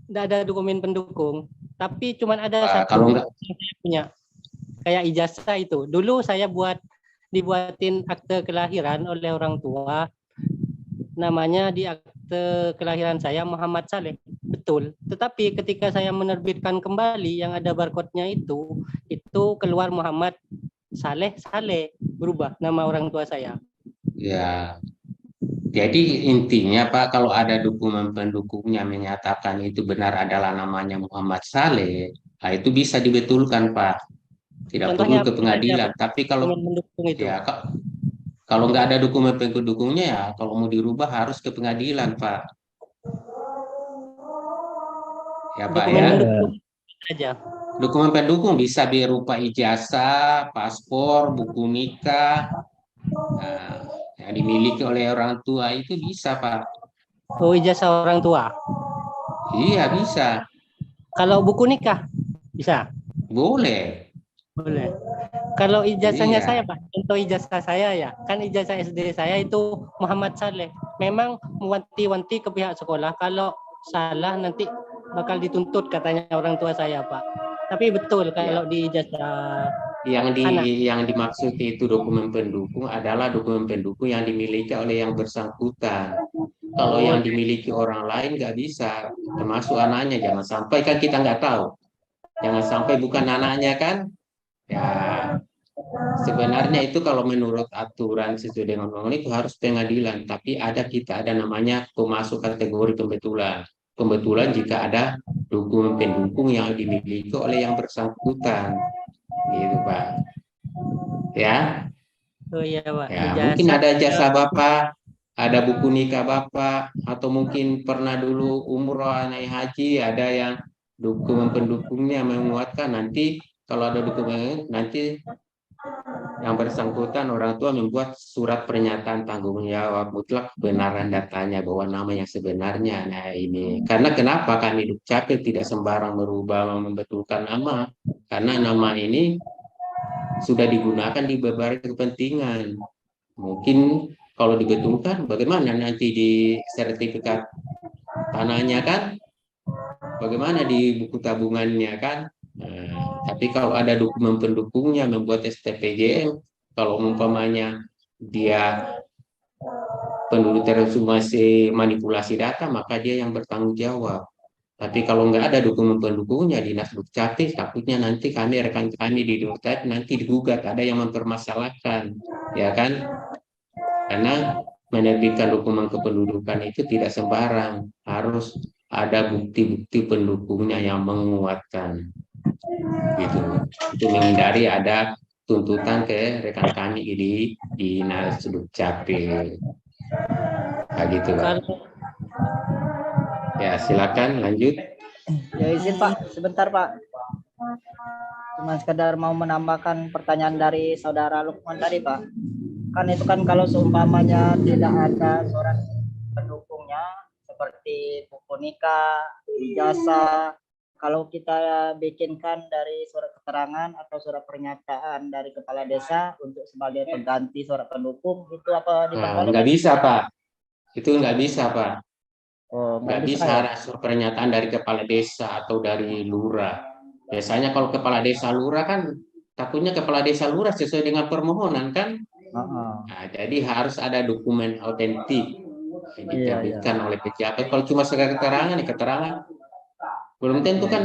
tidak ada dokumen pendukung, tapi cuma ada satu kalau enggak, yang saya punya, kayak ijazah itu. Dulu saya dibuatin akte kelahiran oleh orang tua, namanya di akte kelahiran saya Muhammad Saleh, betul. Tetapi ketika saya menerbitkan kembali yang ada barcode-nya itu keluar Muhammad Saleh Saleh, berubah nama orang tua saya. ya. Jadi intinya Pak, kalau ada dokumen pendukungnya menyatakan itu benar adalah namanya Muhammad Saleh, nah itu bisa dibetulkan Pak. Tidak Contohnya perlu ke pengadilan. Tapi kalau ya kalau nggak ada dokumen pendukungnya ya, kalau mau dirubah harus ke pengadilan Pak. Ya Pak dokumen ya. pendukung aja. Dokumen pendukung bisa berupa ijazah, paspor, buku nikah. Nah, yang dimiliki oleh orang tua itu bisa Pak. Oh, ijazah orang tua? Iya bisa. Kalau buku nikah bisa? Boleh. Boleh. Kalau ijazahnya Iya. saya Pak, contoh ijazah saya ya, kan ijazah SD saya itu Muhammad Saleh. Memang mewanti-wanti ke pihak sekolah, kalau salah nanti bakal dituntut katanya orang tua saya Pak. Tapi betul kalau di ijazah yang dimaksud itu dokumen pendukung adalah dokumen pendukung yang dimiliki oleh yang bersangkutan. Kalau yang dimiliki orang lain nggak bisa, termasuk anaknya. Jangan sampai kan kita nggak tahu. Jangan sampai bukan anaknya kan. Ya sebenarnya itu kalau menurut aturan sesuai dengan undang-undang itu harus pengadilan. Tapi kita ada namanya pemasuk kategori pembetulan. Pembetulan jika ada dokumen pendukung yang dimiliki oleh yang bersangkutan. Gitu Pak. Ya. Oh iya Pak. Ya, mungkin ada jasa Bapak, ada buku nikah Bapak, atau mungkin pernah dulu umroh naik haji, ada yang dokumen pendukungnya menguatkan. Nanti kalau ada dokumen, nanti yang bersangkutan orang tua membuat surat pernyataan tanggung jawab mutlak kebenaran datanya bahwa nama yang sebenarnya. Nah ini karena kenapa kami Dukcapil tidak sembarang merubah membetulkan nama, karena nama ini sudah digunakan di berbagai kepentingan. Mungkin kalau dibetulkan bagaimana nanti di sertifikat tanahnya kan, bagaimana di buku tabungannya kan. Nah, tapi kalau ada dokumen pendukungnya membuat STPJM, kalau umpamanya dia penduduk terkonsumsi manipulasi data, maka dia yang bertanggung jawab. Tapi kalau nggak ada dokumen pendukungnya, Dinas Dukcapil takutnya nanti rekan kami di Dukcapil nanti digugat, ada yang mempermasalahkan, ya kan? Karena menerbitkan dokumen kependudukan itu tidak sembarang, harus ada bukti-bukti pendukungnya yang menguatkan. Gitu. Itu menghindari ada tuntutan ke rekan kami di Dinas Dukcapil. Nah, gitu Pak. Ya silakan lanjut. Ya izin Pak, sebentar Pak. Cuma sekedar mau menambahkan pertanyaan dari saudara Lukman tadi Pak. Kan itu kan kalau seumpamanya tidak ada surat pendukungnya seperti buku nikah, ijazah, kalau kita bikinkan dari surat keterangan atau surat pernyataan dari kepala desa untuk sebagai pengganti surat pendukung, itu apa diperbolehkan? Nggak bisa Pak, itu nggak bisa Pak. Oh, nggak bisa surat pernyataan dari kepala desa atau dari lurah. Biasanya kalau kepala desa lurah kan takutnya kepala desa lurah sesuai dengan permohonan kan. Nah, jadi harus ada dokumen autentik yang diterbitkan oleh pejabat. Kalau cuma sekedar keterangan, ya keterangan belum tentu kan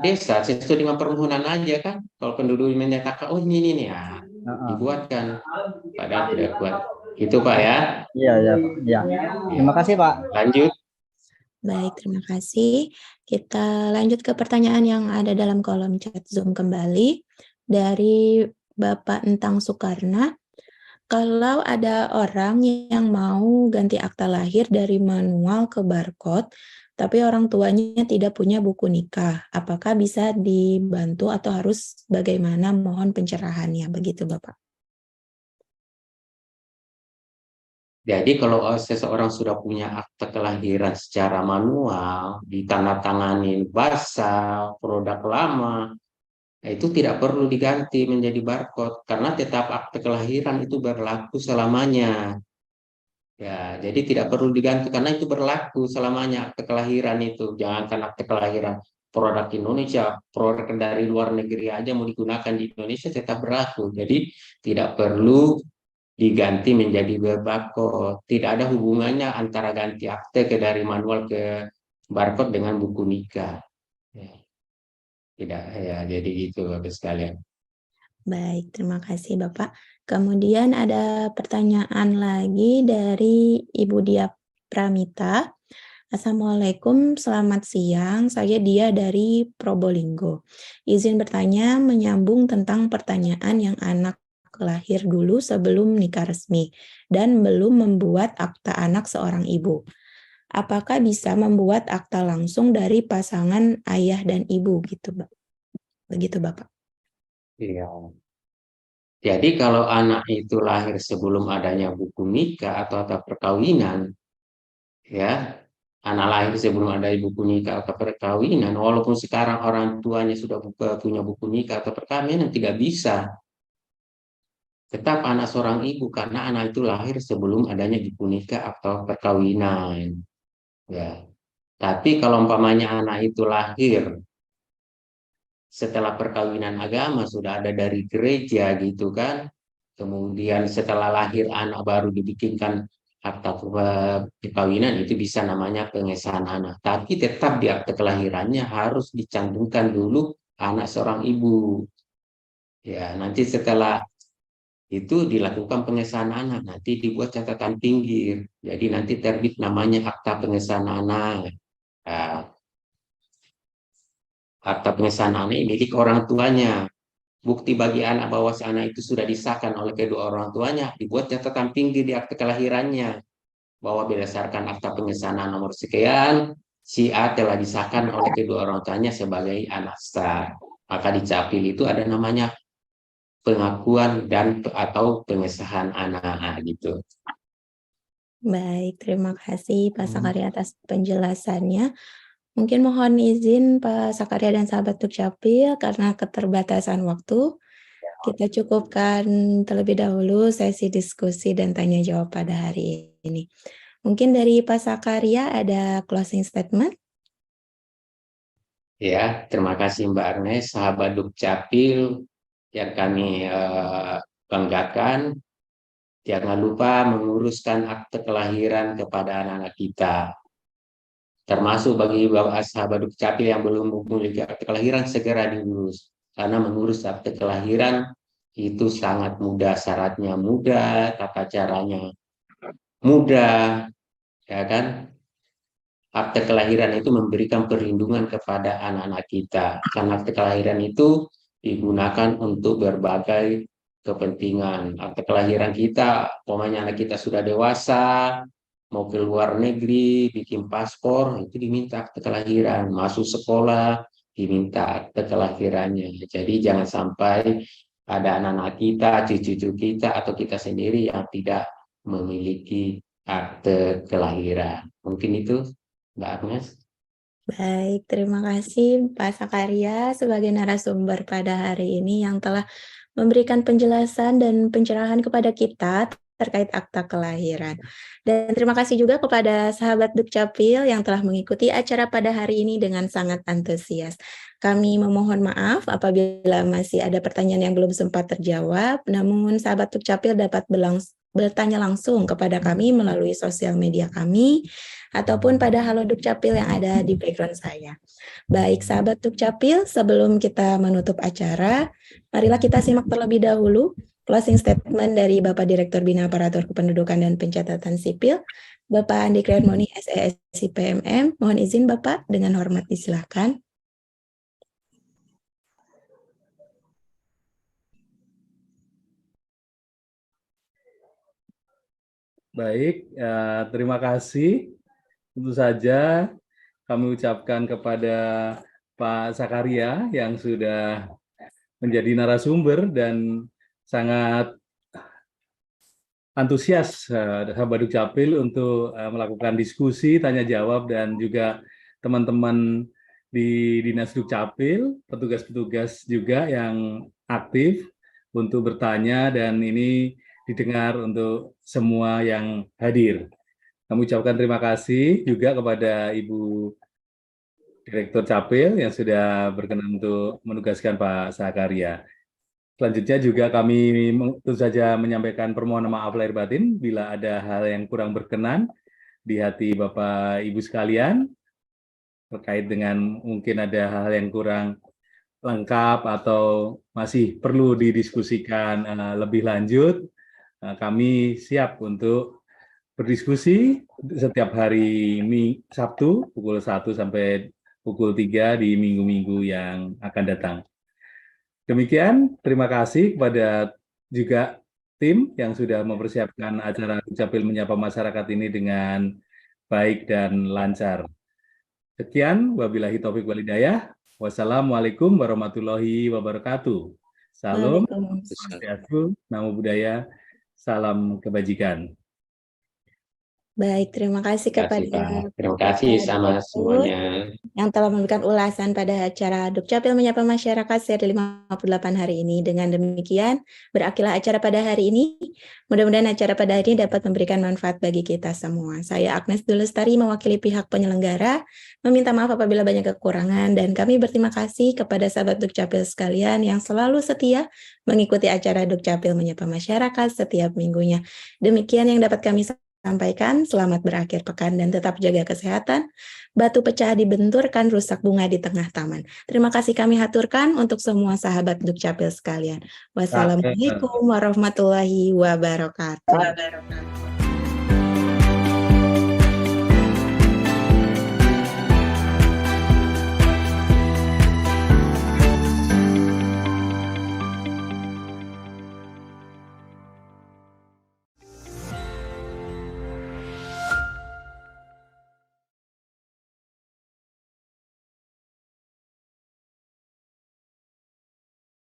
desa sesuai dengan permohonan aja kan. Kalau penduduk menyatakan oh ini nih ya dibuatkan, padahal tidak kuat. Itu Pak ya. Iya, iya, Pak. Iya. Terima kasih, Pak. Lanjut. Baik, terima kasih. Kita lanjut ke pertanyaan yang ada dalam kolom chat Zoom kembali dari Bapak Entang Soekarna. Kalau ada orang yang mau ganti akta lahir dari manual ke barcode, tapi orang tuanya tidak punya buku nikah, apakah bisa dibantu atau harus bagaimana? Mohon pencerahannya, begitu Bapak. Jadi kalau seseorang sudah punya akte kelahiran secara manual, ditandatangani basah, produk lama, itu tidak perlu diganti menjadi barcode karena tetap akte kelahiran itu berlaku selamanya. Ya, jadi tidak perlu diganti karena itu berlaku selamanya akte kelahiran itu. Jangankan akte kelahiran produk Indonesia, produk dari luar negeri aja mau digunakan di Indonesia tetap berlaku. Jadi tidak perlu diganti menjadi barcode. Tidak ada hubungannya antara ganti akte dari manual ke barcode dengan buku nikah. Ya. Tidak ya, jadi gitu Bapak sekalian. Baik, terima kasih Bapak. Kemudian ada pertanyaan lagi dari Ibu Dia Pramita. Assalamualaikum, selamat siang. Saya Dia dari Probolinggo. Izin bertanya menyambung tentang pertanyaan yang anak lahir dulu sebelum nikah resmi dan belum membuat akta anak seorang ibu. Apakah bisa membuat akta langsung dari pasangan ayah dan ibu gitu, begitu Bapak? Iya. Jadi kalau anak itu lahir sebelum adanya buku nikah atau perkawinan, ya, anak lahir sebelum ada buku nikah atau perkawinan, walaupun sekarang orang tuanya sudah punya buku nikah atau perkawinan, tidak bisa. Tetap anak seorang ibu karena anak itu lahir sebelum adanya buku nikah atau perkawinan. Ya. Tapi kalau umpamanya anak itu lahir setelah perkawinan agama sudah ada dari gereja gitu kan, kemudian setelah lahir anak baru dibikinkan akta perkawinan, itu bisa namanya pengesahan anak. Tapi tetap di akte kelahirannya harus dicantumkan dulu anak seorang ibu. Ya, nanti setelah itu dilakukan pengesahan anak, nanti dibuat catatan pinggir. Jadi nanti terbit namanya akta pengesahan anak. Nah, akta pengesahan anak milik orang tuanya. Bukti bagi anak bahwa si anak itu sudah disahkan oleh kedua orang tuanya, dibuat catatan pinggir di akte kelahirannya bahwa berdasarkan akta pengesahan nomor sekian, si A telah disahkan oleh kedua orang tuanya sebagai anak sah. Maka di capil itu ada namanya pengakuan dan atau pengesahan anak gitu. Baik, terima kasih Pak Sakaria atas penjelasannya. Mungkin mohon izin Pak Sakaria dan sahabat Dukcapil karena keterbatasan waktu, kita cukupkan terlebih dahulu sesi diskusi dan tanya jawab pada hari ini. Mungkin dari Pak Sakaria ada closing statement? Ya, terima kasih Mbak Arnes, sahabat Dukcapil yang kami banggakan. Jangan lupa menguruskan akte kelahiran kepada anak-anak kita. Termasuk bagi sahabat Dukcapil yang belum memiliki akte kelahiran, segera diurus. Karena mengurus akte kelahiran itu sangat mudah, syaratnya mudah, tata caranya mudah, ya kan? Akte kelahiran itu memberikan perlindungan kepada anak-anak kita. Karena akte kelahiran itu digunakan untuk berbagai kepentingan. Akte kelahiran kita, pokoknya anak kita sudah dewasa, mau ke luar negeri, bikin paspor, itu diminta akte kelahiran. Masuk sekolah, diminta akte kelahirannya. Jadi jangan sampai ada anak-anak kita, cucu-cucu kita, atau kita sendiri yang tidak memiliki akte kelahiran. Mungkin itu, Mbak Agnes. Baik, terima kasih Pak Sakaria sebagai narasumber pada hari ini yang telah memberikan penjelasan dan pencerahan kepada kita terkait akta kelahiran. Dan terima kasih juga kepada sahabat Dukcapil yang telah mengikuti acara pada hari ini dengan sangat antusias. Kami memohon maaf apabila masih ada pertanyaan yang belum sempat terjawab, namun sahabat Dukcapil dapat bertanya langsung kepada kami melalui sosial media kami ataupun pada Halo Dukcapil yang ada di background saya. Baik, sahabat Dukcapil, sebelum kita menutup acara, marilah kita simak terlebih dahulu closing statement dari Bapak Direktur Bina Aparatur Kependudukan dan Pencatatan Sipil, Bapak Andi Kriatmoni, SESI PMM. Mohon izin Bapak, dengan hormat disilakan. Baik, terima kasih. Tentu saja kami ucapkan kepada Pak Sakaria yang sudah menjadi narasumber dan sangat antusias sahabat Dukcapil untuk melakukan diskusi, tanya jawab, dan juga teman-teman di Dinas Dukcapil, petugas-petugas juga yang aktif untuk bertanya, dan ini didengar untuk semua yang hadir. Kami ucapkan terima kasih juga kepada Ibu Direktur Capil yang sudah berkenan untuk menugaskan Pak Sakaria. Selanjutnya juga kami tentu saja menyampaikan permohonan maaf lahir batin bila ada hal yang kurang berkenan di hati Bapak Ibu sekalian terkait dengan mungkin ada hal yang kurang lengkap atau masih perlu didiskusikan lebih lanjut. Kami siap untuk berdiskusi setiap hari Sabtu pukul 1 sampai pukul 3 di minggu-minggu yang akan datang. Demikian, terima kasih kepada juga tim yang sudah mempersiapkan acara Dukcapil Menyapa Masyarakat ini dengan baik dan lancar. Sekian, wabillahi taufiq wal hidayah. Wassalamualaikum warahmatullahi wabarakatuh. Salam, swastiastu, namo buddhaya, salam kebajikan. Baik, terima kasih kepada Terima kasih sama semuanya yang telah memberikan ulasan pada acara Dukcapil Menyapa Masyarakat seri 58 hari ini. Dengan demikian, berakhirlah acara pada hari ini. Mudah-mudahan acara pada hari ini dapat memberikan manfaat bagi kita semua. Saya Agnes Dulestari mewakili pihak penyelenggara, meminta maaf apabila banyak kekurangan, dan kami berterima kasih kepada sahabat Dukcapil sekalian yang selalu setia mengikuti acara Dukcapil Menyapa Masyarakat setiap minggunya. Demikian yang dapat kami sampaikan. Selamat berakhir pekan dan tetap jaga kesehatan. Batu pecah dibenturkan, rusak bunga di tengah taman. Terima kasih kami haturkan untuk semua sahabat Dukcapil sekalian. Wassalamualaikum warahmatullahi wabarakatuh.